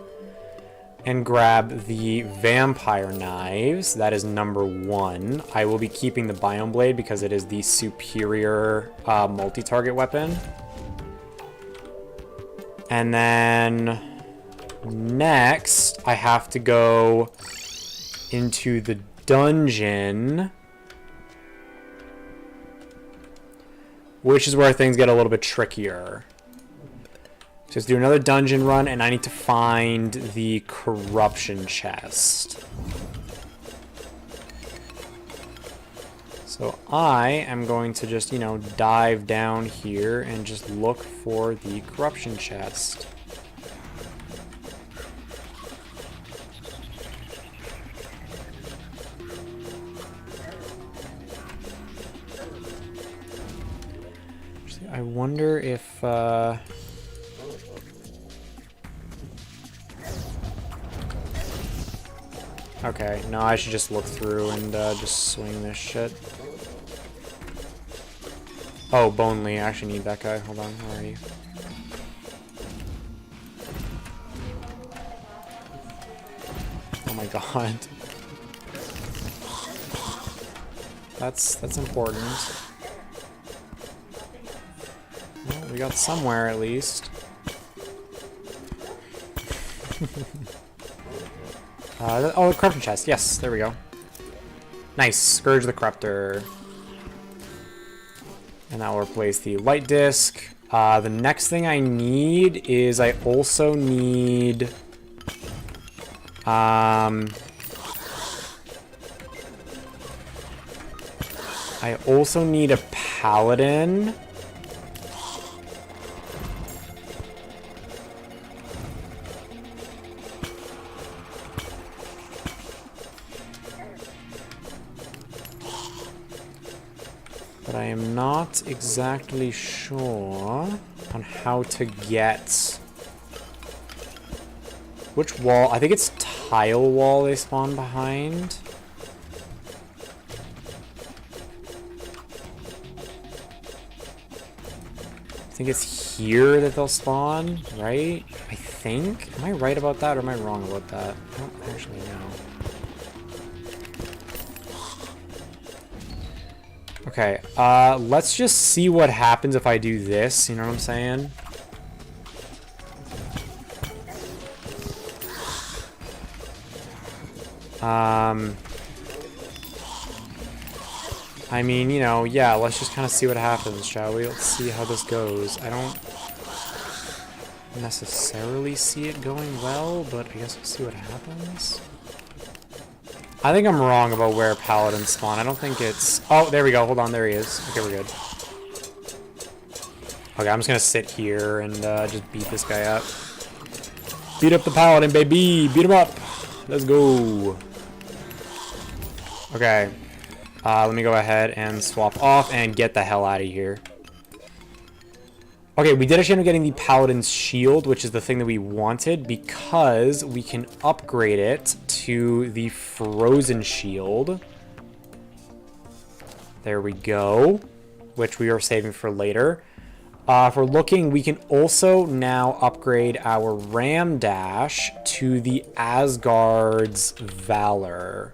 and grab the Vampire Knives. That is number 1. I will be keeping the Biome Blade because it is the superior multi-target weapon. And then next, I have to go into the dungeon, which is where things get a little bit trickier. Just do another dungeon run, and I need to find the corruption chest. So I am going to just, you know, dive down here and just look for the corruption chest. I wonder if, okay, no, I should just look through and just swing this shit. Oh, Bonely, I actually need that guy. Hold on, where are you? Oh my god. That's important. Well, we got somewhere at least. Oh, the corruption chest. Yes, there we go. Nice. Scourge the Corruptor. And that will replace the light disc. The next thing I need is I also need I also need a paladin. But I am not exactly sure on how to get... Which wall? I think it's tile wall they spawn behind. I think it's here that they'll spawn, right? I think. Am I right about that or am I wrong about that? I don't actually know. Okay, let's just see what happens if I do this, you know what I'm saying? I mean, you know, yeah, let's just kind of see what happens, shall we? Let's see how this goes. I don't necessarily see it going well, but I guess we'll see what happens. I think I'm wrong about where paladins spawn. I don't think it's... Oh, there we go. Hold on. There he is. Okay, we're good. Okay, I'm just going to sit here and just beat this guy up. Beat up the paladin, baby. Beat him up. Let's go. Okay. Let me go ahead and swap off and get the hell out of here. Okay, we did actually end up getting the Paladin's Shield, which is the thing that we wanted, because we can upgrade it to the Frozen Shield. There we go, which we are saving for later. If we're looking, we can also now upgrade our Ram Dash to the Asgard's Valor.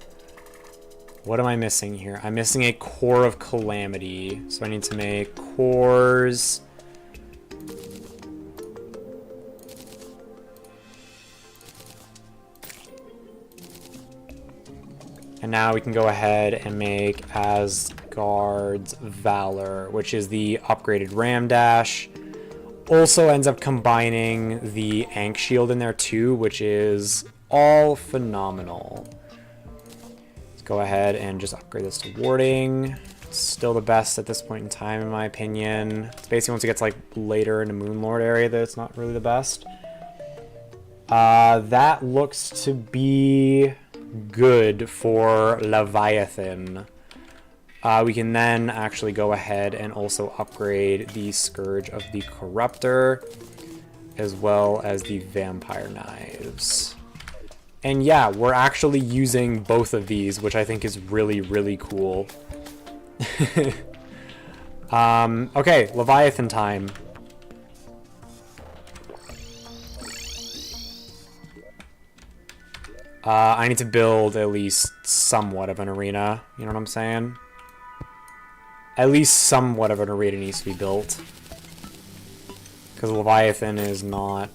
What am I missing here? I'm missing a Core of Calamity. So I need to make cores. And now we can go ahead and make Asgard's Valor, which is the upgraded Ram Dash. Also ends up combining the Ankh Shield in there too, which is all phenomenal. Go ahead and just upgrade this to warding. It's still the best at this point in time, in my opinion. It's basically once it gets like later in the Moonlord area that it's not really the best. That looks to be good for Leviathan. We can then actually go ahead and also upgrade the Scourge of the Corruptor, as well as the Vampire Knives. And yeah, we're actually using both of these, which I think is really, really cool. Okay, Leviathan time. I need to build at least somewhat of an arena, you know what I'm saying? At least somewhat of an arena needs to be built. Because Leviathan is not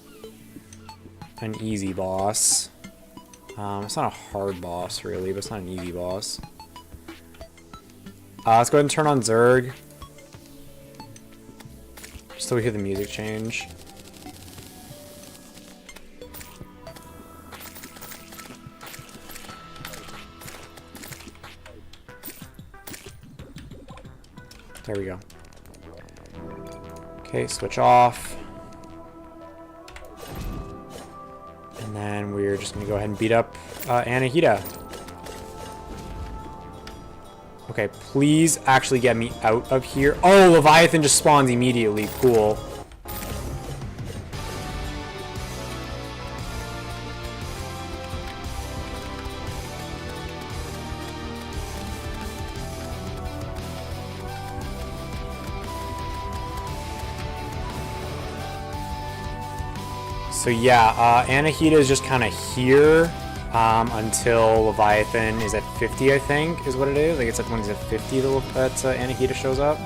an easy boss. It's not a hard boss, really, but it's not an easy boss. Let's go ahead and turn on Zerg. Just so we hear the music change. There we go. Okay, switch off. And then we're just going to go ahead and beat up Anahita. Okay, please actually get me out of here. Oh, Leviathan just spawns immediately. Cool. So yeah, Anahita is just kind of here until Leviathan is at 50, I think, is what it is. Like it's when he's at 50 that Anahita shows up.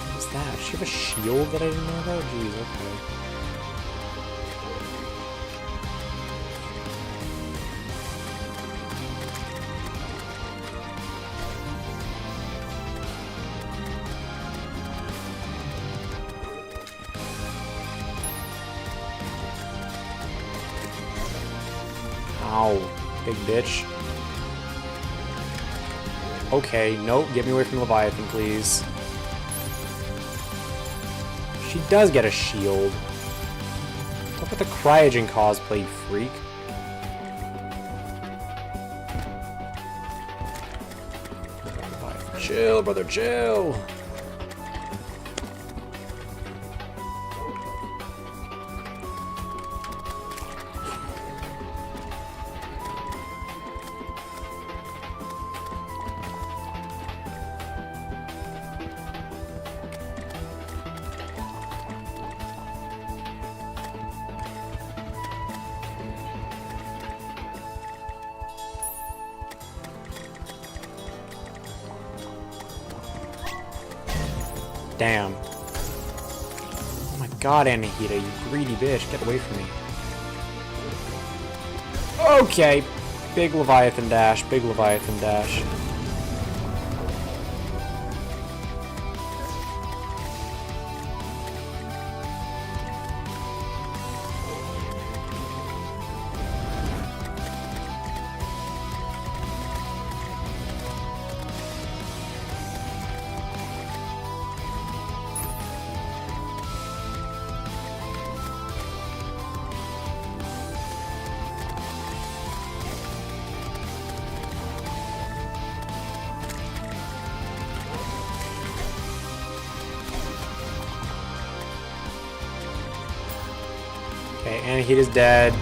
What is that? Does she have a shield that I didn't know about? Jeez, okay. Ow, big bitch. Okay, nope, get me away from Leviathan, please. She does get a shield. Look at the Cryogen cosplay, you freak. Chill, brother, chill. Damn. Oh my god, Anahita, you greedy bitch. Get away from me. Okay. Big Leviathan dash. Big Leviathan dash. Okay, Anahita's dead.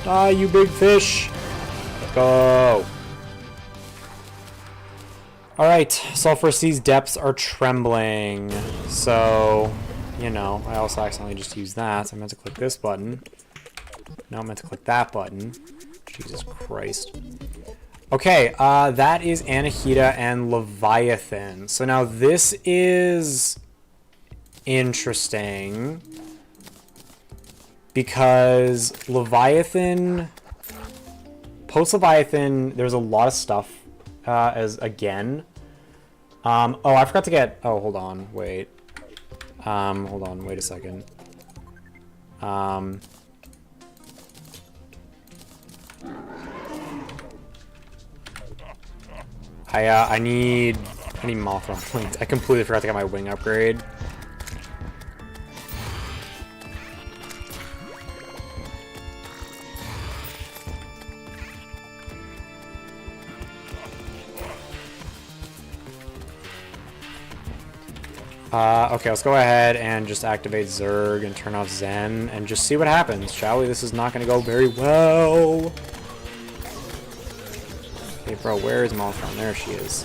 Die, you big fish! Let's go! Alright, Sulphur Sea's depths are trembling. So, you know, I also accidentally just used that. I meant to click this button. No, I meant to click that button. Jesus Christ. Okay, that is Anahita and Leviathan. So now this is interesting. Because Leviathan... Post-Leviathan, there's a lot of stuff. Again. Oh, I forgot to get... Oh, hold on. Wait. Hold on. Wait a second. I need Mothra. I completely forgot to get my wing upgrade. Okay, let's go ahead and just activate Zerg and turn off Zen and just see what happens, shall we? This is not going to go very well. Okay, bro, where is Molotron? There she is.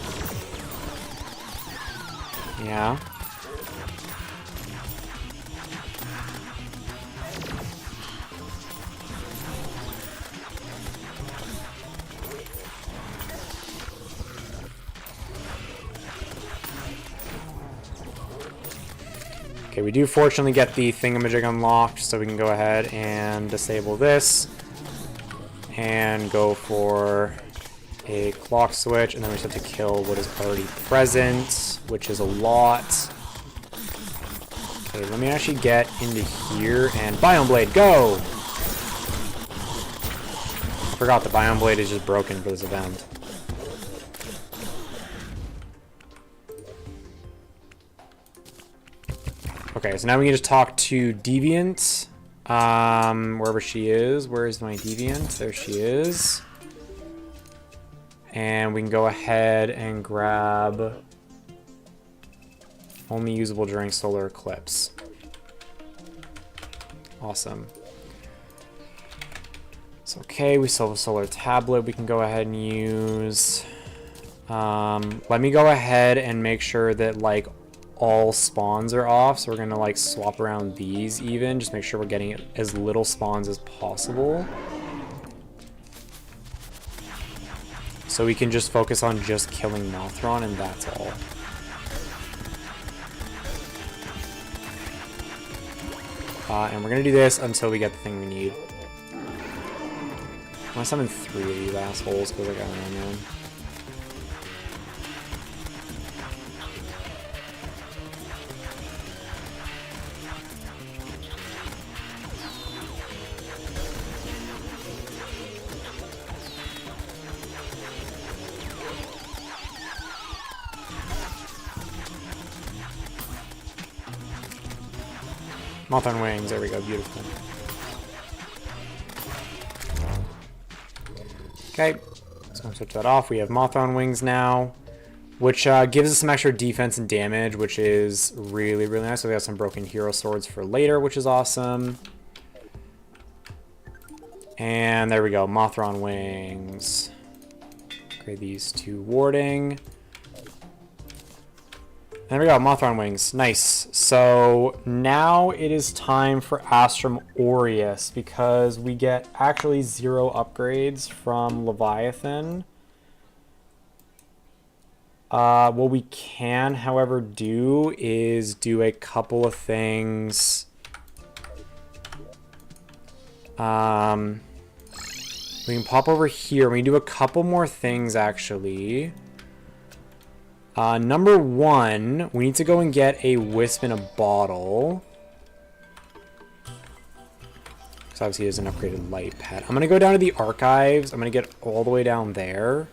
Yeah. Okay, we do fortunately get the thingamajig unlocked, so we can go ahead and disable this and go for a clock switch, and then we just have to kill what is already present, which is a lot. Okay, let me actually get into here and Biome Blade, go! I forgot the Biome Blade is just broken for this event. Okay, so now we can just talk to Deviant, wherever she is. Where is my Deviant? There she is. And we can go ahead and grab only usable during solar eclipse. Awesome. So, okay, we still have a solar tablet we can go ahead and use. Let me go ahead and make sure that, like, all spawns are off, so we're gonna like swap around these even, just make sure we're getting as little spawns as possible. So we can just focus on just killing Mothron and that's all. And we're going to do this until we get the thing we need. I'm going to summon 3 of these assholes because, like, I don't know, man. Moth on wings, there we go, beautiful. Okay, so I'm gonna switch that off. We have Moth on wings now, which gives us some extra defense and damage, which is really, really nice. So we have some broken hero swords for later, which is awesome. And there we go, Moth on wings. Okay, these 2 warding. There we go, Mothron wings. Nice. So now it is time for Astrum Aureus because we get actually 0 upgrades from Leviathan. What we can, however, do is do a couple of things. We can pop over here. We can do a couple more things, actually. Number 1, we need to go and get a wisp in a bottle. Because obviously there's an upgraded light pad. I'm going to go down to the archives. I'm going to get all the way down there.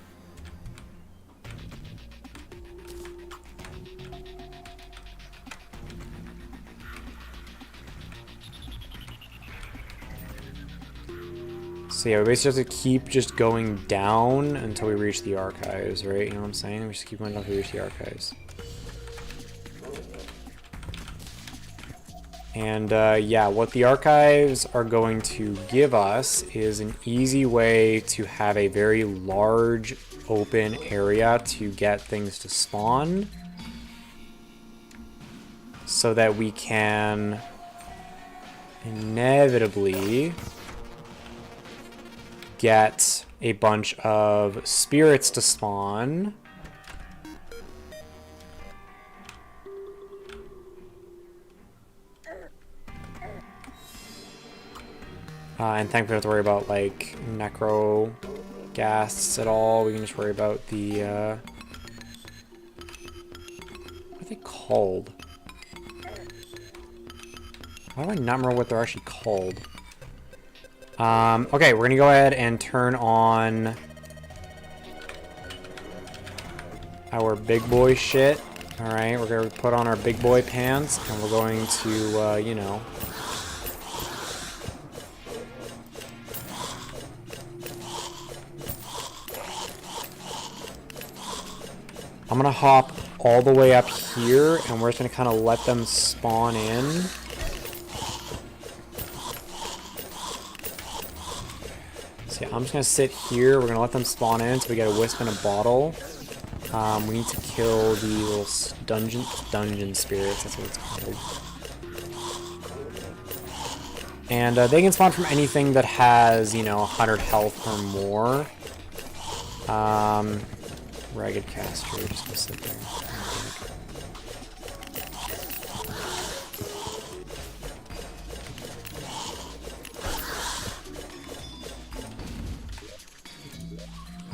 So yeah, we basically have to keep just going down until we reach the archives, right? You know what I'm saying? We just keep going down until we reach the archives. And yeah, what the archives are going to give us is an easy way to have a very large open area to get things to spawn. So that we can inevitably get a bunch of spirits to spawn. And thankfully we don't have to worry about like necro ghasts at all. We can just worry about the what are they called? Why do I not remember what they're actually called? Okay, we're gonna go ahead and turn on our big boy shit. Alright, we're gonna put on our big boy pants and we're going to, you know. I'm gonna hop all the way up here and we're just gonna kind of let them spawn in. I'm just going to sit here. We're going to let them spawn in so we get a wisp in a bottle. We need to kill the little dungeon spirits. That's what it's called. And they can spawn from anything that has, you know, 100 health or more. Ragged caster, just going to sit there.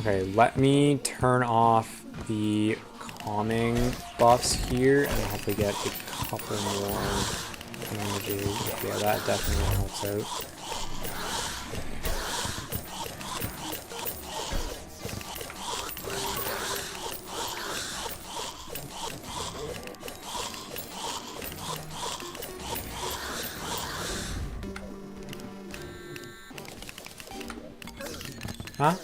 Okay, let me turn off the calming buffs here and hopefully get a couple more damages. Yeah, that definitely helps out. Huh?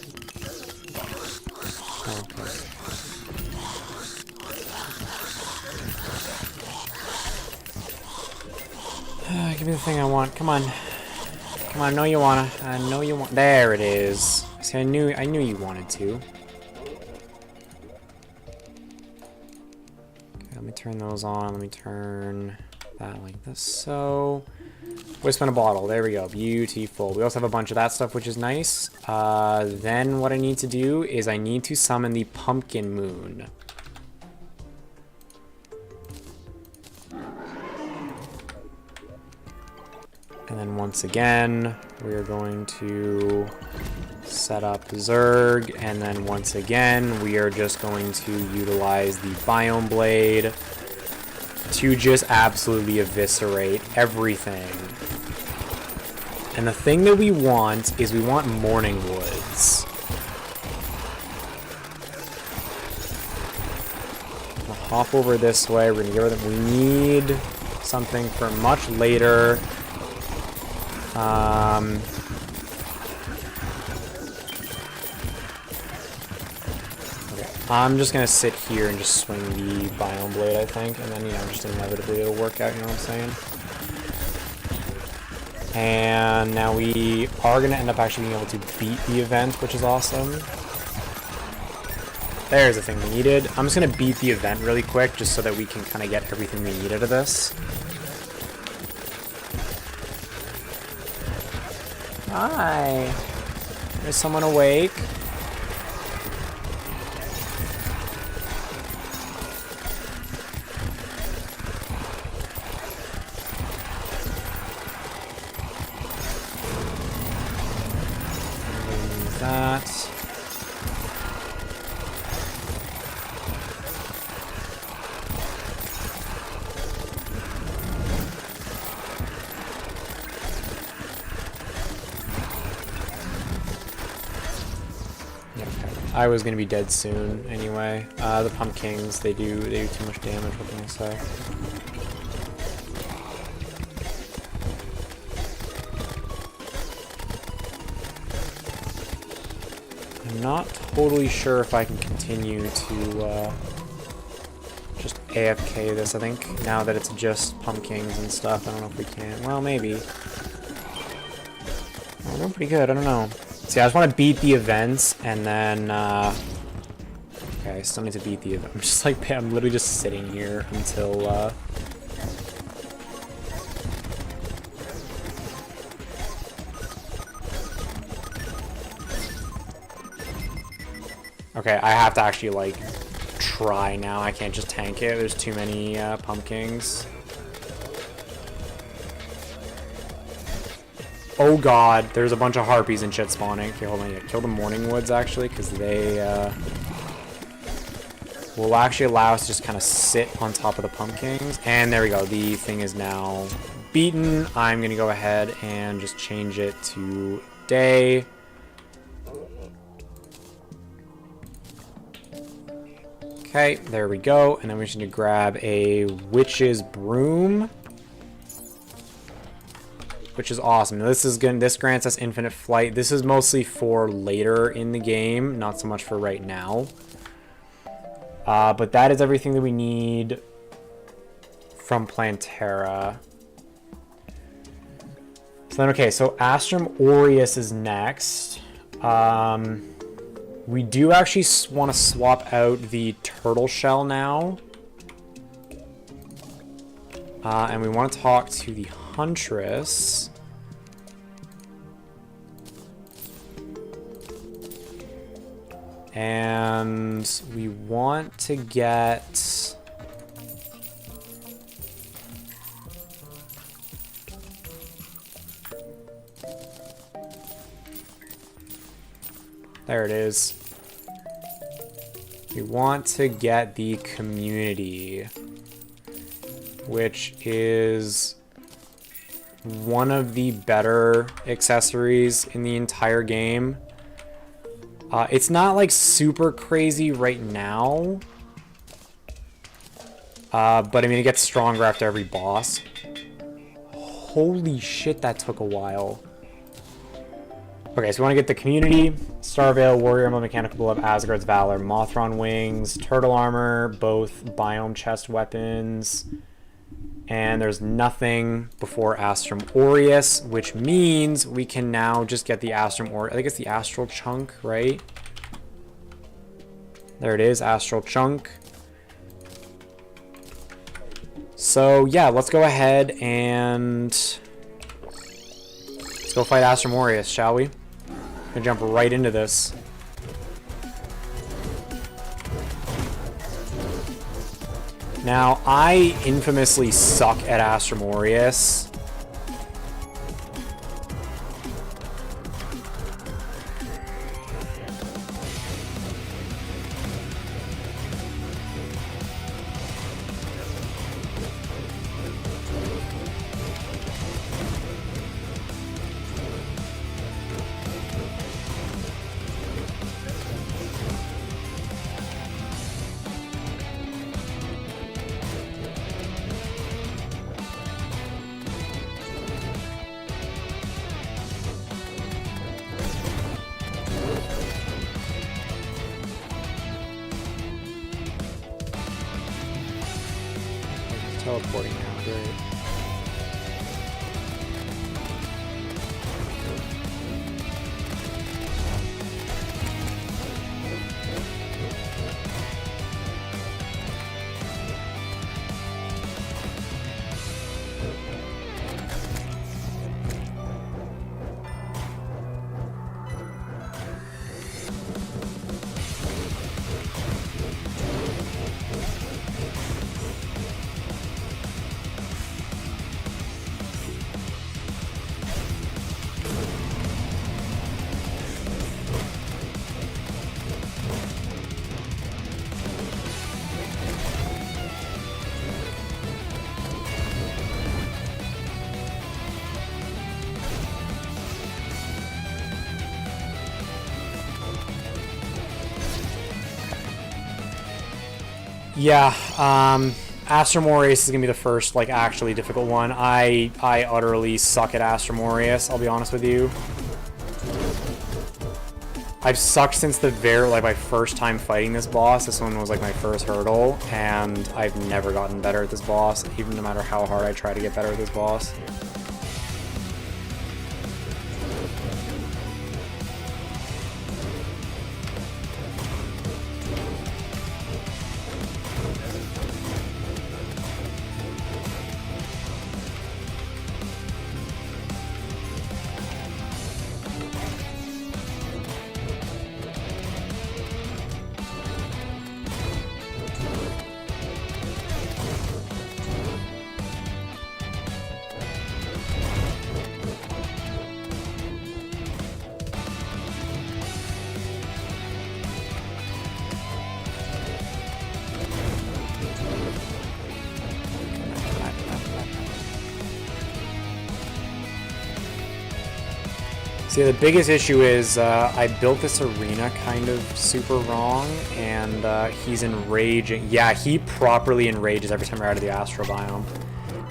Give me the thing I want. Come on. Come on, I know you wanna. I know you want. There it is. See, I knew you wanted to. Okay, let me turn those on. Let me turn that like this. So, wisp in a bottle. There we go. Beautiful. We also have a bunch of that stuff, which is nice. Then what I need to do is I need to summon the pumpkin moon. then once again, we are going to set up Zerg, and then once again, we are just going to utilize the Biome Blade to just absolutely eviscerate everything. And the thing that we want is we want Morning Woods. We'll hop over this way. We're gonna go with them. We need something for much later. Okay, I'm just gonna sit here and just swing the Biome Blade, I think, and then, you know, just inevitably it'll work out, you know what I'm saying? And now we are gonna end up actually being able to beat the event, which is awesome. There's the thing we needed. I'm just gonna beat the event really quick, just so that we can kind of get everything we need out of this. Hi. Is someone awake? That. I was gonna be dead soon anyway. The pumpkins, they do too much damage. What can I say? I'm not totally sure if I can continue to just AFK this. I think now that it's just pumpkins and stuff, I don't know if we can. Well, maybe. We're doing pretty good. I don't know. See, I just want to beat the events, and then, okay, I still need to beat the event. I'm just like, I'm literally just sitting here until, okay, I have to actually, like, try now. I can't just tank it. There's too many, pumpkins. Oh god, there's a bunch of harpies and shit spawning. Okay, hold on, yeah, kill the Morning Woods actually, because they will actually allow us to just kind of sit on top of the pumpkins. And there we go, the thing is now beaten. I'm gonna go ahead and just change it to day. Okay, there we go. And then we just need to grab a Witch's Broom, which is awesome. Now this grants us infinite flight. This is mostly for later in the game, not so much for right now. But that is everything that we need from Plantera. So then, okay, so Astrum Aureus is next. We do actually want to swap out the turtle shell now. And we want to talk to the Huntress. And we want to get... There it is. We want to get the community, which is one of the better accessories in the entire game. It's not like super crazy right now, but I mean it gets stronger after every boss. Holy shit, that took a while. Okay, so we want to get the community, Starveil, Warrior Emblem, Mechanical Bull of Asgard's Valor, Mothron Wings, Turtle Armor, both Biome Chest Weapons, and there's nothing before Astrum Aureus, which means we can now just get the Astrum Aureus. I think it's the Astral Chunk, right? There it is, Astral Chunk. So yeah, let's go ahead and let's go fight Astrum Aureus, shall we? I'm gonna jump right into this. Now, I infamously suck at Astrum Aureus. teleporting now, great. Yeah, Astromorius is gonna be the first, like, actually difficult one. I utterly suck at Astromorius, I'll be honest with you. I've sucked since the my first time fighting this boss. This one was, like, my first hurdle, and I've never gotten better at this boss, even no matter how hard I try to get better at this boss. See, the biggest issue is I built this arena kind of super wrong, and he's enraging. Yeah, he properly enrages every time we're out of the Astro Biome.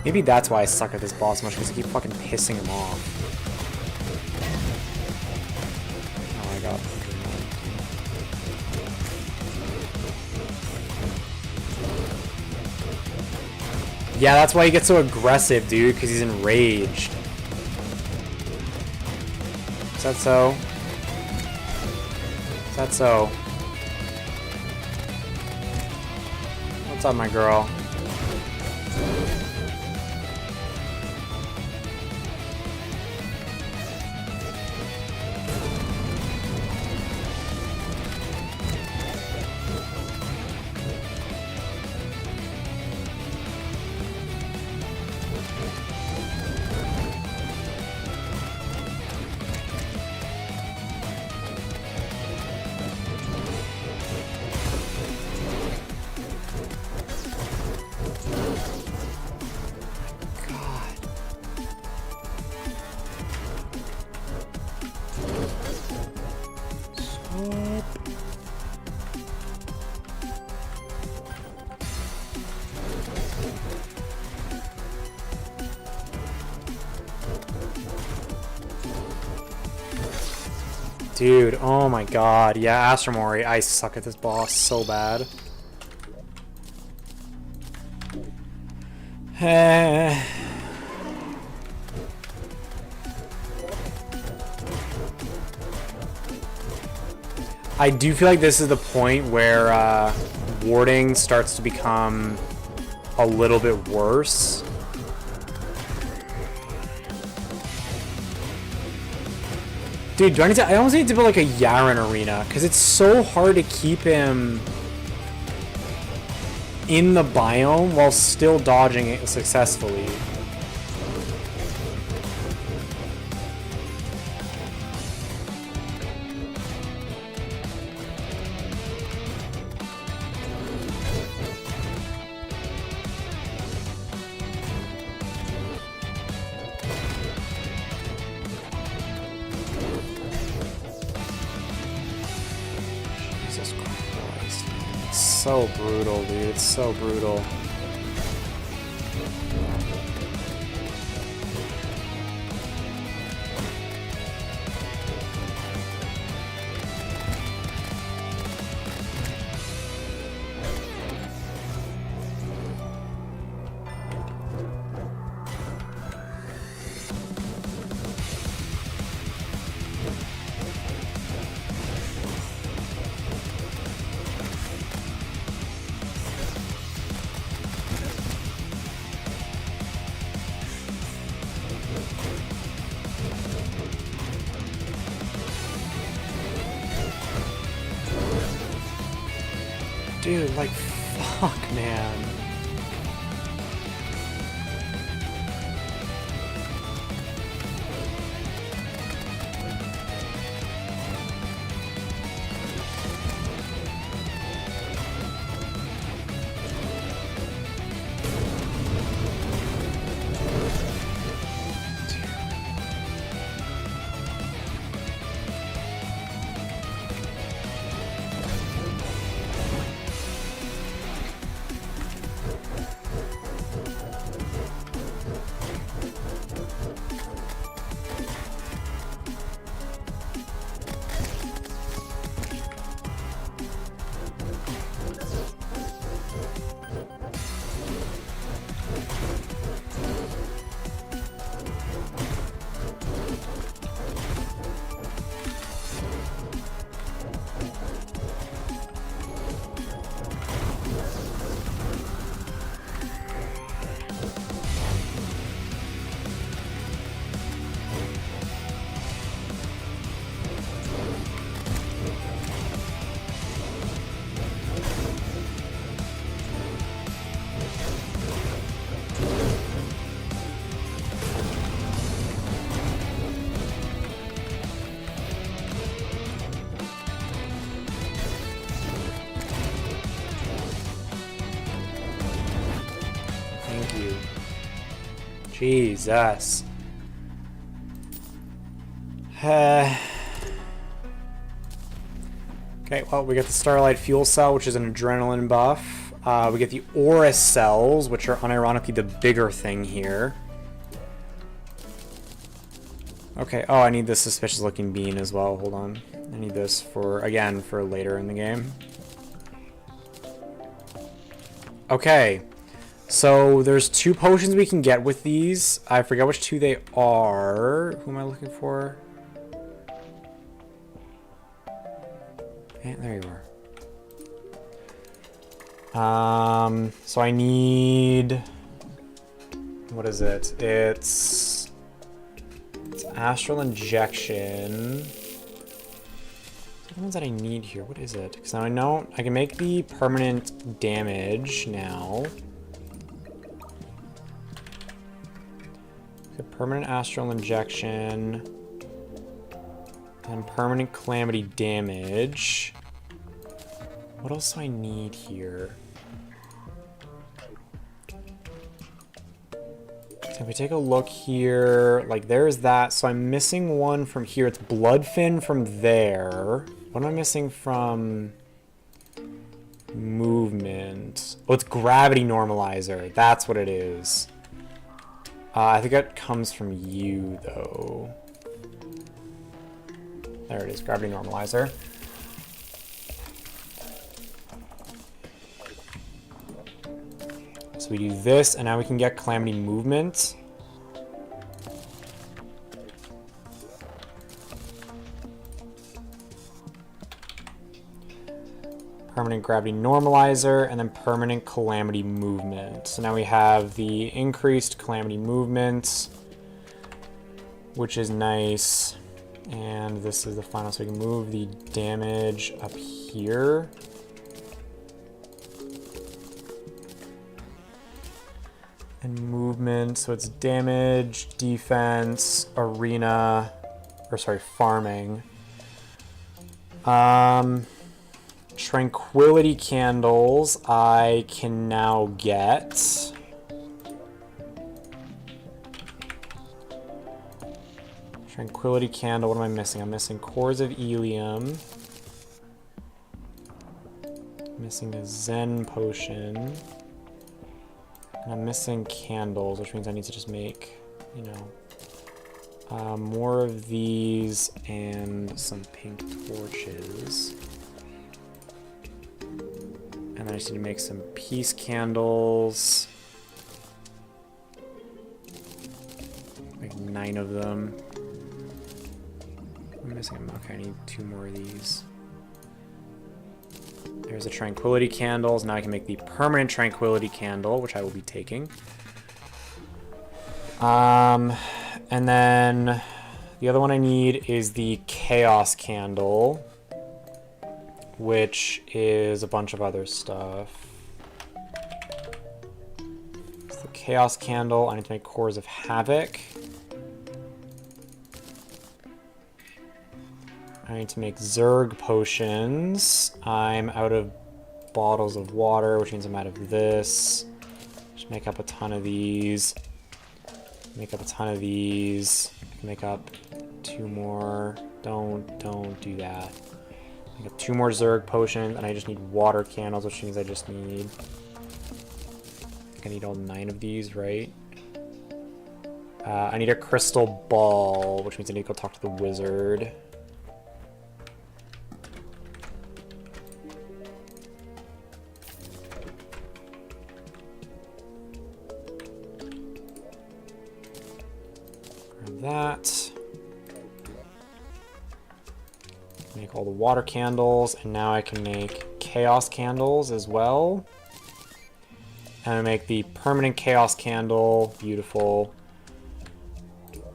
Maybe that's why I suck at this boss so much, because I keep fucking pissing him off. Oh my god. Yeah, that's why he gets so aggressive, dude, because he's enraged. Is that so? Is that so? What's up, my girl? Dude, oh my god. Yeah, Astromori, I suck at this boss so bad. I do feel like this is the point where warding starts to become a little bit worse. Dude, do I need to? I almost need to build like a Yaren arena, because it's so hard to keep him in the biome while still dodging it successfully. So brutal, dude. It's so brutal. Dude, like, fuck, man. Thank you. Jesus. Okay, well, we get the Starlight Fuel Cell, which is an adrenaline buff. We get the Aura Cells, which are unironically the bigger thing here. Okay, oh, I need this suspicious looking bean as well. Hold on. I need this for, again, for later in the game. Okay. So there's 2 potions we can get with these. I forget which 2 they are. Who am I looking for? Okay, there you are. So I need... What is it? It's Astral Injection. The ones that I need here, what is it? Because now I know I can make the permanent damage now. Okay, permanent Astral Injection. And permanent Calamity damage. What else do I need here? So if we take a look here, like there's that. So I'm missing one from here. It's Bloodfin from there. What am I missing from movement? Oh, it's Gravity Normalizer. That's what it is. I think that comes from you, though. There it is, Gravity Normalizer. So we do this, and now we can get Calamity Movement. Permanent Gravity Normalizer, and then Permanent Calamity Movement. So now we have the increased Calamity Movement, which is nice. And this is the final, so we can move the damage up here. And movement, so it's damage, defense, arena, or sorry, farming. Tranquility Candles I can now get. Tranquility Candle, what am I missing? I'm missing Cores of Elium. Missing a Zen Potion. And I'm missing candles, which means I need to just make, you know, more of these and some pink torches. And then I just need to make some peace candles. Like 9 of them. I'm missing them. Okay, I need 2 more of these. There's the Tranquility Candles. Now I can make the permanent Tranquility Candle, which I will be taking. And then the other one I need is the Chaos Candle, which is a bunch of other stuff. It's the Chaos Candle. I need to make Cores of Havoc. I need to make Zerg potions. I'm out of bottles of water, which means I'm out of this. Just make up a ton of these. Make up a ton of these. Make up 2 more. Don't do that. Make up 2 more Zerg potions, and I just need water candles, which means I just need... I need all 9 of these, right? I need a crystal ball, which means I need to go talk to the wizard. Grab that. Make all the water candles, and now I can make chaos candles as well. And I make the permanent chaos candle, beautiful.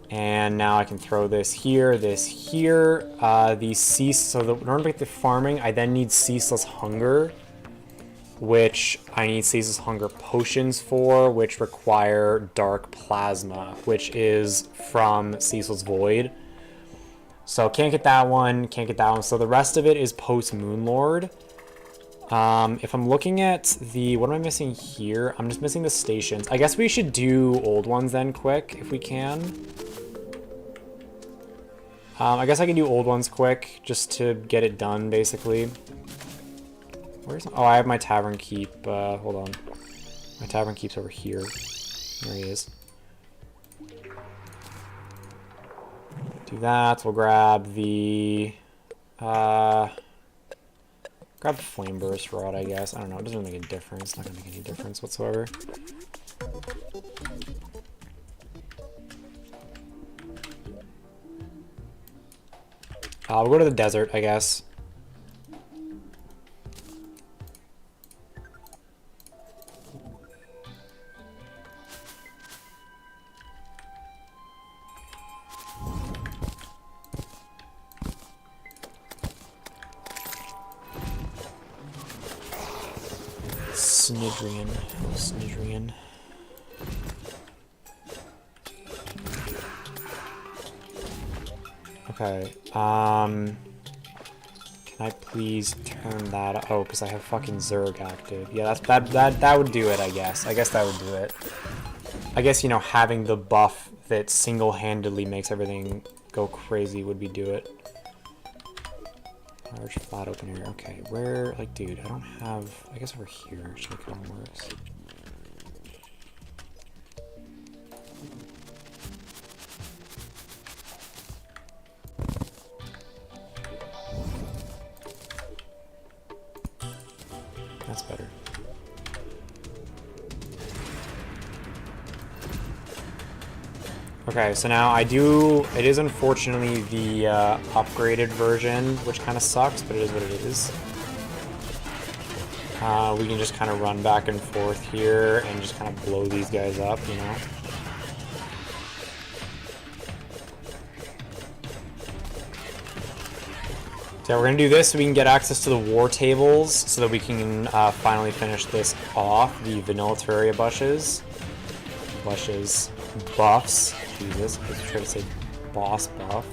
And now I can throw this here, these cease. So in order to make the farming, I then need ceaseless hunger, which I need ceaseless hunger potions for, which require dark plasma, which is from Ceaseless Void. So can't get that one, can't get that one. So the rest of it is post Moonlord. If I'm looking at the, what am I missing here? I'm just missing the stations. I guess we should do old ones then quick, if we can. I guess I can do old ones quick, just to get it done, basically. Where's, oh, I have my Tavern Keep, hold on. My Tavern Keep's over here. There he is. Do that, we'll grab the, grab the Flame Burst Rod, I guess. I don't know, it doesn't make a difference. It's not gonna make any difference whatsoever. We'll go to the desert, I guess. Snidrian. Okay, can I please turn that, oh, because I have fucking Zerg active. Yeah, that would do it, I guess. I guess that would do it. I guess, you know, having the buff that single-handedly makes everything go crazy would be do it. Large flat open area. Okay, where, like, dude, I don't have, I guess over here actually kind of works. That's better. Okay, so now it is unfortunately the upgraded version, which kind of sucks, but it is what it is. We can just kind of run back and forth here and just kind of blow these guys up, you know? So we're going to do this so we can get access to the war tables so that we can finally finish this off, the Vanilla Terraria buffs. Jesus, I was trying to say boss buff.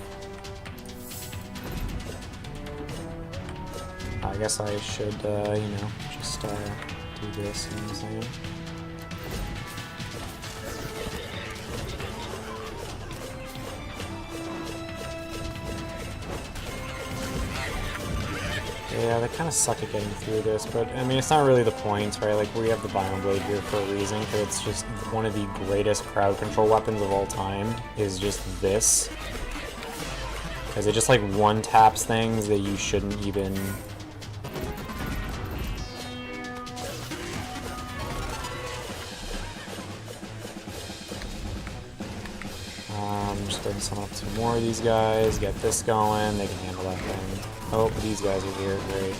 I guess I should, you know, just do this, you know what I'm saying? Yeah, they kind of suck at getting through this, but I mean, it's not really the point, right? Like, we have the Biome Blade here for a reason, because it's just one of the greatest crowd control weapons of all time, is just this. Because it just, like, one-taps things that you shouldn't even... just bring some up to more of these guys, get this going, they can handle that thing. Oh, these guys are here, great.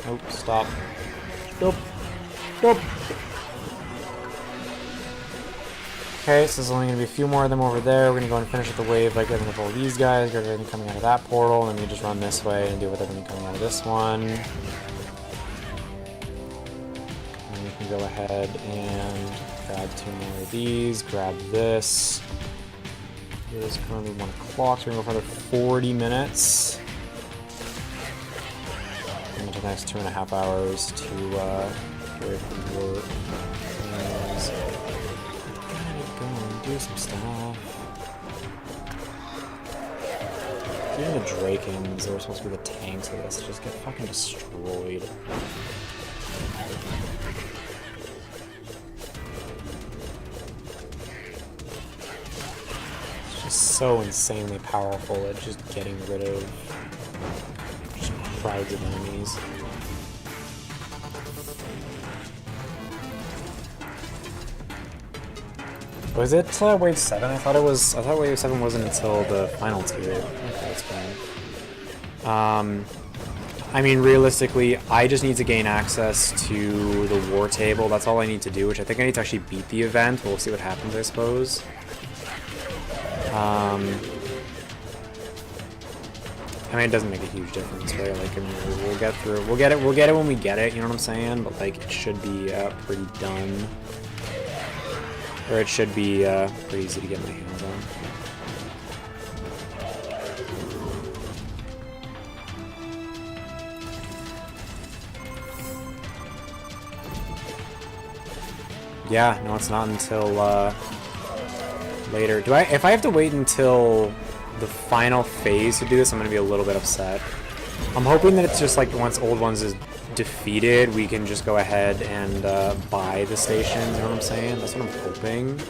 Oh, stop. Stop. Stop. Okay, so there's only going to be a few more of them over there. We're going to go and finish with the wave by getting up all these guys, get everything coming out of that portal, and then we just run this way and deal with everything coming out of this one. And we can go ahead and grab 2 more of these, grab this. It is currently 1 o'clock, so we're going to go for another 40 minutes. And the next 2.5 hours to get ready for work. Go and do some stuff. Even the Drakens, they were supposed to be the tanks of this, just get fucking destroyed. It's just so insanely powerful at just getting rid of just crowds of enemies. Was it wave 7? I thought wave 7 wasn't until the final tier. Okay, that's fine. I mean, realistically, I just need to gain access to the war table. That's all I need to do, which I think I need to actually beat the event. We'll see what happens, I suppose. I mean, it doesn't make a huge difference, right? Like, I mean, we'll get through it. We'll get it when we get it, you know what I'm saying? But, like, it should be pretty done. Or it should be pretty easy to get my hands on. Yeah, no, it's not until later. If I have to wait until the final phase to do this, I'm gonna be a little bit upset. I'm hoping that it's just like once Old Ones is defeated, we can just go ahead and buy the stations, you know what I'm saying? That's what I'm hoping.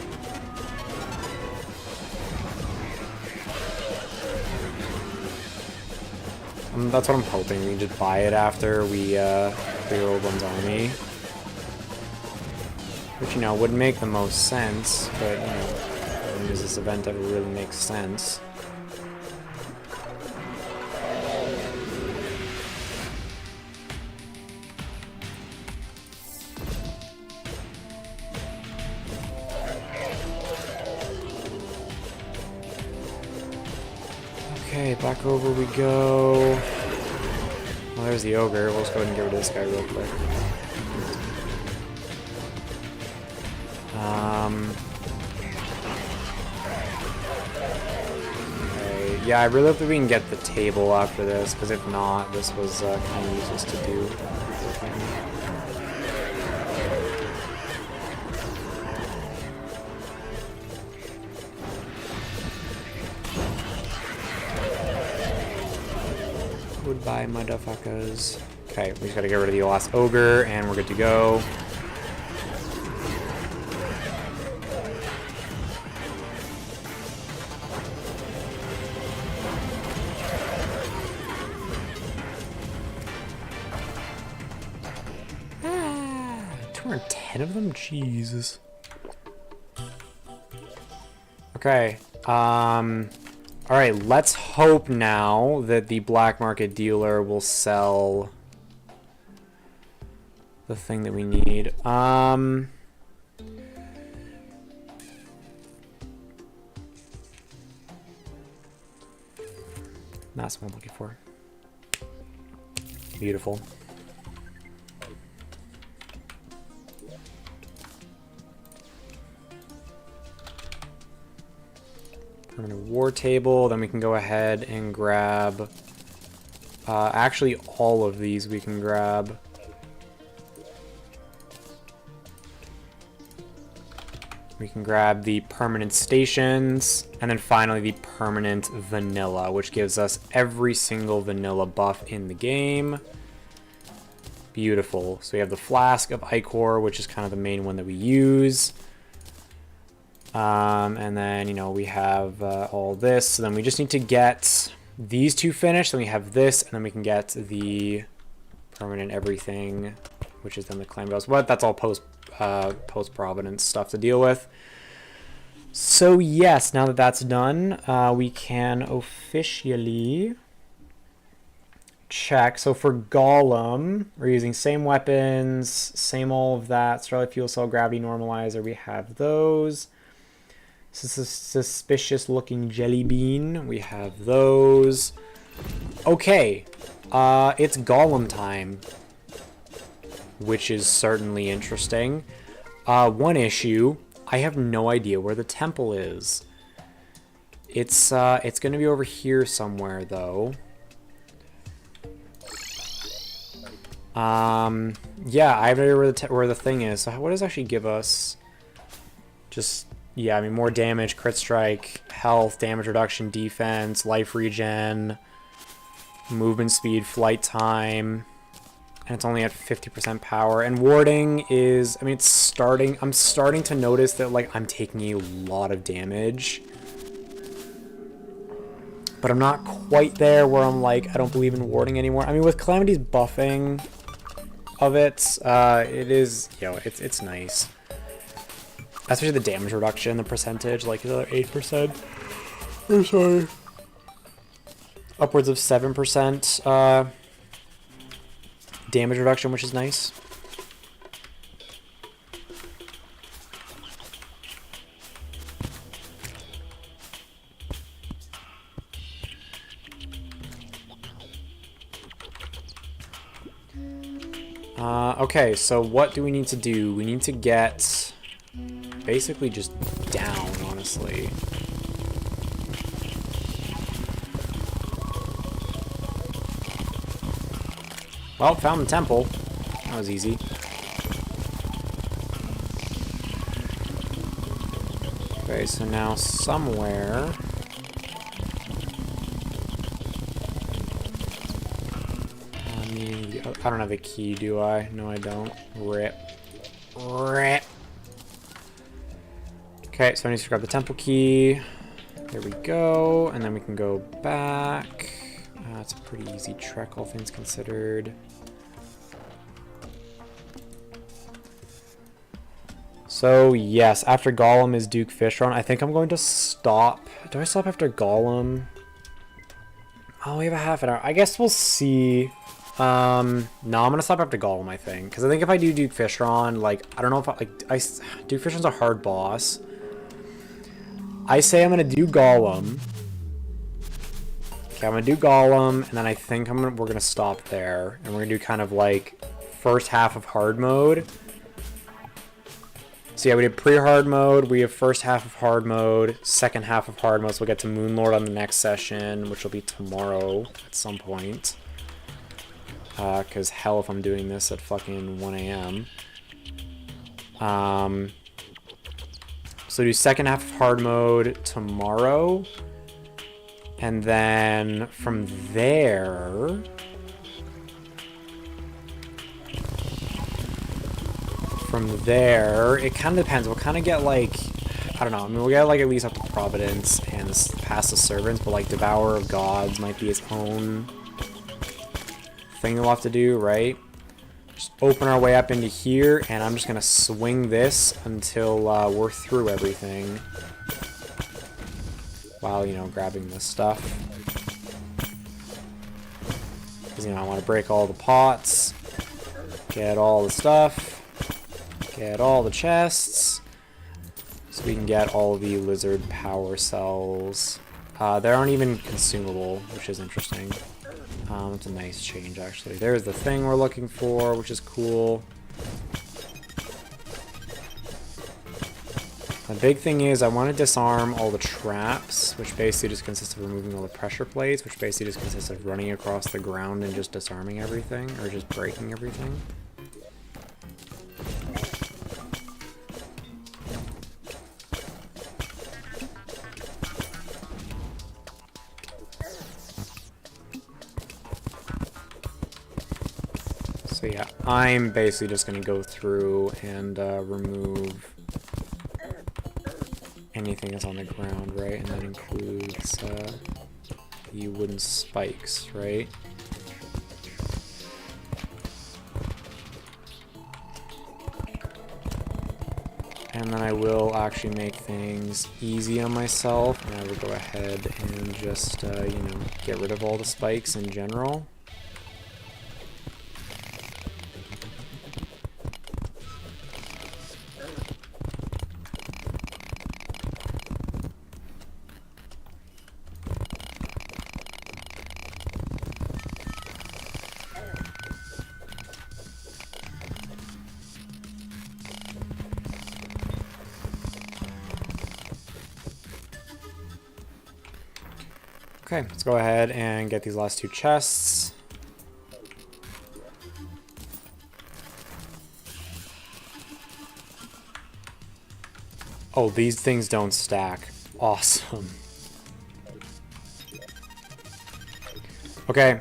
That's what I'm hoping. We can just buy it after we clear Old One's army. Which, you know, would make the most sense, but, you know, when does this event ever really make sense? Okay, back over we go. Well, there's the ogre. We'll just go ahead and get rid of this guy real quick. Okay, yeah, I really hope that we can get the table after this, because if not, this was kind of useless to do. Goodbye, motherfuckers. Okay, we just gotta get rid of the last ogre, and we're good to go. Ah, 210 of them? Jesus. Okay, alright, let's hope now that the black market dealer will sell the thing that we need. That's what I'm looking for. Beautiful. Permanent war table, then we can go ahead and grab, actually all of these we can grab. We can grab the permanent stations, and then finally the permanent vanilla, which gives us every single vanilla buff in the game. Beautiful. So we have the Flask of Ichor, which is kind of the main one that we use. And then, you know, we have all this. So then we just need to get these two finished. Then we have this, and then we can get the permanent everything, which is then the clan bells. But that's all post-providence stuff to deal with. So yes, now that that's done, we can officially check. So for Golem, we're using same weapons, same all of that. Starlight Fuel Cell, Gravity Normalizer, we have those. Suspicious looking jelly bean. We have those. Okay. It's Golem time, which is certainly interesting. One issue, I have no idea where the temple is. It's going to be over here somewhere, though. Yeah, I have no idea where the thing is. So what does it actually give us? Just, yeah, I mean, more damage, crit strike, health, damage reduction, defense, life regen, movement speed, flight time. And it's only at 50% power. And warding is, I mean, it's starting, I'm starting to notice that, like, I'm taking a lot of damage. But I'm not quite there where I'm like, I don't believe in warding anymore. I mean, with Calamity's buffing of it, it is, you know, it's nice. Especially the damage reduction, the percentage, like another 8%. Oh, sorry. Upwards of 7%, damage reduction, which is nice. Okay, so what do we need to do? We need to get basically just down, honestly. Well, found the temple. That was easy. Okay, so now somewhere... I don't have the key, do I? No, I don't. Rip. Rip. Okay, so I need to grab the temple key. There we go. And then we can go back. It's a pretty easy trek, all things considered. So, yes, after Golem is Duke Fishron. I think I'm going to stop. Do I stop after Golem? Oh, we have a half an hour. I guess we'll see. No, I'm gonna stop after Golem, I think. Because I think if I do Duke Fishron, like, I don't know if Duke Fishron's a hard boss. I say I'm gonna do Golem. Okay, I'm gonna do Golem, and then I think we're gonna stop there. And we're gonna do kind of like first half of hard mode. So yeah, we did pre-hard mode, we have first half of hard mode, second half of hard mode, so we'll get to Moonlord on the next session, which will be tomorrow at some point. Because hell if I'm doing this at fucking 1 a.m. So do second half of hard mode tomorrow. And then from there... it kind of depends. We'll kind of get like... I don't know. I mean, we'll get like at least up to Providence and past the Servants, but like Devourer of Gods might be its own... thing we'll have to do, right? Just open our way up into here, and I'm just gonna swing this until we're through everything. While, you know, grabbing this stuff. Because, you know, I want to break all the pots, get all the stuff, get all the chests, so we can get all the lizard power cells. They aren't even consumable, which is interesting. It's a nice change, actually. There's the thing we're looking for, which is cool. The big thing is I want to disarm all the traps, which basically just consists of removing all the pressure plates, which basically just consists of running across the ground and just disarming everything, or just breaking everything. So yeah, I'm basically just going to go through and remove anything that's on the ground, right? And that includes the wooden spikes, right? And then I will actually make things easy on myself, and I will go ahead and just, you know, get rid of all the spikes in general. Okay, let's go ahead and get these last 2 chests. Oh, these things don't stack. Awesome. Okay,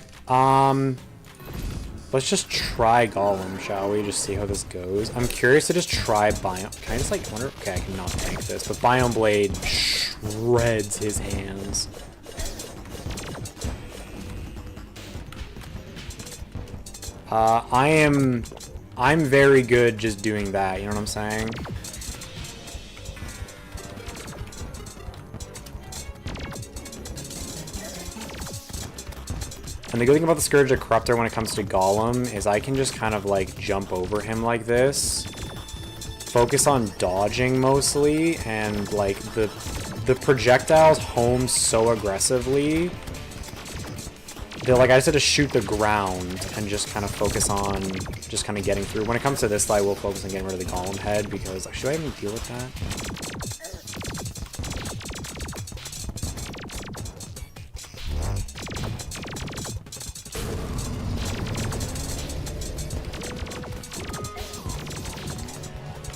let's just try Golem, shall we? Just see how this goes. I'm curious to just try Biome. Can I just, like, wonder? Okay, I cannot tank this, but Biome Blade shreds his hands. I'm very good just doing that, you know what I'm saying? And the good thing about the Scourge of Corruptor when it comes to Golem is I can just kind of like jump over him like this, focus on dodging mostly, and like the projectiles home so aggressively. They're like, I just had to shoot the ground and just kind of focus on just kind of getting through. When it comes to this, I will focus on getting rid of the Golem head because should I even deal with that?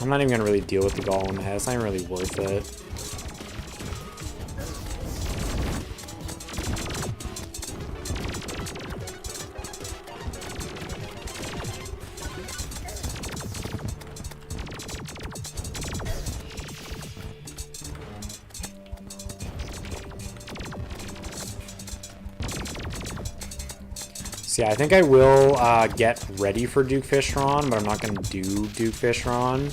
I'm not even going to really deal with the Golem head. It's not even really worth it. So yeah, I think I will get ready for Duke Fishron, but I'm not going to do Duke Fishron.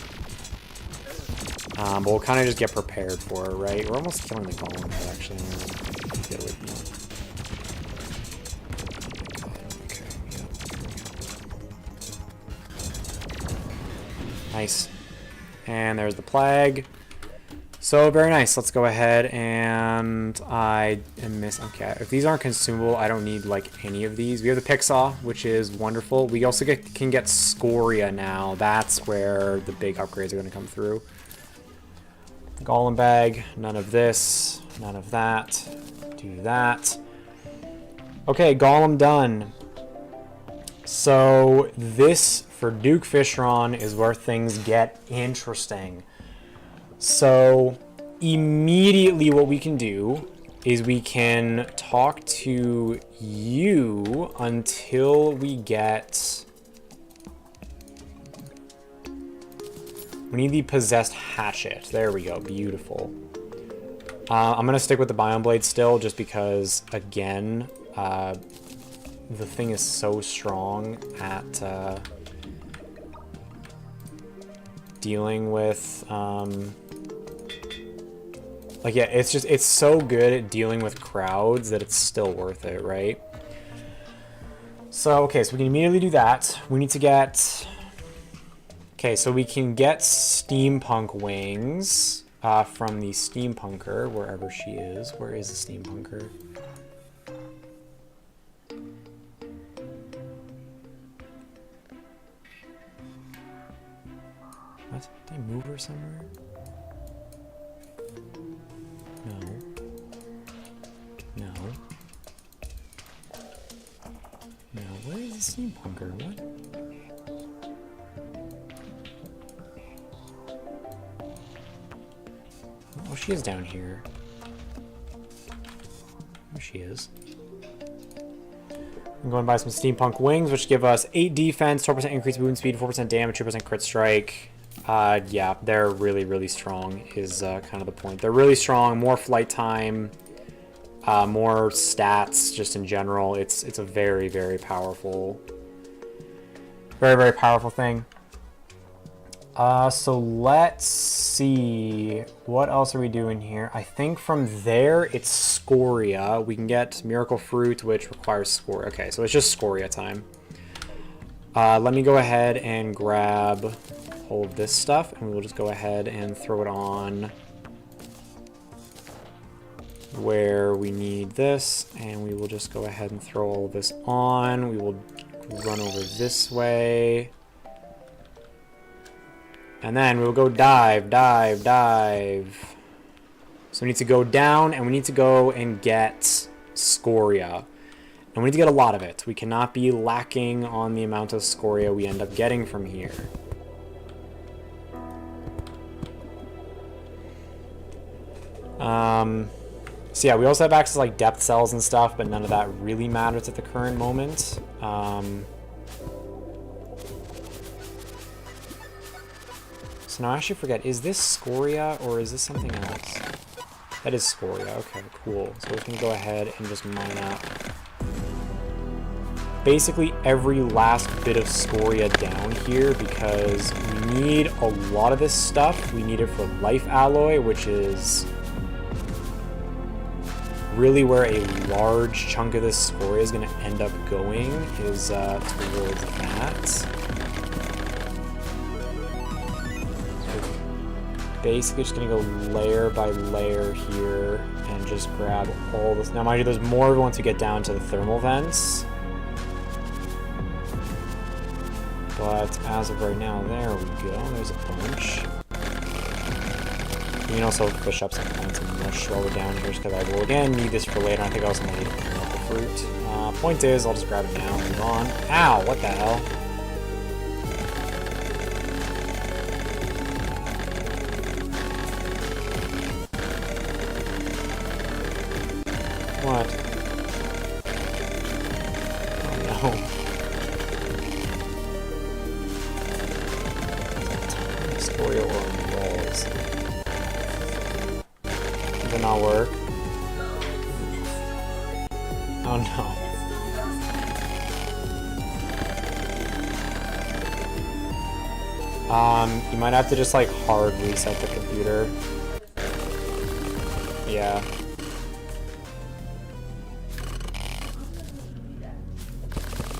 But we'll kind of just get prepared for it, right? We're almost killing the Golem head, actually. Get away from that. Okay, yeah. Nice. And there's the Plague. So, very nice. Let's go ahead and I am missing. Okay, if these aren't consumable, I don't need, like, any of these. We have the Pixaw, which is wonderful. We also can get Scoria now. That's where the big upgrades are going to come through. Golem bag, none of this, none of that, do that. Okay, Golem done. So this, for Duke Fishron, is where things get interesting. So immediately what we can do is we can talk to you until we get... We need the Possessed Hatchet. There we go. Beautiful. I'm going to stick with the Biome Blade still, just because, again, the thing is so strong at dealing with... like, yeah, it's so good at dealing with crowds that it's still worth it, right? So, okay, so we can immediately do that. We need to get... Okay, so we can get Steampunk Wings from the Steampunker, wherever she is. Where is the Steampunker? What? Did I move her somewhere? No. No. No, where is the Steampunker? What? Oh, she is down here. There she is. I'm going to buy some Steampunk Wings, which give us 8 defense, 12% increased movement speed, 4% damage, 2% crit strike. Yeah, they're really, really strong is kind of the point. They're really strong, more flight time, more stats just in general. It's a very, very powerful thing. So let's see, what else are we doing here? I think from there it's Scoria. We can get Miracle Fruit, which requires Scoria. Okay, so it's just Scoria time. Let me go ahead and grab all of this stuff, and we'll just go ahead and throw it on where we need this, and we will just go ahead and throw all of this on. We will run over this way. And then we'll go dive, dive. So we need to go down, and we need to go and get scoria. And we need to get a lot of it. We cannot be lacking on the amount of scoria we end up getting from here. So yeah, we also have access to like depth cells and stuff, but none of that really matters at the current moment. So now I actually forget, is this scoria or is this something else? That is scoria, okay, cool. So we can go ahead and just mine up basically every last bit of scoria down here because we need a lot of this stuff. We need it for life alloy, which is really where a large chunk of this scoria is going to end up going, is towards that. So basically just going to go layer by layer here and just grab all this. Now mind you, there's more once you get down to the thermal vents. But as of right now, there we go. There's a bunch. You can also fish up some plants and mush while we're down here, just because I will again need this for later. I think I also might need a pineapple fruit. Point is, I'll just grab it now and move on. Ow! What the hell? What? Oh no. Scoria ore on the walls. Did it not work? Oh no. You might have to just like hard reset the computer. Yeah.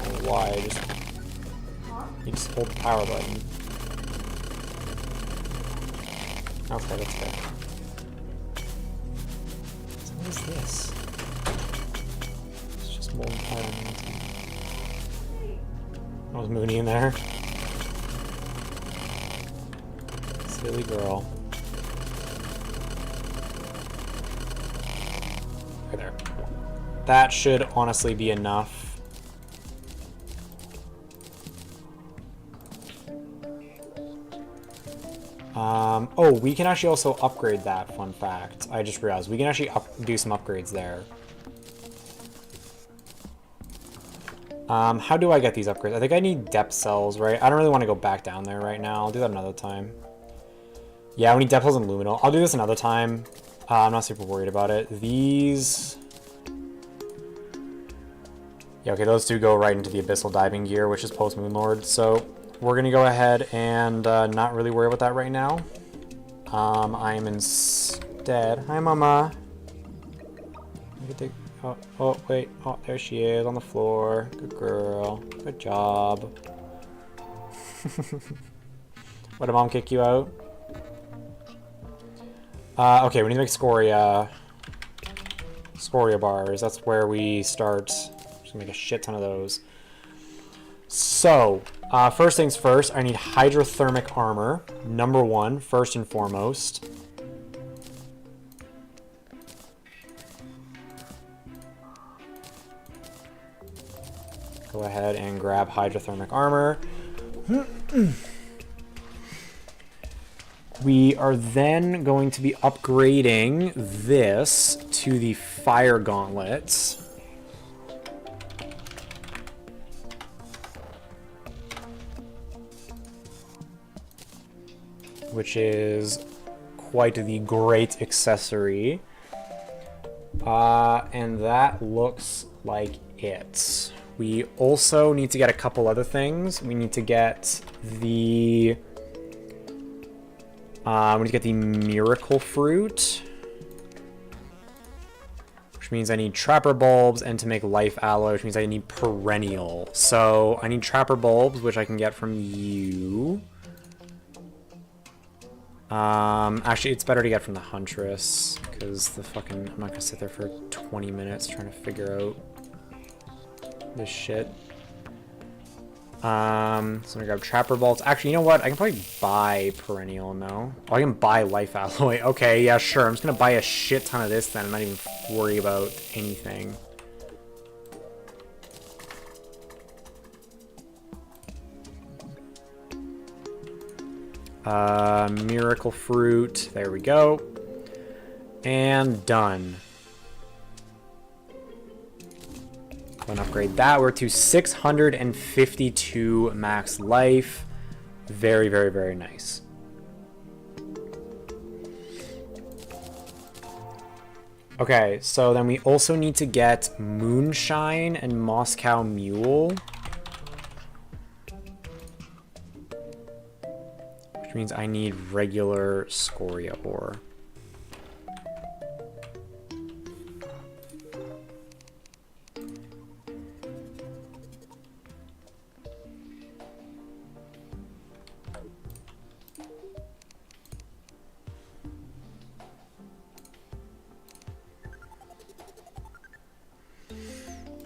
Oh, why? You just hold the power button. Okay, that's good. So what is this? It's just molten iron. Oh, was Mooney in there? Silly girl. Right there. That should honestly be enough. Oh, we can actually also upgrade that, fun fact. I just realized. We can actually do some upgrades there. How do I get these upgrades? I think I need depth cells, right? I don't really want to go back down there right now. I'll do that another time. Yeah, we need depth cells and luminol. I'll do this another time. I'm not super worried about it. These... Yeah, okay, those two go right into the abyssal diving gear, which is post-Moonlord. So we're going to go ahead and not really worry about that right now. I am instead... Hi, Mama. Oh, wait. Oh, there she is on the floor. Good girl. Good job. What, did Mom kick you out? Okay, we need to make scoria bars. That's where we start. Just gonna make a shit ton of those. So, first things first, I need hydrothermic armor. Number one, first and foremost. Go ahead and grab hydrothermic armor. We are then going to be upgrading this to the fire gauntlets. Which is quite the great accessory. And that looks like it. We also need to get a couple other things. We need to get the... we need to get the miracle fruit. Which means I need trapper bulbs, and to make life alloy, which means I need perennial. So I need trapper bulbs, which I can get from you. Actually, it's better to get from the huntress, because the fucking... I'm not gonna sit there for 20 minutes trying to figure out this shit. So I'm gonna grab trapper bolts. Actually, you know what? I can probably buy perennial, no? Oh, I can buy life alloy. Okay, yeah, sure. I'm just gonna buy a shit ton of this then and not even worry about anything. Miracle Fruit. There we go. And done. Go and upgrade that. We're to 652 max life. Very, very, very nice. Okay, so then we also need to get Moonshine and Moscow Mule. Which means I need regular Scoria ore.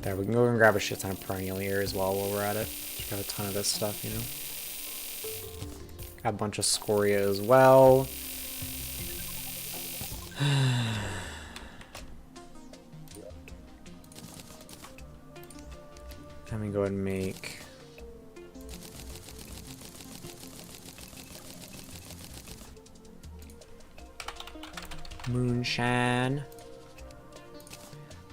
There, we can go and grab a shit ton of perennial here as well while we're at it. Just got a ton of this stuff, you know. Got a bunch of Scoria as well. Let me go ahead and make... Moonshine.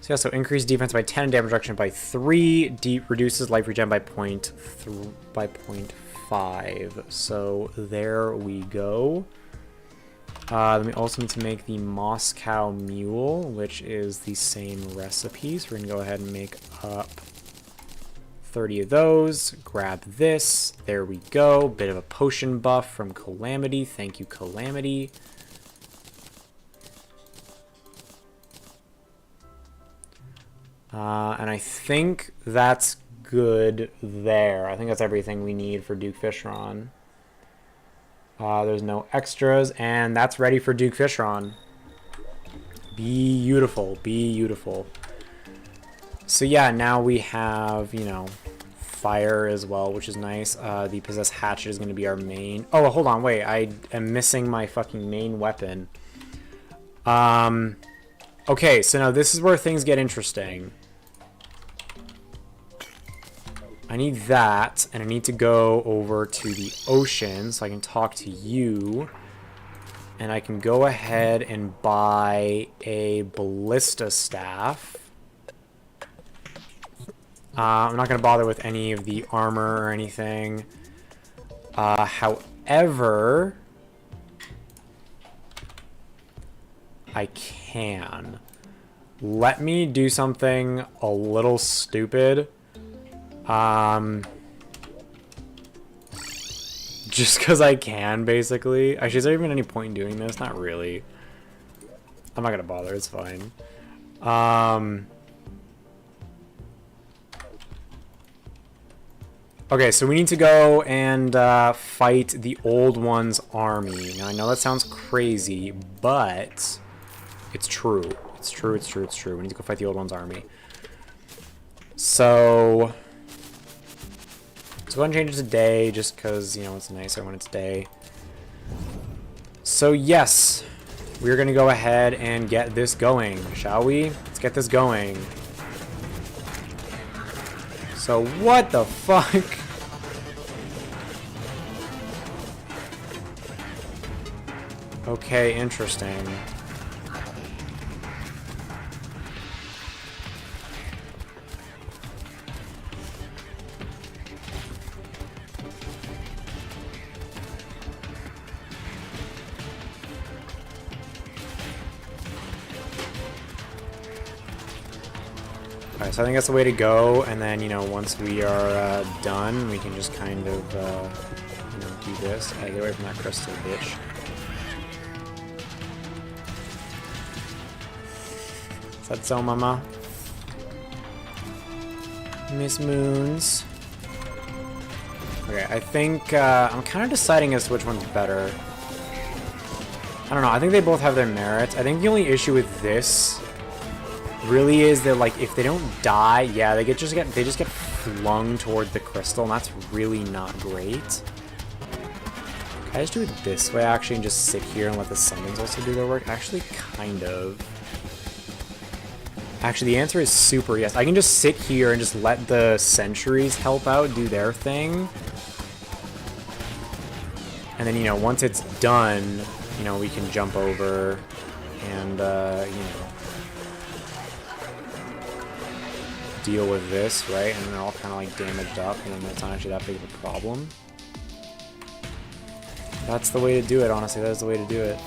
So yeah, so increase defense by 10, damage reduction by 3, reduces life regen by 0.5. So there we go. Then we also need to make the Moscow Mule, which is the same recipe. So we're gonna go ahead and make up 30 of those. Grab this. There we go. Bit of a potion buff from Calamity. Thank you, Calamity. And I think that's good there. I think that's everything we need for Duke Fishron. There's no extras, and that's ready for Duke Fishron. Beautiful, beautiful. So yeah, now we have, you know, fire as well, which is nice. The Possessed Hatchet is going to be our main. Oh, hold on, wait. I am missing my fucking main weapon. Okay, so now this is where things get interesting. I need that, and I need to go over to the ocean so I can talk to you. And I can go ahead and buy a ballista staff. I'm not going to bother with any of the armor or anything. However, I can. Let me do something a little stupid. Just because I can, basically. Actually, is there even any point in doing this? Not really. I'm not going to bother. It's fine. Okay, so we need to go and fight the Old One's army. Now, I know that sounds crazy, but it's true. It's true, it's true, it's true. We need to go fight the Old One's army. So... let's go ahead and change it to day, just because, you know, it's nicer when it's day. So, yes, we're going to go ahead and get this going, shall we? Let's get this going. So, what the fuck? Okay, interesting. Alright, so I think that's the way to go, and then, you know, once we are done, we can just kind of, you know, do this. Hey, get away from that crystal, bitch. Is that so, mama? Miss Moons. Okay, I think, I'm kind of deciding as to which one's better. I don't know, I think they both have their merits. I think the only issue with this really is that, like, if they don't die, yeah, they just get flung toward the crystal, and that's really not great. Can I just do it this way, actually, and just sit here and let the summons also do their work? Actually, kind of. Actually, the answer is super yes. I can just sit here and just let the sentries help out, do their thing. And then, you know, once it's done, you know, we can jump over and, you know, deal with this, right? And they're all kind of like damaged up, and then that's not actually that big of a problem. That's the way to do it, honestly. That's the way to do it.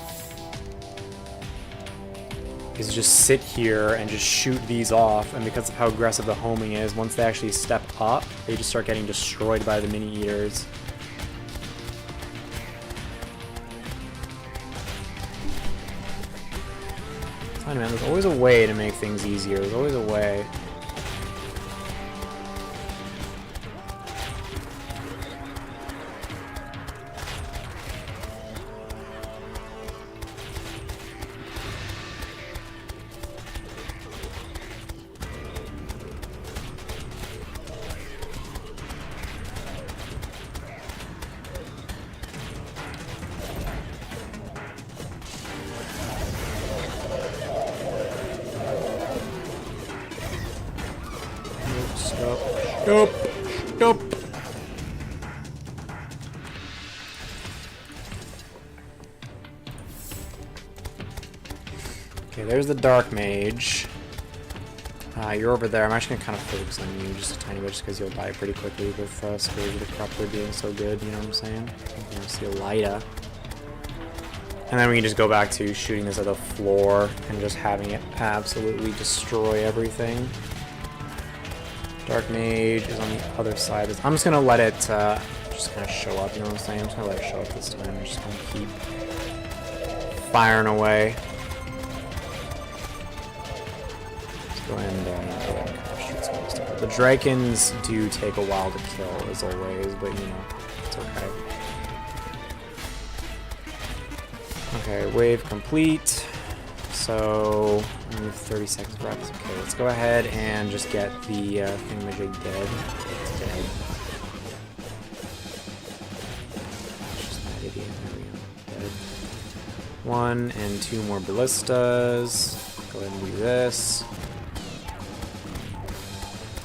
Is just sit here and just shoot these off, and because of how aggressive the homing is, once they actually step up, they just start getting destroyed by the mini-eaters. Man, there's always a way to make things easier. There's always a way. Nope. Nope. Okay, there's the Dark Mage. You're over there. I'm actually gonna kind of focus on you just a tiny bit, just because you'll die pretty quickly with Scourge of the Corruptor being so good, you know what I'm saying? You're gonna see a Lyta. And then we can just go back to shooting this at the floor and just having it absolutely destroy everything. Dark Mage is on the other side. I'm just gonna let it just kind of show up, you know what I'm saying? I'm just gonna let it show up this time. I'm just gonna keep firing away. Let's go ahead and shoot some of this stuff. The Drakens do take a while to kill, as always, but you know, it's okay. Okay, wave complete. So, only 30 seconds left. Okay, let's go ahead and just get the thingamajig dead. It's dead. It's just that idiot. There we go. Dead. 1 and 2 more ballistas. Go ahead and do this.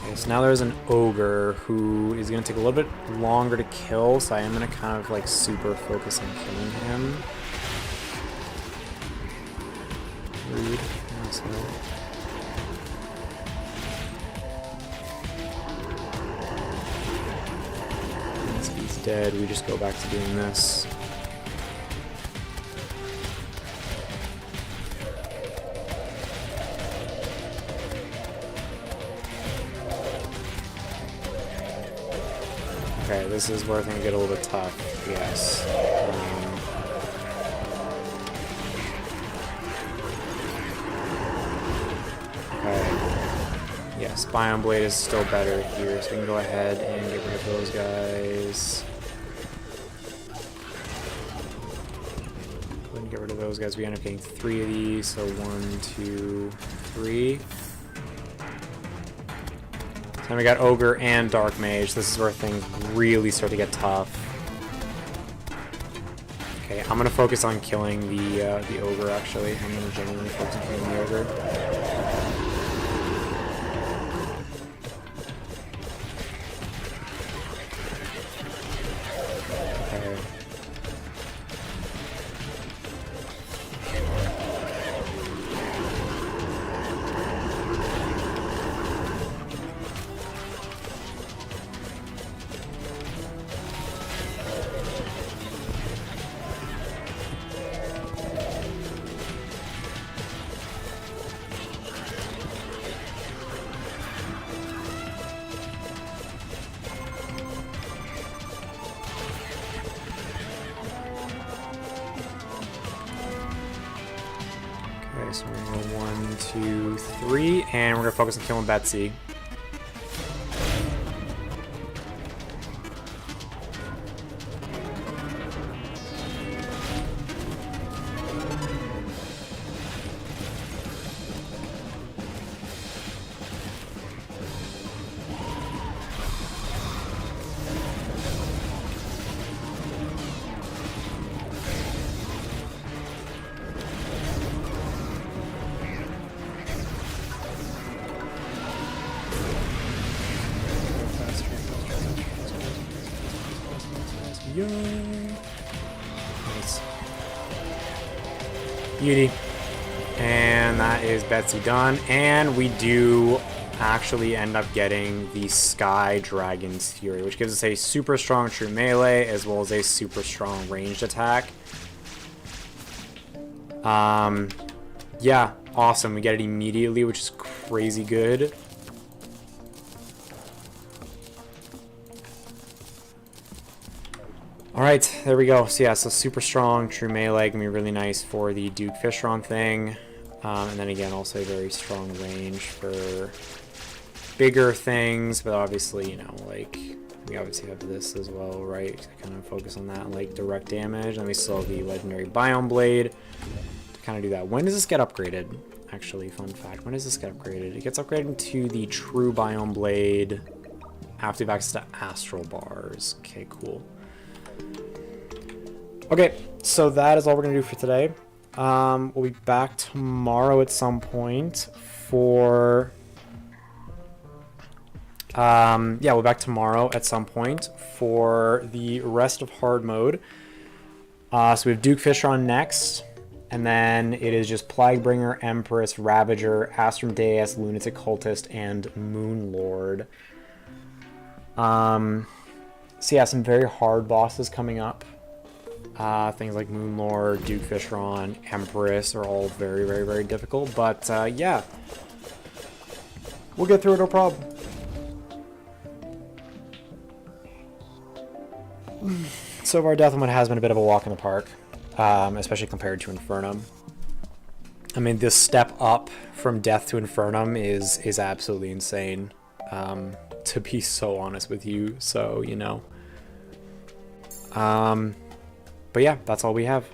Okay, so now there's an ogre who is going to take a little bit longer to kill, so I am going to kind of like super focus on killing him. Rude. Once he's dead, we just go back to doing this. Okay, this is where things get a little bit tough, yes. Yes, Biome Blade is still better here, so we can go ahead and get rid of those guys. Go ahead and get rid of those guys. We end up getting 3 of these, so 1, 2, 3. Then we got Ogre and Dark Mage. This is where things really start to get tough. Okay, I'm gonna focus on killing the Ogre, actually. I'm gonna genuinely focus on killing the Ogre. So we're gonna go 1, 2, 3, and we're gonna focus on killing Betsy. Beauty. And that is Betsy done. And we do actually end up getting the Sky Dragon's Fury, which gives us a super strong true melee as well as a super strong ranged attack. Yeah, awesome. We get it immediately, which is crazy good. Alright, there we go. So yeah, so super strong, true melee, gonna be really nice for the Duke Fishron thing. And then again, also a very strong range for bigger things, but obviously, you know, like, we obviously have this as well, right? To kind of focus on that, like, direct damage. And we still have the legendary Biome Blade to kind of do that. When does this get upgraded? Actually, fun fact, when does this get upgraded? It gets upgraded to the true Biome Blade after you've access to Astral Bars. Okay, cool. Okay, so that is all we're going to do for today. We'll be back tomorrow at some point for... yeah, we'll be back tomorrow at some point for the rest of hard mode. So we have Duke Fishron next, and then it is just Plaguebringer, Empress, Ravager, Astrum Deus, Lunatic Cultist, and Moon Lord. So yeah, some very hard bosses coming up. Things like Moon Lord, Duke Fishron, Empress are all very, very, very difficult. But yeah, we'll get through it, no problem. So far, Deathwind has been a bit of a walk in the park, especially compared to Infernum. I mean, this step up from Death to Infernum is absolutely insane, to be so honest with you. So, you know. But yeah, that's all we have.